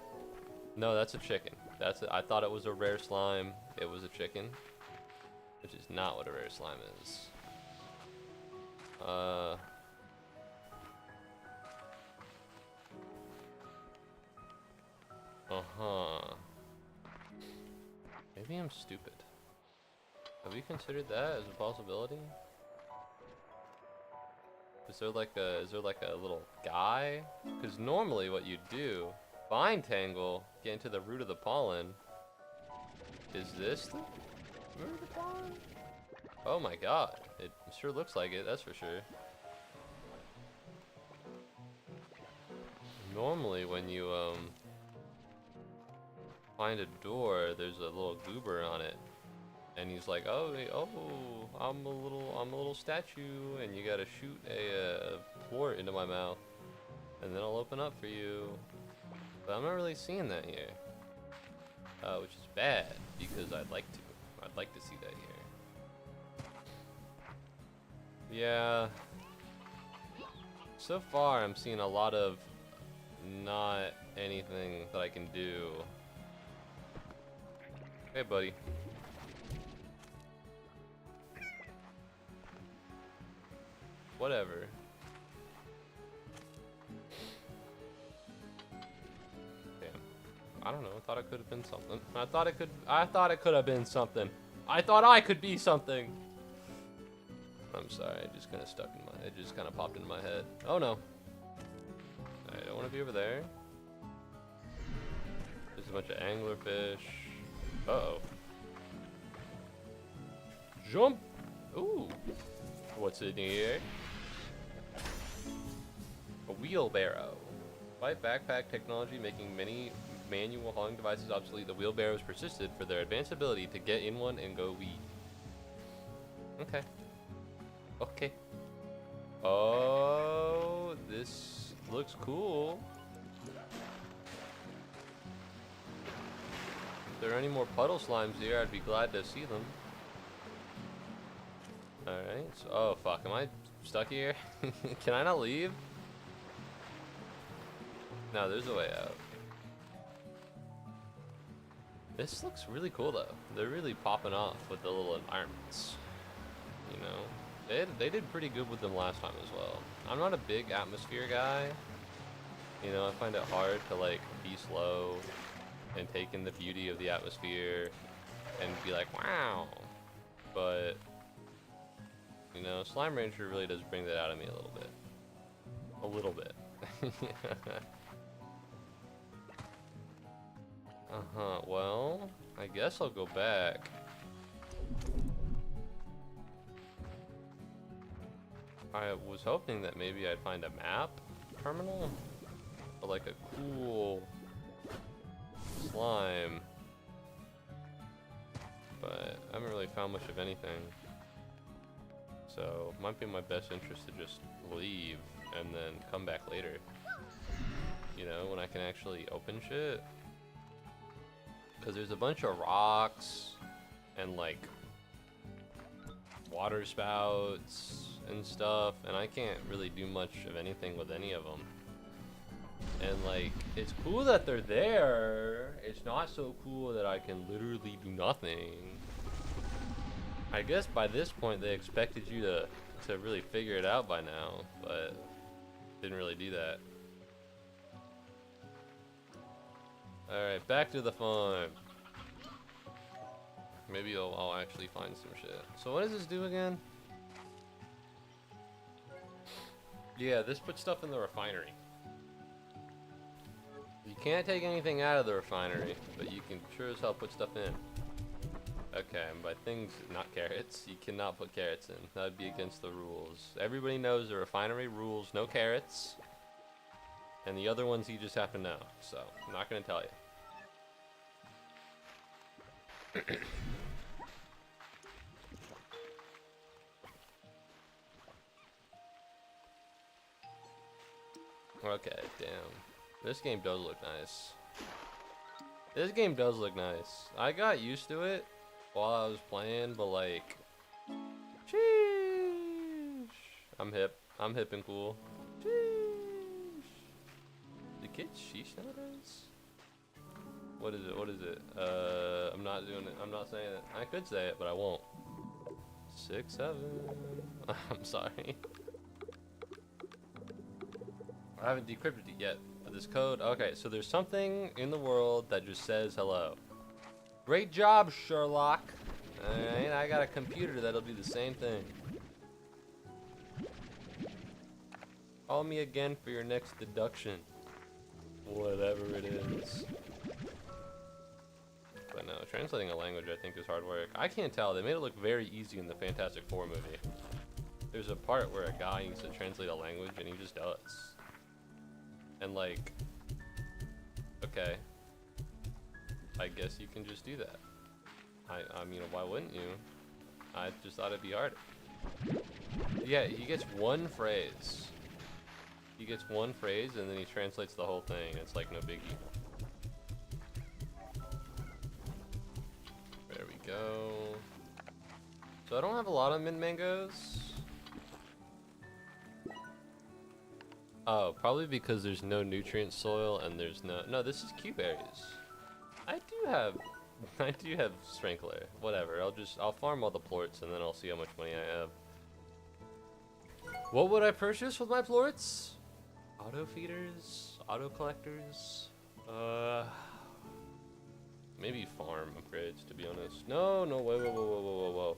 no, that's a chicken. That's it. I thought it was a rare slime. It was a chicken, which is not what a rare slime is. Maybe I'm stupid. Have you considered that as a possibility? Is there like a little guy? Because normally what you do, bind tangle, get into the root of the pollen. Is this the root of the pollen? Oh my god, it sure looks like it, that's for sure. Normally when you find a door, there's a little goober on it, and he's like, oh, I'm a little statue, and you gotta shoot a port into my mouth, and then I'll open up for you. But I'm not really seeing that here, which is bad because I'd like to see that here. Yeah. So far, I'm seeing a lot of not anything that I can do. Hey, buddy. Whatever. Damn. I don't know. I thought it could have been something. I thought it could have been something. I thought I could be something. I'm sorry. It just kind of stuck in my. It just kind of popped into my head. Oh no. I don't want to be over there. There's a bunch of anglerfish. Uh-oh. Jump! Ooh. What's in here? A wheelbarrow. Despite backpack technology making many manual hauling devices obsolete, the wheelbarrows persisted for their advanced ability to get in one and go wee. Okay. Okay. Oh, this looks cool. If there are any more puddle slimes here, I'd be glad to see them. Alright, so, oh fuck, am I stuck here? Can I not leave? No, there's a way out. This looks really cool though. They're really popping off with the little environments. They did pretty good with them last time as well. I'm not a big atmosphere guy. You know, I find it hard to like be slow and take in the beauty of the atmosphere and be like, wow. But you know, Slime Rancher really does bring that out of me a little bit. A little bit. Uh-huh, well, I guess I'll go back. I was hoping that maybe I'd find a map terminal, or like a cool slime, but I haven't really found much of anything. So, it might be in my best interest to just leave and then come back later. You know, when I can actually open shit. Because there's a bunch of rocks and like water spouts and stuff, and I can't really do much of anything with any of them. And like, it's cool that they're there. It's not so cool that I can literally do nothing. I guess by this point they expected you to really figure it out by now, but didn't really do that. Alright, back to the farm. Maybe I'll actually find some shit. So what does this do again? Yeah, this puts stuff in the refinery. You can't take anything out of the refinery, but you can sure as hell put stuff in. Okay, and by things, not carrots. You cannot put carrots in. That would be against the rules. Everybody knows the refinery rules, no carrots. And the other ones you just have to know. So, I'm not going to tell you. Okay, damn. This game does look nice. This game does look nice. I got used to it while I was playing, but like, sheesh. I'm hip. I'm hip and cool. Sheesh. Do kids sheesh nowadays? What is it? What is it? I'm not doing it. I'm not saying it. I could say it, but I won't. 6, 7. I'm sorry. I haven't decrypted it yet. But this code. Okay, so there's something in the world that just says hello. Great job, Sherlock. Alright, I got a computer that'll do the same thing. Call me again for your next deduction. Whatever it is. But no, translating a language I think is hard work. I can't tell. They made it look very easy in the Fantastic Four movie. There's a part where a guy needs to translate a language and he just does. And like, okay, I guess you can just do that. I mean, why wouldn't you? I just thought it'd be hard. Yeah, he gets one phrase. He gets one phrase and then he translates the whole thing. It's like no biggie. There we go. So I don't have a lot of mint mangoes. Oh, probably because there's no nutrient soil and there's no, this is Q berries. I do have sprinkler. Whatever, I'll farm all the plorts and then I'll see how much money I have. What would I purchase with my plorts? Auto feeders? Auto collectors? Maybe farm upgrades, to be honest. No, whoa.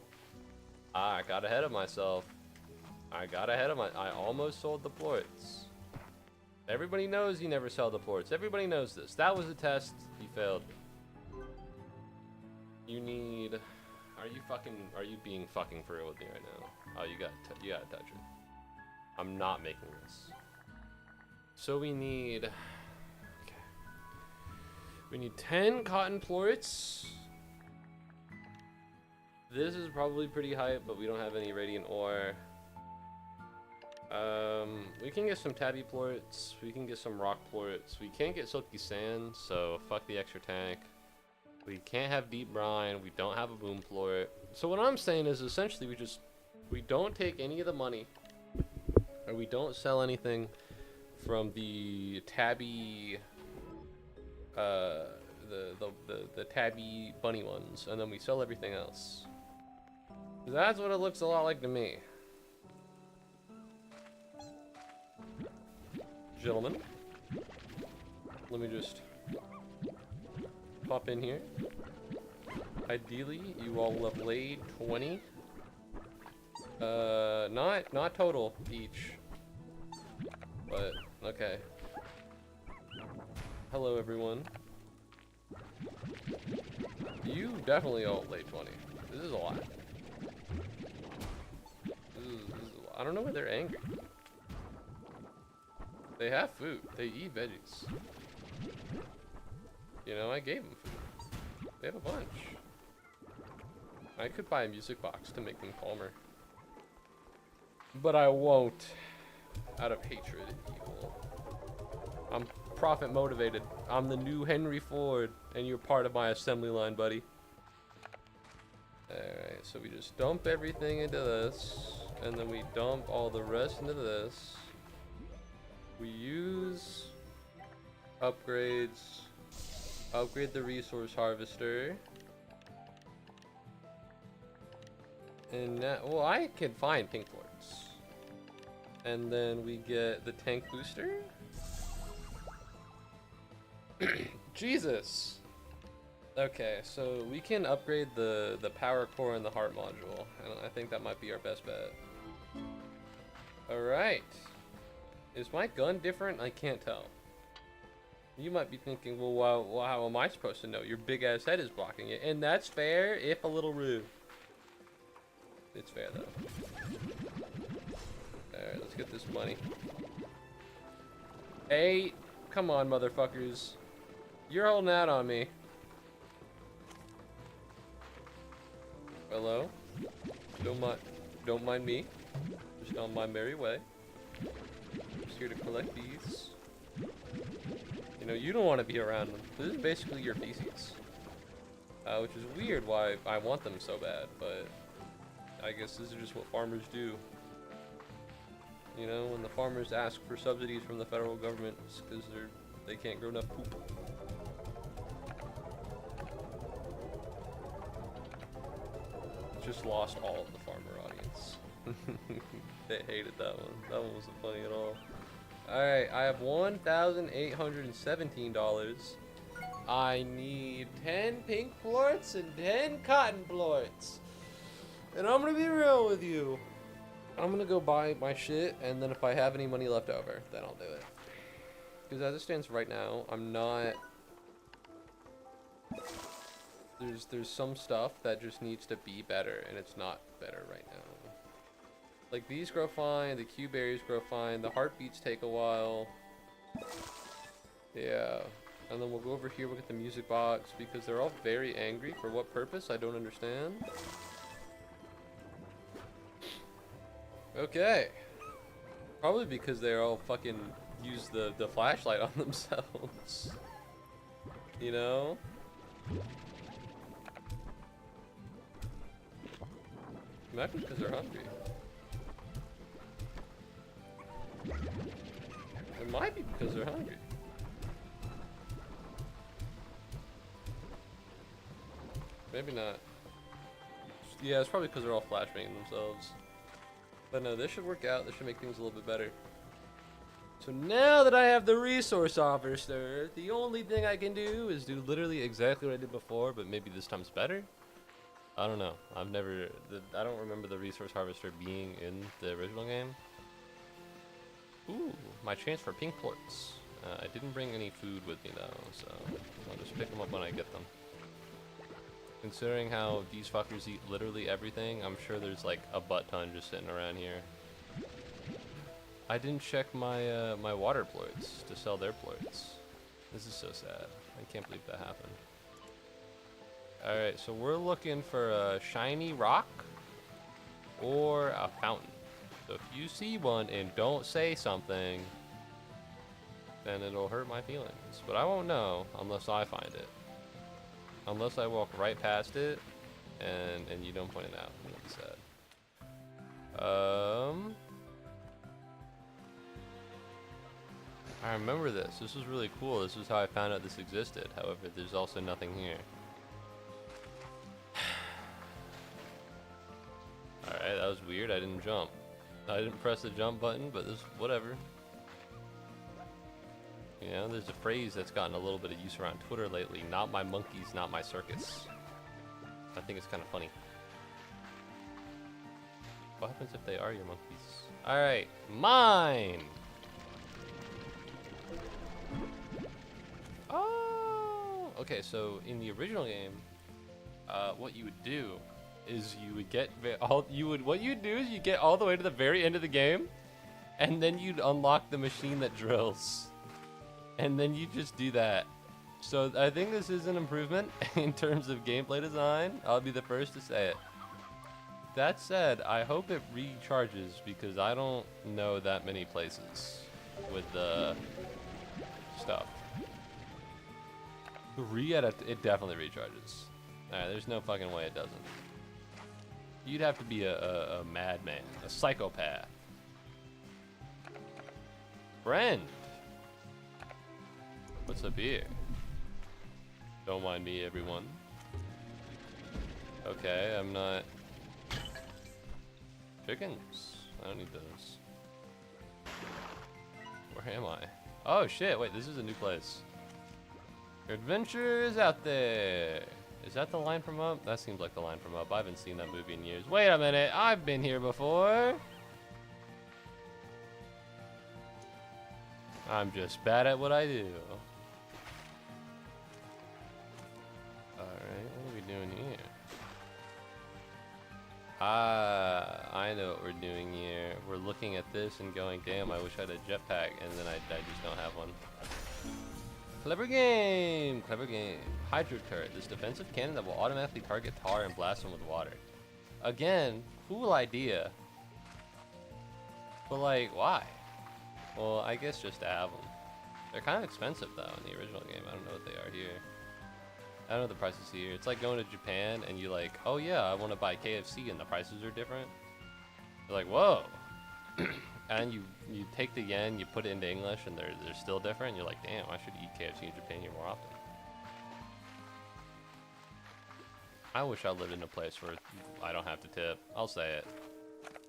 I got ahead of myself. I almost sold the plorts. Everybody knows you never sell the plorts. Everybody knows this. That was a test. You failed. You need... Are you being fucking for real with me right now? Oh, you gotta touch it. I'm not making this. So we need... Okay. We need 10 cotton plorts. This is probably pretty hype, but we don't have any radiant ore. We can get some tabby plorts. We can get some rock plorts. We can't get silky sand, so fuck the extra tank. We can't have deep brine. We don't have a boom plort. So what I'm saying is essentially we don't take any of the money, or we don't sell anything from the tabby, the tabby bunny ones, and then we sell everything else. That's what it looks a lot like to me. gentlemen. Let me just pop in here. Ideally, you all will have laid 20. Not total each. But, okay. Hello, everyone. You definitely all laid 20. This is a lot. This is a lot. I don't know why they're angry. They have food. They eat veggies. You know, I gave them food. They have a bunch. I could buy a music box to make them calmer. But I won't. Out of hatred and evil. I'm profit motivated. I'm the new Henry Ford, and you're part of my assembly line, buddy. Alright, so we just dump everything into this, and then we dump all the rest into this. We use upgrades. Upgrade the resource harvester. And now, well, I can find pink quartz. And then we get the tank booster. Jesus. Okay, so we can upgrade the power core and the heart module. And I think that might be our best bet. Alright. Is my gun different? I can't tell. You might be thinking, well, how am I supposed to know? Your big ass head is blocking it. And that's fair, if a little rude. It's fair though. Alright, let's get this money. Hey, come on, motherfuckers. You're holding out on me. Hello? Don't mind me. Just on my merry way. Just here to collect these. You know, you don't want to be around them. This is basically your feces. Which is weird why I want them so bad, but I guess this is just what farmers do. You know, when the farmers ask for subsidies from the federal government, it's because they can't grow enough poop. Just lost all of the farmer audience. They hated that one. That one wasn't funny at all. Alright, I have $1,817. I need 10 pink plorts and 10 cotton plorts. And I'm gonna be real with you. I'm gonna go buy my shit, and then if I have any money left over, then I'll do it. Because as it stands right now, I'm not... There's some stuff that just needs to be better, and it's not better right now. Like, these grow fine, the Q berries grow fine, the heartbeats take a while. Yeah. And then we'll go over here, we'll get the music box, because they're all very angry. For what purpose? I don't understand. Okay. Probably because they all fucking use the flashlight on themselves. You know? Might be because they're hungry. It might be because they're hungry. Maybe not. Yeah, it's probably because they're all flashbanging themselves. But no, this should work out. This should make things a little bit better. So now that I have the resource officer, the only thing I can do is do literally exactly what I did before, but maybe this time's better. I don't know. I don't remember the resource harvester being in the original game. Ooh, my chance for pink plorts. I didn't bring any food with me though, so I'll just pick them up when I get them. Considering how these fuckers eat literally everything, I'm sure there's like a butt ton just sitting around here. I didn't check my my water plorts to sell their plorts. This is so sad. I can't believe that happened. Alright, so we're looking for a shiny rock or a fountain. So if you see one and don't say something, then it'll hurt my feelings. But I won't know unless I find it. Unless I walk right past it and you don't point it out. That'd be sad. I remember this. This was really cool. This is how I found out this existed. However, there's also nothing here. Alright, that was weird. I didn't jump. I didn't press the jump button, but this, whatever. You know, there's a phrase that's gotten a little bit of use around Twitter lately. Not my monkeys, not my circus. I think it's kind of funny. What happens if they are your monkeys? Alright, mine! Oh! Okay, so in the original game, what you would do is you would get what you'd do is you get all the way to the very end of the game, and then you'd unlock the machine that drills. And then you just do that. So I think this is an improvement in terms of gameplay design. I'll be the first to say it. That said, I hope it recharges because I don't know that many places with the stuff. It definitely recharges. Alright, there's no fucking way it doesn't. You'd have to be a madman, a psychopath. Friend! What's up here? Don't mind me, everyone. Okay, I'm not... Chickens. I don't need those. Where am I? Oh shit, wait, this is a new place. Your adventure is out there. Is that the line from Up? That seems like the line from Up. I haven't seen that movie in years. Wait a minute, I've been here before. I'm just bad at what I do. Alright, what are we doing here? I know what we're doing here. We're looking at this and going, damn, I wish I had a jetpack, and then I just don't have one. Clever game! Clever game. Hydro turret. This defensive cannon that will automatically target tar and blast them with water. Again, cool idea. But like, why? Well, I guess just to have them. They're kind of expensive though in the original game. I don't know what they are here. I don't know the prices here. It's like going to Japan and you like, oh yeah, I want to buy KFC and the prices are different. You're like, whoa. And you take the yen, you put it into English and they're still different. You're like, damn, I should eat KFC in Japan here more often. I wish I lived in a place where I don't have to tip. I'll say it.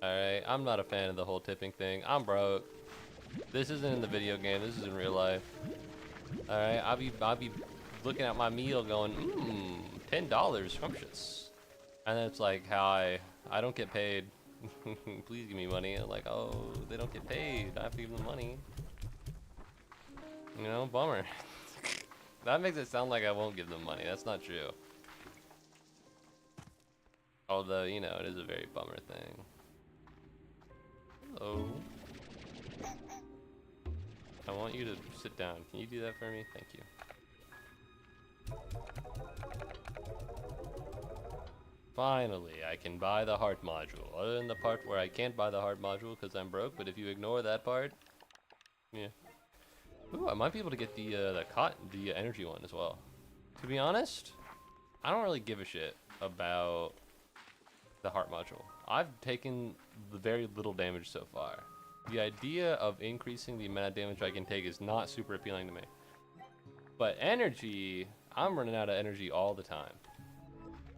Alright, I'm not a fan of the whole tipping thing. I'm broke. This isn't in the video game, this is in real life. Alright, I'll be looking at my meal going, $10, scrumptious. And then it's like how I don't get paid. Please give me money. I'm like, oh, they don't get paid. I have to give them money. You know, bummer. That makes it sound like I won't give them money. That's not true. Although, you know, it is a very bummer thing. Hello. I want you to sit down. Can you do that for me? Thank you. Finally, I can buy the heart module. Other than the part where I can't buy the heart module because I'm broke, but if you ignore that part, yeah. Ooh, I might be able to get the energy one as well. To be honest, I don't really give a shit about the heart module. I've taken very little damage so far. The idea of increasing the amount of damage I can take is not super appealing to me. But energy, I'm running out of energy all the time.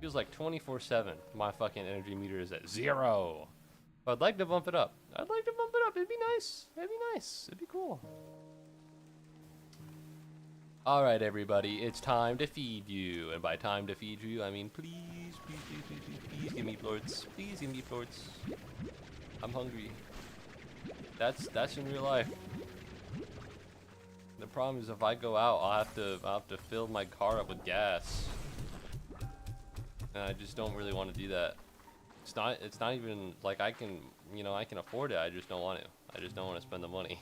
Feels like 24/7. My fucking energy meter is at 0. But I'd like to bump it up. I'd like to bump it up. It'd be nice. It'd be nice. It'd be cool. Alright, everybody. It's time to feed you. And by time to feed you, I mean please, please, please, please, please, please give me plorts. Please give me plorts. I'm hungry. That's in real life. The problem is if I go out, I'll have to fill my car up with gas. And I just don't really want to do that. It's not even like I can afford it. I just don't want to. I just don't want to spend the money.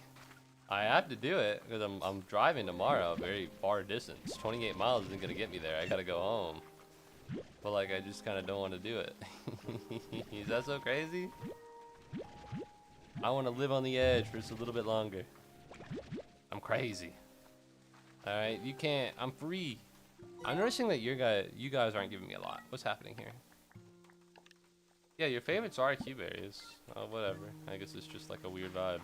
I have to do it because I'm driving tomorrow a very far distance. 28 miles isn't gonna get me there. I gotta go home. But like I just kind of don't want to do it. Is that so crazy? I want to live on the edge for just a little bit longer. I'm crazy. All right, you can't. I'm free. I'm noticing that you guys aren't giving me a lot. What's happening here? Yeah, your favorites are IQ berries. Oh, whatever. I guess it's just like a weird vibe.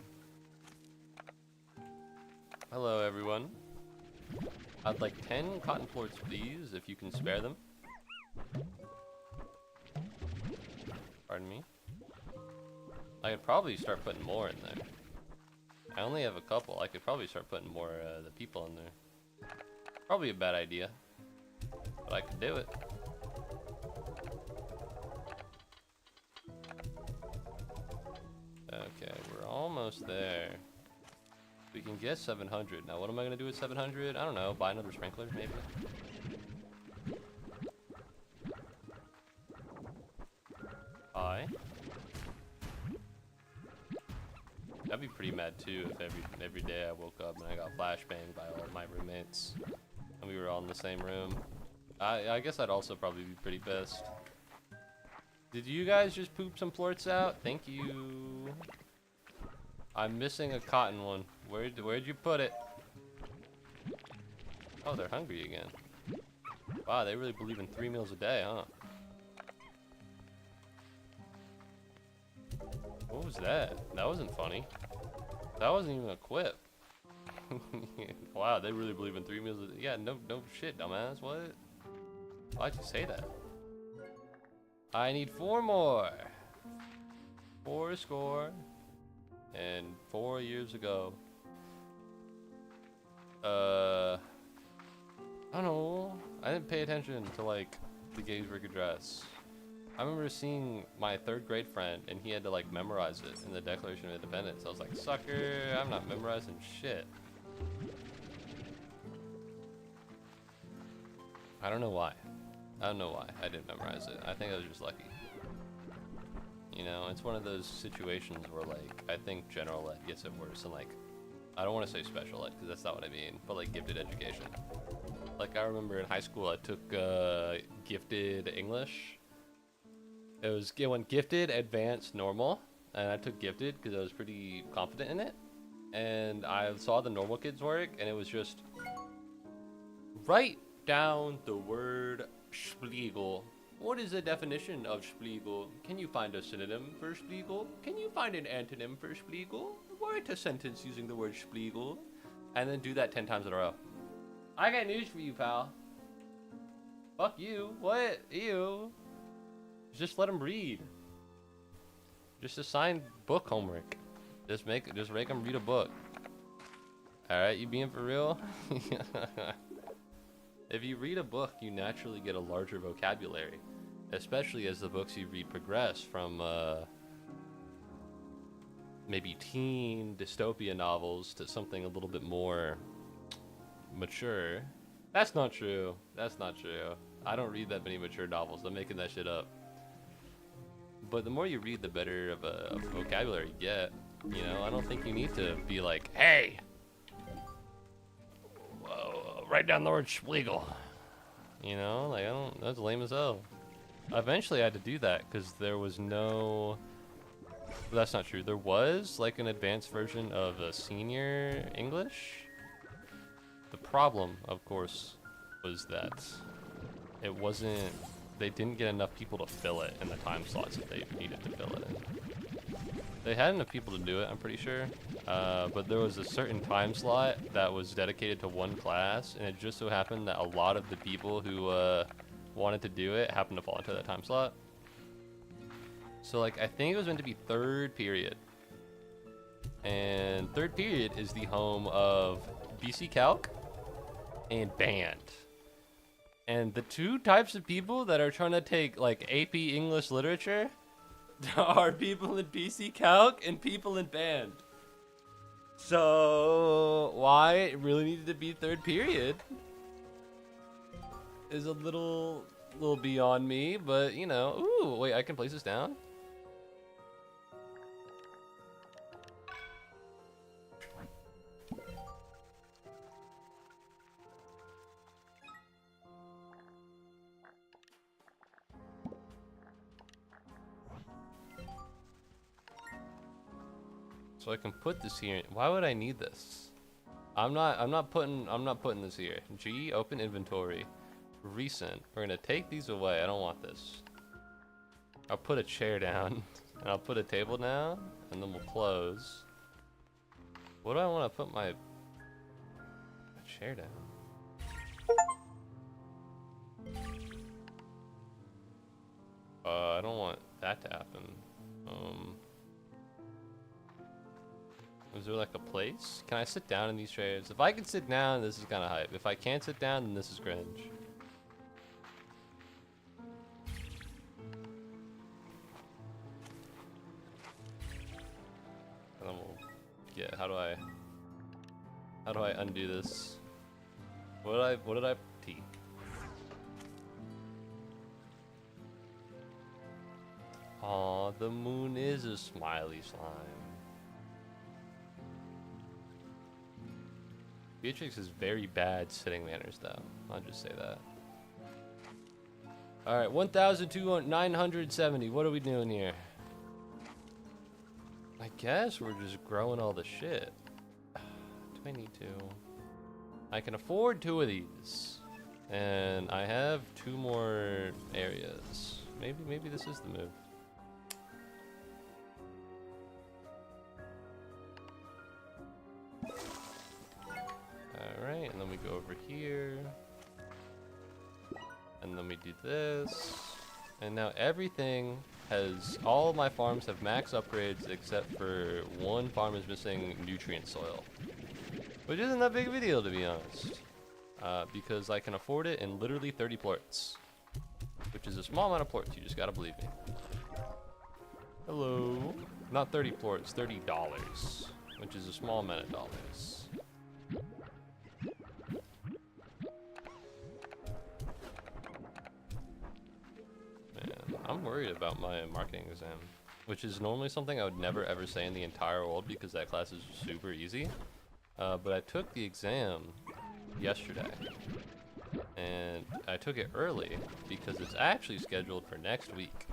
Hello, everyone. I'd like 10 cotton plorts, please, if you can spare them. Pardon me. I could probably start putting more in there. I only have a couple. I could probably start putting more the people in there. Probably a bad idea, but I could do it. Okay, we're almost there. We can get 700. Now, what am I gonna do with 700? I don't know. Buy another sprinkler, maybe. Buy. I'd be pretty mad too if every day I woke up and I got flashbanged by all my roommates and we were all in the same room. I guess I'd also probably be pretty pissed. Did you guys just poop some plorts out? Thank you. I'm missing a cotton one. Where'd you put it? Oh, they're hungry again. Wow, they really believe in 3 meals a day, huh? What was that? That wasn't funny. That wasn't even a quip. Wow, they really believe in 3 meals a day. Yeah, no shit, dumbass. What? Why'd you say that? I need 4 more. 4 score. And 4 years ago. I don't know. I didn't pay attention to like the Gettysburg Address. I remember seeing my 3rd grade friend and he had to like memorize it in the Declaration of Independence. I was like, sucker, I'm not memorizing shit. I don't know why. I don't know why I didn't memorize it. I think I was just lucky. You know, it's one of those situations where like, I think general ed gets it worse than like, I don't want to say special ed because that's not what I mean, but like gifted education. Like I remember in high school I took gifted English. It went gifted, advanced, normal, and I took gifted because I was pretty confident in it. And I saw the normal kids work, and it was just write down the word Spiegel. What is the definition of Spiegel? Can you find a synonym for Spiegel? Can you find an antonym for Spiegel? Write a sentence using the word Spiegel, and then do that 10 times in a row. I got news for you, pal. Fuck you. What? Ew. Just let them read. Just assign book homework. Just make them read a book. All right, you being for real? If you read a book, you naturally get a larger vocabulary, especially as the books you read progress from maybe teen dystopia novels to something a little bit more mature. That's not true. That's not true. I don't read that many mature novels. I'm making that shit up. But the more you read, the better of a vocabulary you get. You know, I don't think you need to be like, hey, whoa, write down the word Spiegel. You know, like, that's lame as hell. Eventually I had to do that because there was no, well, that's not true. There was like an advanced version of a senior English. The problem, of course, was that it wasn't, they didn't get enough people to fill it in the time slots that they needed to fill it in. They had enough people to do it, I'm pretty sure, but there was a certain time slot that was dedicated to one class, and it just so happened that a lot of the people who wanted to do it happened to fall into that time slot. So like, I think it was meant to be 3rd period, and 3rd period is the home of BC Calc and Band. And the 2 types of people that are trying to take like AP English literature are people in BC Calc and people in Band. So why it really needed to be 3rd period is a little beyond me, but you know, ooh, wait, I can place this down? So I can put this here. Why would I need this? I'm not putting this here. G, open inventory. Recent. We're gonna take these away. I don't want this. I'll put a chair down. And I'll put a table down. And then we'll close. What do I want to put my chair down? I don't want that to happen. Is there like a place? Can I sit down in these chairs? If I can sit down, this is kind of hype. If I can't sit down, then this is cringe. And then we'll, yeah, how do I undo this? What did I T? Aw, the moon is a smiley slime. Beatrix is very bad sitting manners, though. I'll just say that. All right, 1,970. What are we doing here? I guess we're just growing all the shit. Do I need to? I can afford 2 of these, and I have 2 more areas. Maybe this is the move. Alright, and then we go over here. And then we do this. And now everything has, all of my farms have max upgrades except for 1 farm is missing nutrient soil. Which isn't that big of a deal, to be honest. Because I can afford it in literally 30 plorts. Which is a small amount of plorts, you just gotta believe me. Hello. Not 30 plorts, $30. Which is a small amount of dollars. I'm worried about my marketing exam, which is normally something I would never ever say in the entire world because that class is super easy. But I took the exam yesterday, and I took it early because it's actually scheduled for next week.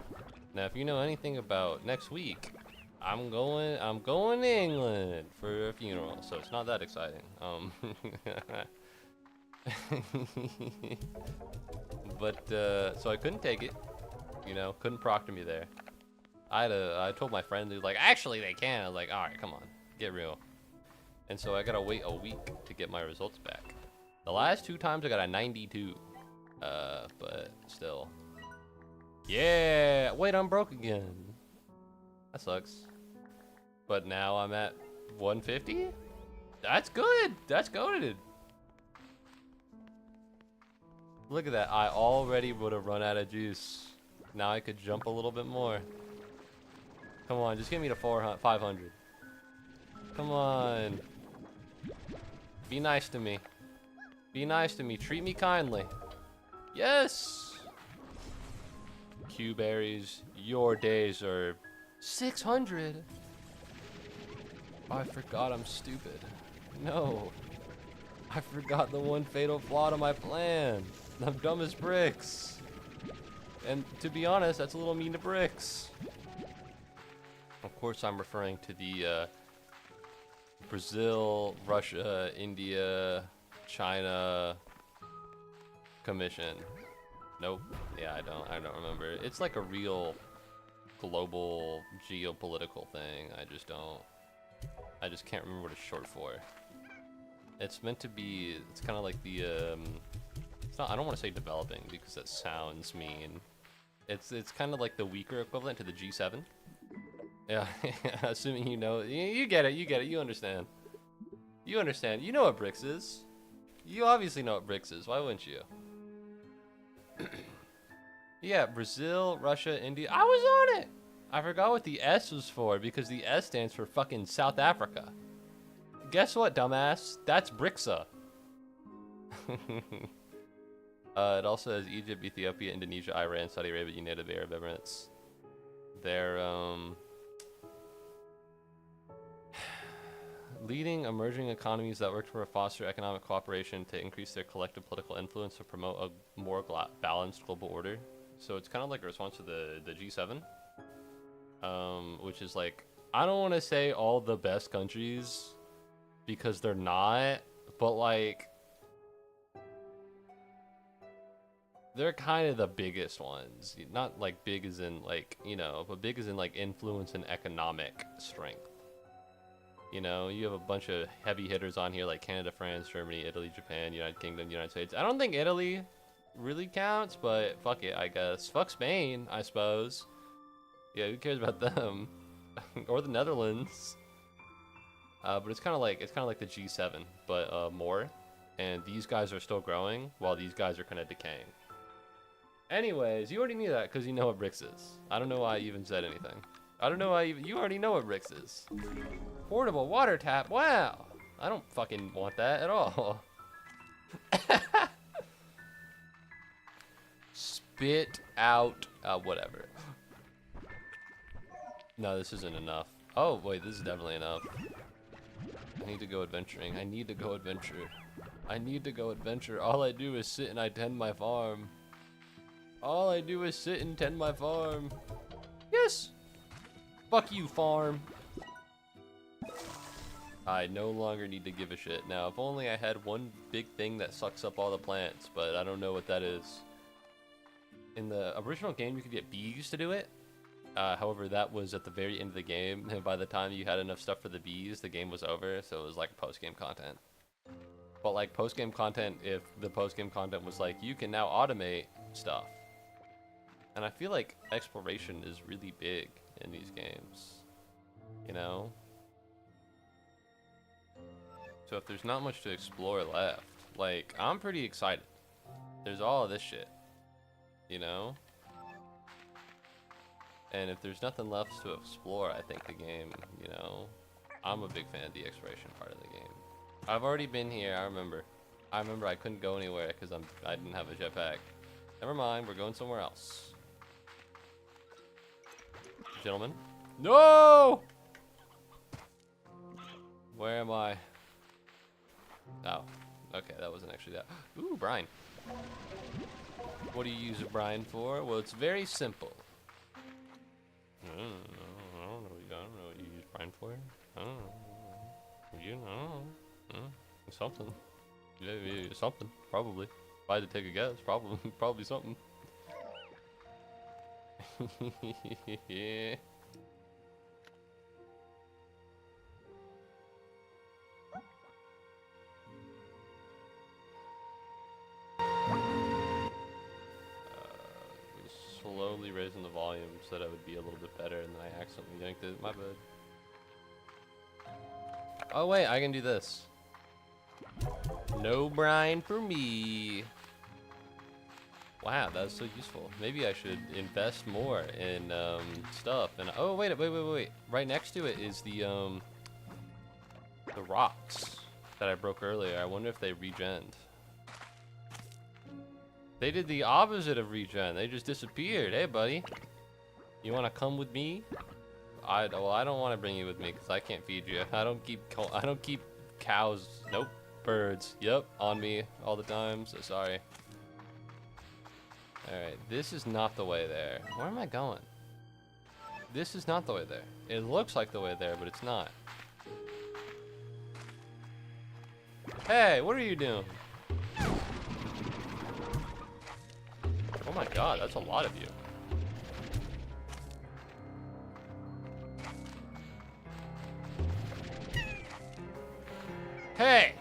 Now, if you know anything about next week, I'm going to England for a funeral, so it's not that exciting. But so I couldn't take it. You know, couldn't proctor me there. I told my friend, who's like, actually they can. I was like, all right, come on, get real. And so I gotta wait a week to get my results back. The last 2 times I got a 92. But still. Yeah, wait, I'm broke again. That sucks. But now I'm at 150? That's good, that's goated. Look at that, I already would have run out of juice. Now I could jump a little bit more. Come on, just get me to 500. Come on. Be nice to me. Be nice to me. Treat me kindly. Yes! Q berries, your days are 600. Oh, I forgot I'm stupid. No. I forgot the one fatal flaw to my plan. I'm dumb as bricks. And to be honest, that's a little mean to bricks. Of course, I'm referring to the Brazil, Russia, India, China Commission. Nope. Yeah, I don't remember. It's like a real global geopolitical thing. I just can't remember what it's short for. It's meant to be, it's kind of like the, it's not, I don't want to say developing because that sounds mean. It's kind of like the weaker equivalent to the G7. Yeah, assuming you know, you get it, you understand. You understand, you know what BRICS is. You obviously know what BRICS is, why wouldn't you? Yeah, Brazil, Russia, India, I was on it! I forgot what the S was for because the S stands for fucking South Africa. Guess what, dumbass? That's BRICSA. It also has Egypt, Ethiopia, Indonesia, Iran, Saudi Arabia, United Arab Emirates. They're leading emerging economies that work to foster economic cooperation to increase their collective political influence to promote a more balanced global order. So it's kind of like a response to the G7, which is like, I don't want to say all the best countries because they're not, but like, they're kind of the biggest ones. Not like big as in like, you know, but big as in like influence and economic strength. You know, you have a bunch of heavy hitters on here like Canada, France, Germany, Italy, Japan, United Kingdom, United States. I don't think Italy really counts, but fuck it, I guess. Fuck Spain, I suppose. Yeah, who cares about them? Or the Netherlands. But it's kind of like the G7, but more. And these guys are still growing, while these guys are kind of decaying. Anyways, you already knew that because you know what bricks is. I don't know why I even said anything. I don't know why you already know what bricks is. Portable water tap. Wow. I don't fucking want that at all. Spit out. Whatever. No, this isn't enough. Oh, wait, this is definitely enough. I need to go adventuring. I need to go adventure. I need to go adventure. All I do is sit and I tend my farm. All I do is sit and tend my farm. Yes! Fuck you, farm. I no longer need to give a shit. Now, if only I had one big thing that sucks up all the plants, but I don't know what that is. In the original game, you could get bees to do it. However, that was at the very end of the game, and by the time you had enough stuff for the bees, the game was over, so it was like post-game content. But like post-game content, if the post-game content was like, you can now automate stuff. And I feel like exploration is really big in these games, you know? So if there's not much to explore left, like, I'm pretty excited. There's all of this shit, you know? And if there's nothing left to explore, I think the game, you know, I'm a big fan of the exploration part of the game. I've already been here, I remember I couldn't go anywhere because I didn't have a jetpack. Never mind, we're going somewhere else. Gentlemen. No! Where am I? Oh, okay, that wasn't actually that. Ooh, brine. What do you use a brine for? Well, it's very simple. I don't know what you use brine for. I don't know. You know. Something. Yeah, something, probably. If I had to take a guess, probably something. Yeah. Slowly raising the volume so that it would be a little bit better, and then I accidentally yanked it. My bad. Oh wait, I can do this. No brine for me. Wow, that's so useful. Maybe I should invest more in stuff. And oh wait. Right next to it is the rocks that I broke earlier. I wonder if they regened. They did the opposite of regen. They just disappeared. Hey, buddy, you want to come with me? Well, I don't want to bring you with me because I can't feed you. I don't keep cows. Nope. Birds. Yep, on me all the time. So sorry. All right, this is not the way there. Where am I going? This is not the way there. It looks like the way there, but it's not. Hey, what are you doing? Oh my god, that's a lot of you. Hey!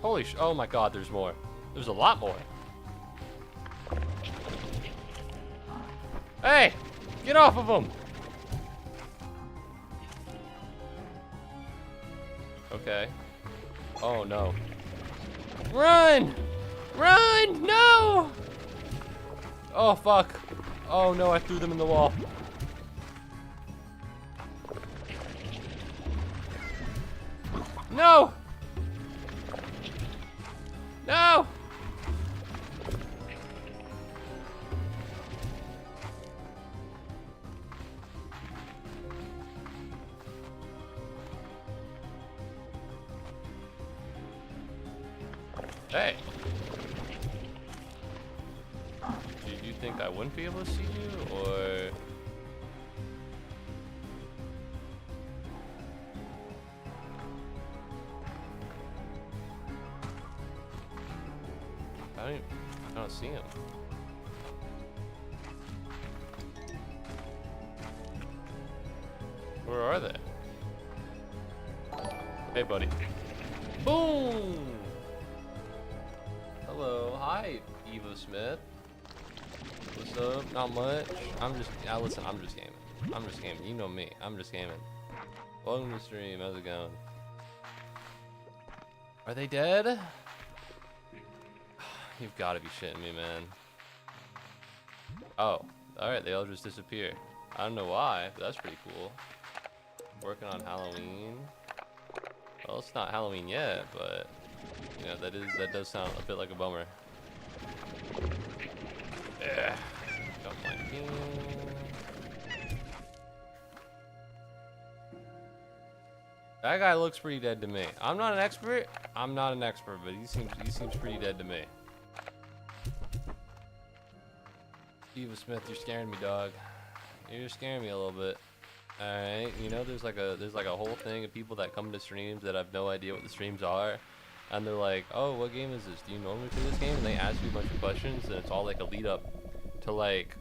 Holy oh my god, there's more. There's a lot more. Hey! Get off of them! Okay. Oh no. Run! Run! No! Oh fuck. Oh no, I threw them in the wall. No! No! Hey. Did you think I wouldn't be able to see you, or? I don't see him. Where are they? Hey, buddy. Boom! Hello, hi, Eva Smith. What's up? Not much. Listen, I'm just gaming. I'm just gaming. You know me. I'm just gaming. Welcome to the stream. How's it going? Are they dead? You've got to be shitting me, man. Oh, alright, they all just disappear. I don't know why, but that's pretty cool. Working on Halloween. Well, it's not Halloween yet, but you know, that does sound a bit like a bummer. Yeah. Got my king. That guy looks pretty dead to me. I'm not an expert. I'm not an expert, but he seems pretty dead to me. Eva Smith, you're scaring me, dog. You're scaring me a little bit. Alright, you know, there's like a whole thing of people that come to streams that have no idea what the streams are, and they're like, oh, what game is this? Do you normally play this game? And they ask you a bunch of questions, and it's all like a lead up to like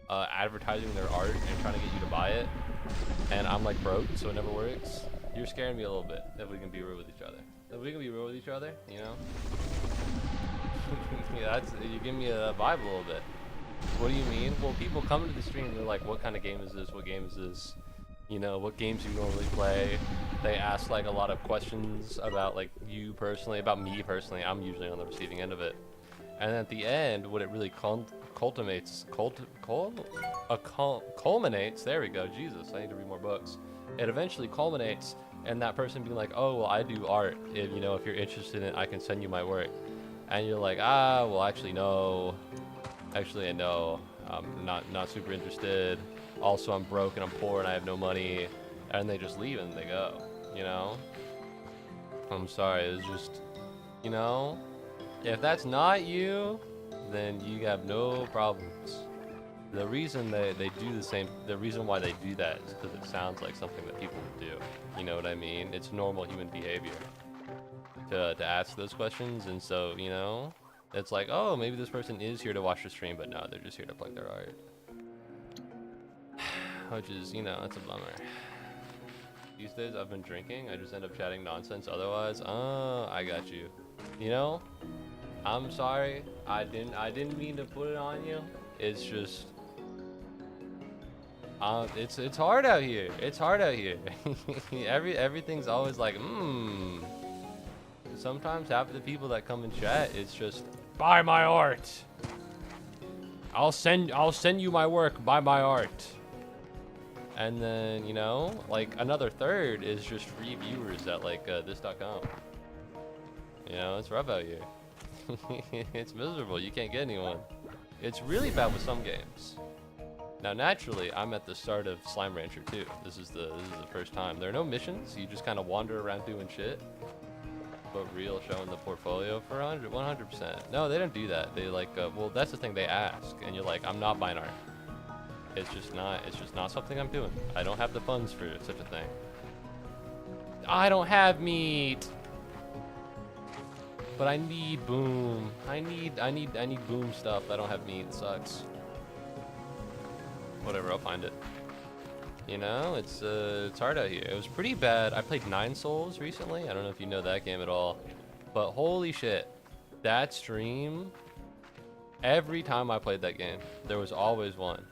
advertising their art and trying to get you to buy it. And I'm like broke, so it never works. You're scaring me a little bit. If we can be real with each other. If we can be real with each other, you know. Yeah, you give me a vibe a little bit. What do you mean? Well, people come to the stream, they're like, what kind of game is this? What game is this? You know, what games do you normally play? They ask like a lot of questions about like you personally, about me personally. I'm usually on the receiving end of it. And at the end, what it really culminates, there we go, Jesus, I need to read more books. It eventually culminates in that person being like, oh, well, I do art. If, you know, if you're interested in it, I can send you my work. And you're like, ah, well, actually, no. Actually, I know. I'm not super interested. Also, I'm broke and I'm poor and I have no money. And they just leave and they go, you know? I'm sorry, it's just, you know? If that's not you, then you have no problems. The reason they do the reason why they do that is because it sounds like something that people would do. You know what I mean? It's normal human behavior to ask those questions, and so, you know, it's like, oh, maybe this person is here to watch the stream, but no, they're just here to plug their art. Which is, you know, it's a bummer. These days I've been drinking, I just end up chatting nonsense otherwise. Oh, I got you. You know? I'm sorry. I didn't mean to put it on you. It's just it's hard out here. It's hard out here. Everything's always like, Sometimes half of the people that come and chat, it's just buy my art. I'll send you my work, buy my art. And then, you know, like another third is just free viewers at like this.com. You know, it's rough out here. It's miserable. You can't get anyone. It's really bad with some games. Now, naturally, I'm at the start of Slime Rancher 2. This is the first time. There are no missions. You just kind of wander around doing shit. But real showing the portfolio for 100%. No, they don't do that. They like, well, that's the thing they ask, and you're like, I'm not buying art. It's just not something I'm doing. I don't have the funds for such a thing. I don't have meat. But I need boom. I need boom stuff. I don't have meat. It sucks. Whatever, I'll find it. You know, it's hard out here. It was pretty bad. I played 9 Souls recently. I don't know if you know that game at all, but holy shit, that stream. Every time I played that game, there was always one.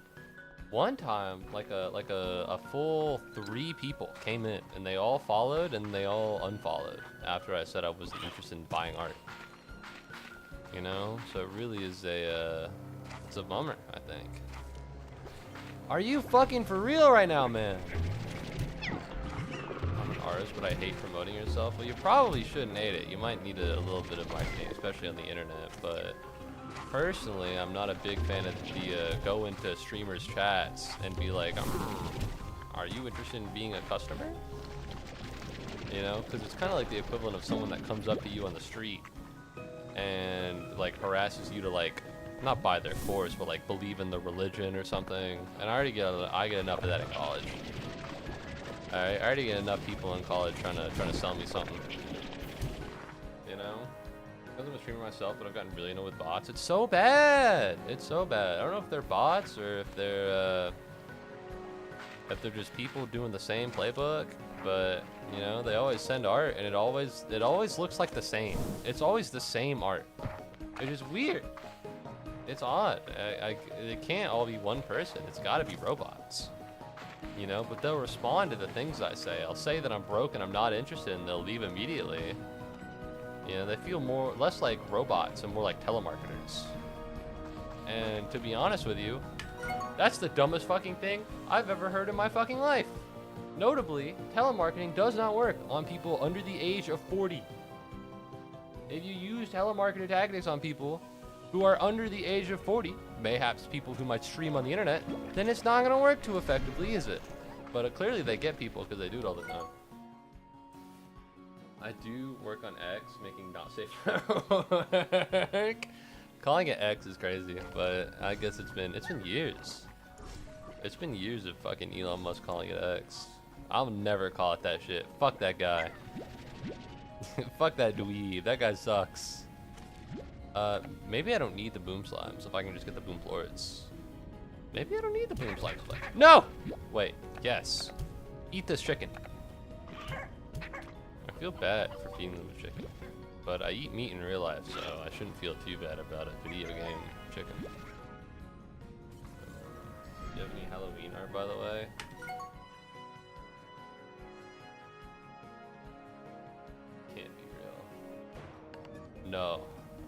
One time, like a full 3 people came in, and they all followed and they all unfollowed after I said I wasn't interested in buying art. You know, so it really is it's a bummer, I think. Are you fucking for real right now, man? I'm an artist, but I hate promoting yourself. Well, you probably shouldn't hate it. You might need a little bit of marketing, especially on the internet, but personally, I'm not a big fan of the go into streamers' chats and be like, are you interested in being a customer? You know, because it's kind of like the equivalent of someone that comes up to you on the street and like harasses you to like, not buy their course, but like believe in the religion or something. And I get enough of that in college. I already get enough people in college trying to sell me something. You know? Because I'm a streamer myself, but I've gotten really annoyed with bots. It's so bad. It's so bad. I don't know if they're bots or if they're just people doing the same playbook, but you know, they always send art and it always looks like the same. It's always the same art. It's just weird. It's odd. It can't all be one person. It's got to be robots. You know, but they'll respond to the things I say. I'll say that I'm broke and I'm not interested, and they'll leave immediately. You know, they feel less like robots and more like telemarketers. And to be honest with you, that's the dumbest fucking thing I've ever heard in my fucking life. Notably, telemarketing does not work on people under the age of 40. If you use telemarketer tactics on people who are under the age of 40, mayhaps people who might stream on the internet, then it's not going to work too effectively, is it? But clearly they get people because they do it all the time. I do work on X, making not safe for work. Calling it X is crazy, but I guess it's been years. It's been years of fucking Elon Musk calling it X. I'll never call it that shit. Fuck that guy. Fuck that dweeb. That guy sucks. Maybe I don't need the boom slimes if I can just get the boom florets. Maybe I don't need the boom slimes. No! Wait, yes. Eat this chicken. I feel bad for feeding them a chicken. But I eat meat in real life, so I shouldn't feel too bad about a video game chicken. Do you have any Halloween art, by the way? Can't be real. No,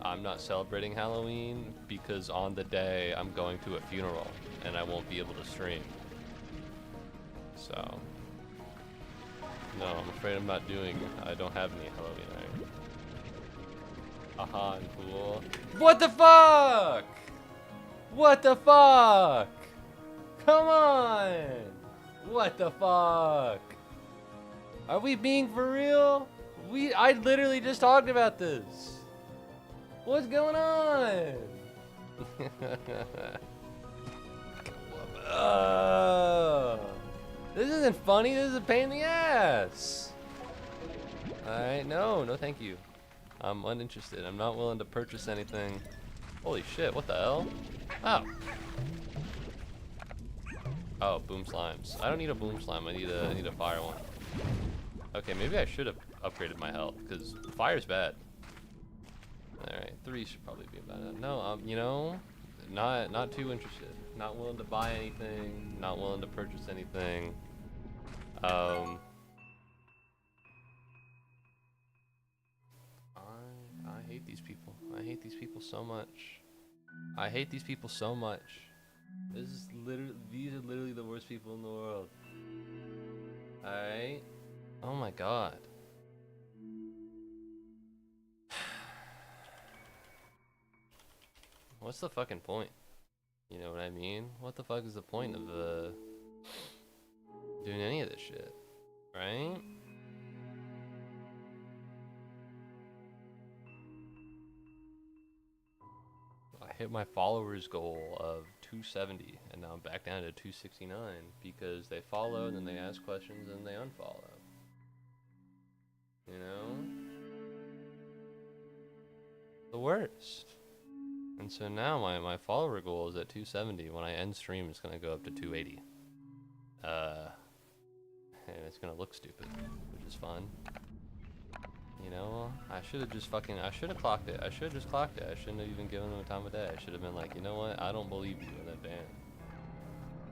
I'm not celebrating Halloween because on the day I'm going to a funeral and I won't be able to stream. So, no, I'm afraid I'm not doing. I don't have any Halloween art. Aha, and cool. What the fuck? What the fuck? Come on! What the fuck? Are we being for real? I literally just talked about this. What's going on? This isn't funny. This is a pain in the ass. Alright, no thank you. I'm uninterested. I'm not willing to purchase anything. Holy shit, what the hell? Oh. Oh, boom slimes. I don't need a boom slime. I need a fire one. Okay, maybe I should have upgraded my health because fire's bad. All right, 3 should probably be about it. No, you know, not too interested. Not willing to buy anything. Not willing to purchase anything. I hate these people. I hate these people so much. I hate these people so much. These are literally the worst people in the world. Alright? Oh my god. What's the fucking point? You know what I mean? What the fuck is the point of doing any of this shit? Right? I hit my followers goal of 270 and now I'm back down to 269 because they follow and then they ask questions and they unfollow. You know? The worst. And so now my follower goal is at 270. When I end stream, it's gonna go up to 280. And it's gonna look stupid, which is fun. You know, I should have clocked it. I should have just clocked it. I shouldn't have even given them a time of day. I should have been like, you know what? I don't believe you in that ban.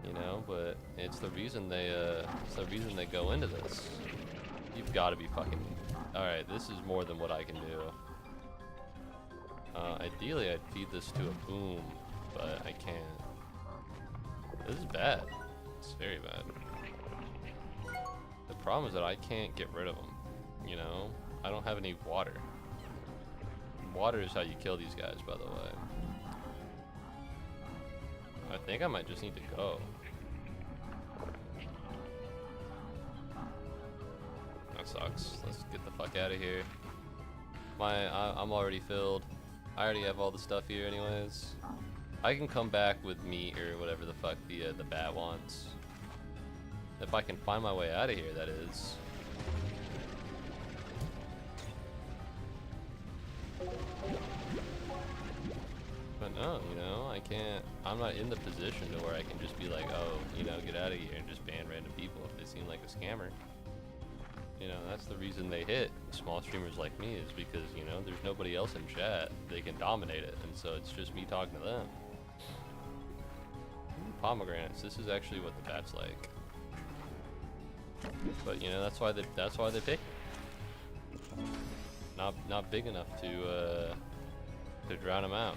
You know, but it's the reason they go into this. You've got to be fucking. All right, this is more than what I can do. Ideally, I'd feed this to a boom, but I can't. This is bad. It's very bad. The problem is that I can't get rid of them. You know, I don't have any water. Water is how you kill these guys, by the way. I think I might just need to go. That sucks. Let's get the fuck out of here. I'm already filled. I already have all the stuff here anyways. I can come back with meat or whatever the fuck the bat wants. If I can find my way out of here, that is. But no, you know, I can't. I'm not in the position to where I can just be like, oh, you know, get out of here and just ban random people if they seem like a scammer. You know, that's the reason they hit small streamers like me, is because, you know, there's nobody else in chat. They can dominate it, and so it's just me talking to them. Ooh, pomegranates. This is actually what the bat's like. But you know, that's why they pick it. Not big enough to drown them out.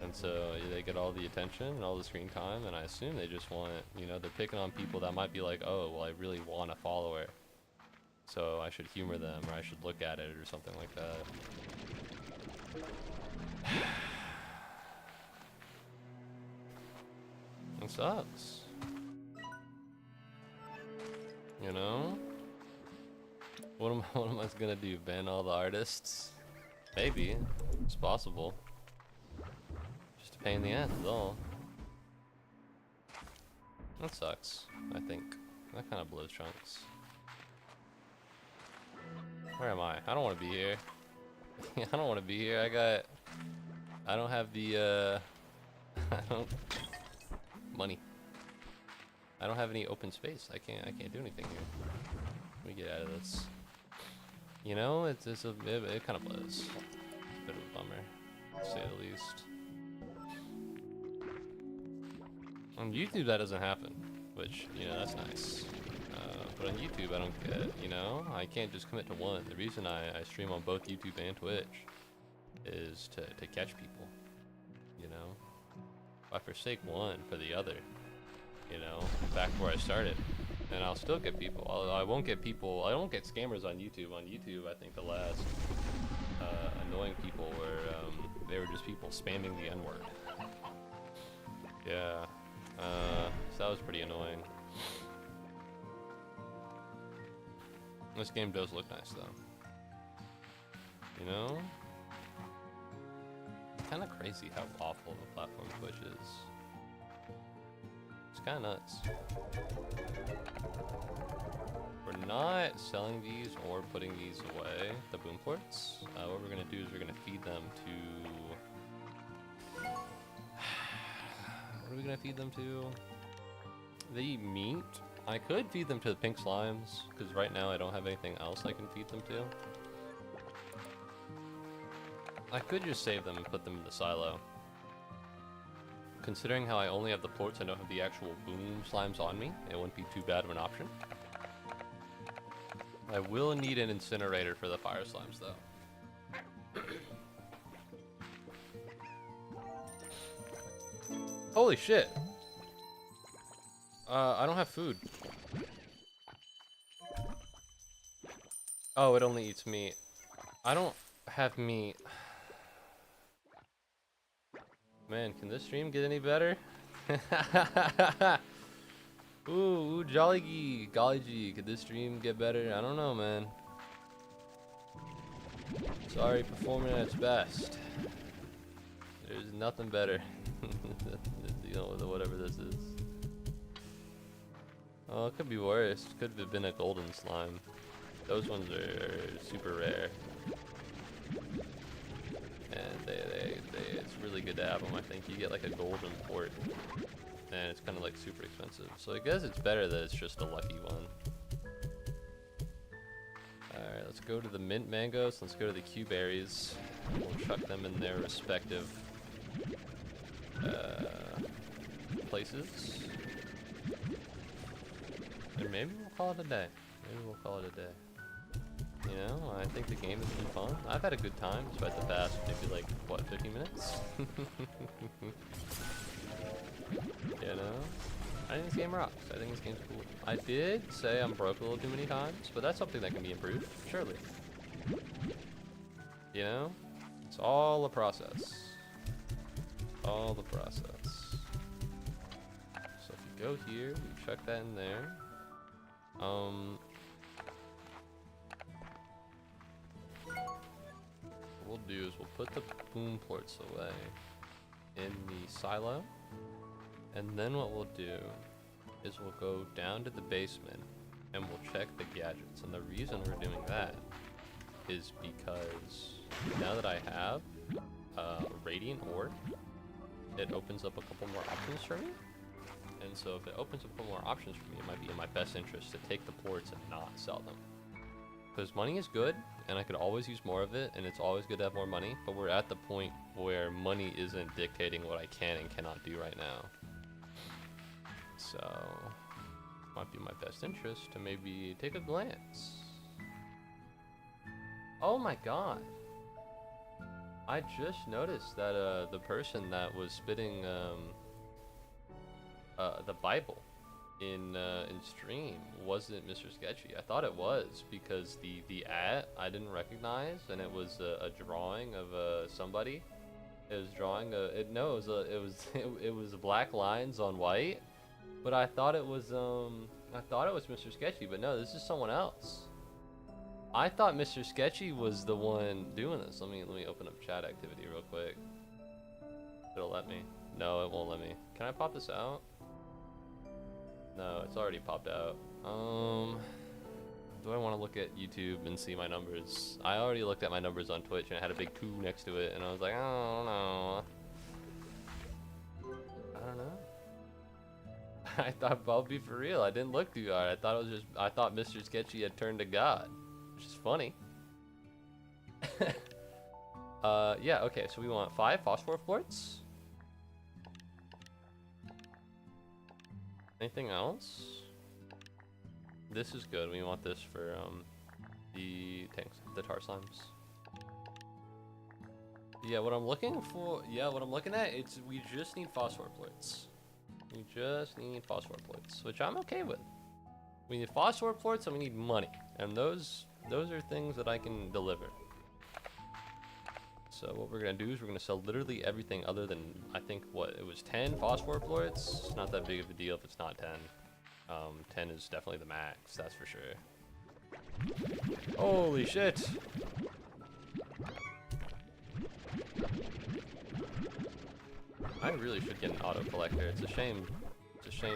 And so they get all the attention and all the screen time, and I assume they just want, you know, they're picking on people that might be like, oh, well, I really want a follower, so I should humor them, or I should look at it, or something like that. It sucks. You know? What am I gonna do? Ban all the artists? Maybe. It's possible. Just a pain in the ass is all. That sucks, I think. That kind of blows chunks. Where am I? I don't want to be here. I don't want to be here. I don't have the, money. I don't have any open space. I can't do anything here. Let me get out of this. You know, it kind of blows. Bit of a bummer, to say the least. On YouTube, that doesn't happen, which, you know, that's nice. But on YouTube, I don't get, you know, I can't just commit to one. The reason I stream on both YouTube and Twitch is to catch people, you know. If I forsake one for the other, you know, back where I started, and I'll still get people. I won't get people, I won't get scammers on YouTube. On YouTube, I think the last annoying people were, they were just people spamming the N-word. Yeah, so that was pretty annoying. This game does look nice, though. You know? Kind of crazy how awful the platform Twitch is. It's kind of nuts. We're not selling these or putting these away, the boom ports. What we're going to do is we're going to feed them to... What are we going to feed them to? They eat meat. I could feed them to the pink slimes, because right now I don't have anything else I can feed them to. I could just save them and put them in the silo. Considering how I only have the ports and don't have the actual boom slimes on me, it wouldn't be too bad of an option. I will need an incinerator for the fire slimes, though. Holy shit! I don't have food. Oh, it only eats meat. I don't have meat. Man, can this stream get any better? Ooh, jolly gee, golly gee, could this stream get better? I don't know, man. Sorry, performing at its best. There's nothing better. You know, whatever this is. Oh, it could be worse. Could have been a golden slime. Those ones are super rare. And it's really good to have them, I think. You get like a golden port. And it's kind of like super expensive. So I guess it's better that it's just a lucky one. Alright, let's go to the mint mangoes. Let's go to the Q berries. We'll chuck them in their respective places. And maybe we'll call it a day. Maybe we'll call it a day. You know, I think the game has been fun. I've had a good time despite the past maybe like, what, 15 minutes? You know? I think this game rocks. I think this game's cool. I did say I'm broke a little too many times, but that's something that can be improved, surely. You know? It's all a process. All the process. So if you go here, we chuck that in there. What we'll do is we'll put the boom ports away in the silo, and then what we'll do is we'll go down to the basement and we'll check the gadgets. And the reason we're doing that is because now that I have radiant ore, it opens up a couple more options for me. And so if it opens up a couple more options for me, it might be in my best interest to take the ports and not sell them. Because money is good, and I could always use more of it, and it's always good to have more money, but we're at the point where money isn't dictating what I can and cannot do right now. So, might be my best interest to maybe take a glance. Oh my god. I just noticed that the person that was spitting the Bible in stream wasn't Mr. Sketchy. I thought it was because the I didn't recognize, and it was a drawing of somebody. It was drawing it was black lines on white, but I thought it was Mr. Sketchy, but no, this is someone else. I thought Mr. Sketchy was the one doing this. Let me open up chat activity real quick. It'll let me. No, it won't let me. Can I pop this out? No, it's already popped out. Do I want to look at YouTube and see my numbers? I already looked at my numbers on Twitch and it had a big 2 next to it, and I was like, I don't know. I don't know. I thought, I'll be for real, I didn't look too hard. I thought Mr. Sketchy had turned to God, which is funny. Yeah, okay, so we want 5 phosphor florets. Anything else? This is good. We want this for the tanks, the tar slimes. Yeah, what I'm looking at, we just need phosphor plates. We just need phosphor plates, which I'm okay with. We need phosphor plates and we need money, and those are things that I can deliver. So what we're gonna do is we're gonna sell literally everything other than, I think, what, it was 10 phosphor plates. It's not that big of a deal if it's not 10. 10 is definitely the max, that's for sure. Holy shit! I really should get an auto collector. It's a shame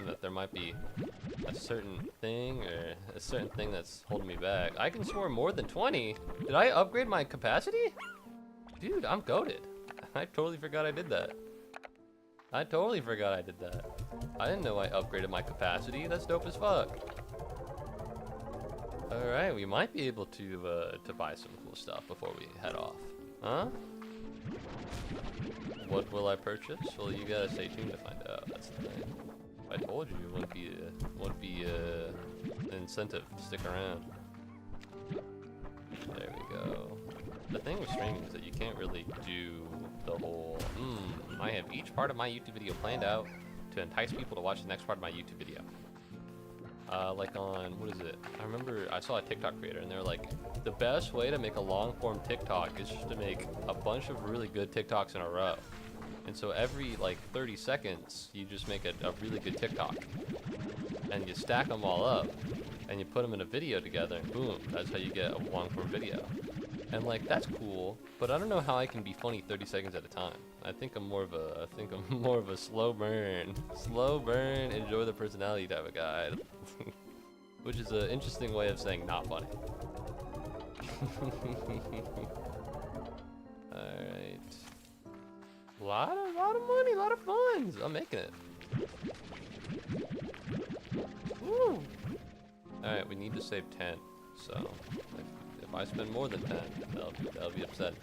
that there might be a certain thing that's holding me back. I can store more than 20. Did I upgrade my capacity? Dude, I'm goated. I totally forgot I did that. I didn't know I upgraded my capacity. That's dope as fuck. Alright, we might be able to buy some cool stuff before we head off. Huh? What will I purchase? Well, you gotta stay tuned to find out. That's the thing. If I told you, it wouldn't be an incentive to stick around. There we go. The thing with streaming is that you can't really do the whole, I have each part of my YouTube video planned out to entice people to watch the next part of my YouTube video. Like on, what is it? I remember I saw a TikTok creator and they're like, the best way to make a long form TikTok is just to make a bunch of really good TikToks in a row. And so every like 30 seconds, you just make a really good TikTok. And you stack them all up and you put them in a video together and boom, that's how you get a long form video. And like, that's cool, but I don't know how I can be funny 30 seconds at a time. I think I'm more of a slow burn, enjoy the personality type of guy. Which is an interesting way of saying not funny. Alright. Lot of money, a lot of funds. I'm making it. Woo! Alright, we need to save 10, so if I spend more than 10, that'll be upset.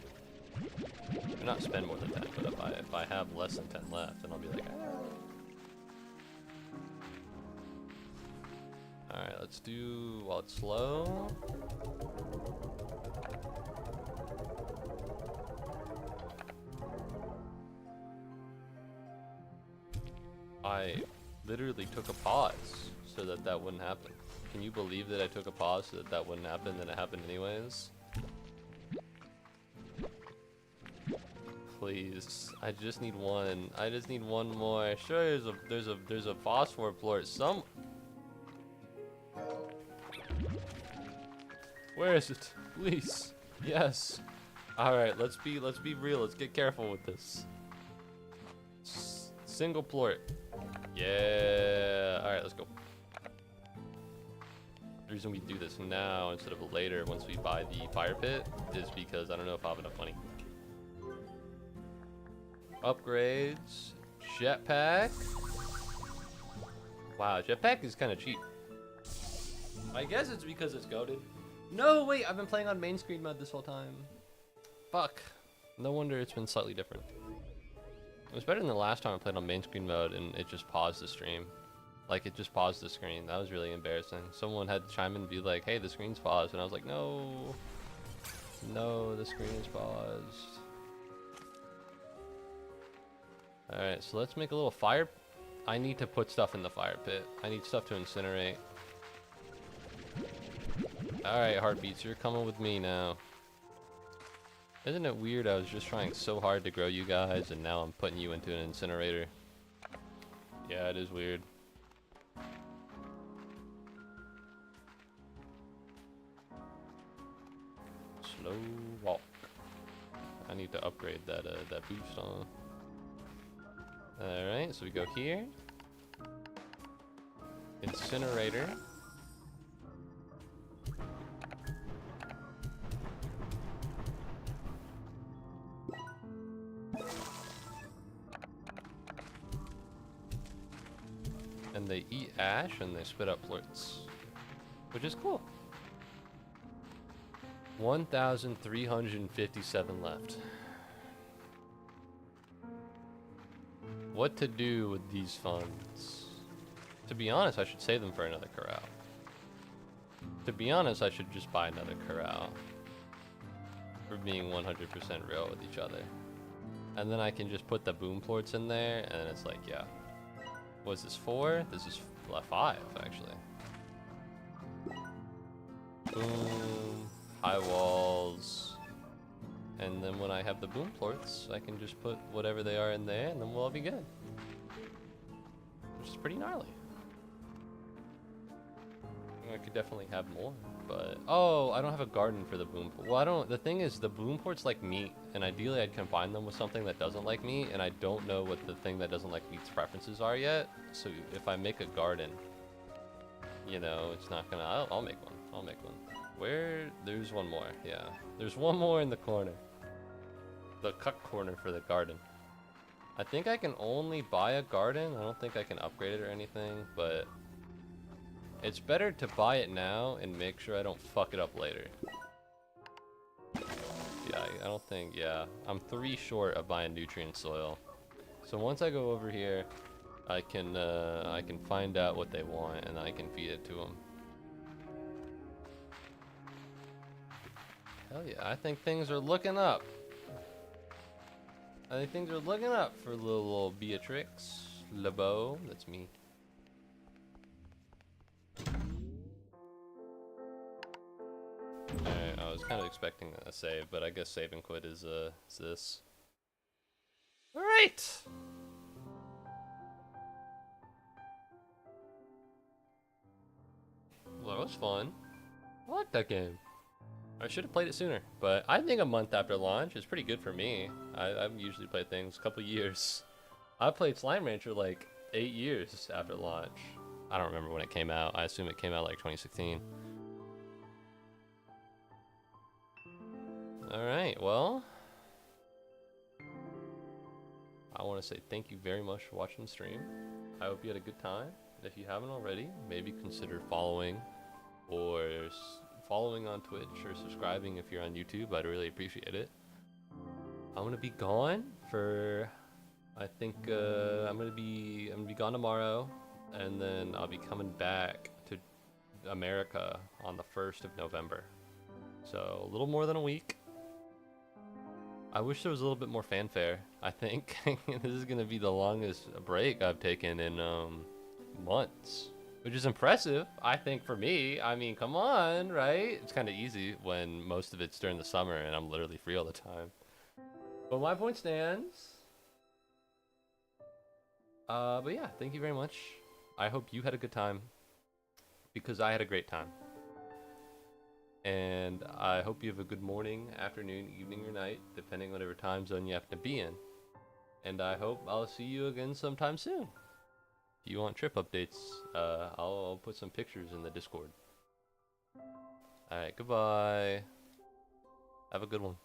Or not spend more than 10, but if I have less than 10 left, then I'll be like, ah. Alright, let's do, while it's slow. I literally took a pause so that wouldn't happen. Can you believe that I took a pause so that wouldn't happen, then it happened anyways? Please, I just need one. I just need one more. Sure, there's a phosphor plort some. Where is it? Please, yes. All right, let's be real. Let's get careful with this. Single plort. Yeah. All right, let's go. The reason we do this now instead of later once we buy the fire pit is because I don't know if I have enough money. Upgrades, jetpack. Wow, jetpack is kind of cheap. I guess it's because it's goated. No, wait, I've been playing on main screen mode this whole time. Fuck. No wonder it's been slightly different. It was better than the last time I played on main screen mode and it just paused the stream. Like, it just paused the screen. That was really embarrassing. Someone had to chime in and be like, hey, the screen's paused. And I was like, no. No, the screen is paused. Alright, so let's make a little fire. I need to put stuff in the fire pit. I need stuff to incinerate. Alright, heartbeats, you're coming with me now. Isn't it weird? I was just trying so hard to grow you guys, and now I'm putting you into an incinerator. Yeah, it is weird. Slow walk. I need to upgrade that that boost on. Alright, so we go here. Incinerator. And they eat ash and they spit up plorts, which is cool. 1,357 left. What to do with these funds? To be honest, I should save them for another corral. To be honest, I should just buy another corral. For being 100% real with each other. And then I can just put the boom plorts in there, and it's like, yeah. Was this 4? This is 5, actually. Boom. High walls. And then when I have the boom plorts, I can just put whatever they are in there, and then we'll all be good. Which is pretty gnarly. I could definitely have more, but... Oh, I don't have a garden for the boom port. Well, I don't... The thing is, the boom ports like meat, and ideally I'd combine them with something that doesn't like meat, and I don't know what the thing that doesn't like meat's preferences are yet. So if I make a garden, you know, it's not gonna... I'll make one. I'll make one. Where? There's one more, yeah. There's one more in the corner. The cut corner for the garden. I think I can only buy a garden. I don't think I can upgrade it or anything, but... It's better to buy it now and make sure I don't fuck it up later. Yeah, I don't think, yeah. I'm 3 short of buying nutrient soil. So once I go over here, I can find out what they want and I can feed it to them. Hell yeah, I think things are looking up. I think things are looking up for little Beatrix LeBeau. That's me. Alright, I was kind of expecting a save, but I guess save and quit is this. Alright! Well, that was fun. I like that game. I should have played it sooner, but I think a month after launch is pretty good for me. I usually play things a couple years. I played Slime Rancher like 8 years after launch. I don't remember when it came out. I assume it came out like 2016. Alright, well, I want to say thank you very much for watching the stream. I hope you had a good time. If you haven't already, maybe consider following or following on Twitch or subscribing if you're on YouTube. I'd really appreciate it. I'm gonna be gone for, I think I'm gonna be gone tomorrow, and then I'll be coming back to America on the 1st of November. So a little more than a week. I wish there was a little bit more fanfare. I think this is gonna be the longest break I've taken in months, which is impressive, I think, for me. I mean, come on, right? It's kind of easy when most of it's during the summer and I'm literally free all the time. But my point stands. But yeah, thank you very much. I hope you had a good time, because I had a great time. And I hope you have a good morning, afternoon, evening, or night, depending on whatever time zone you happen to be in. And I hope I'll see you again sometime soon. If you want trip updates, I'll put some pictures in the Discord. Alright, goodbye. Have a good one.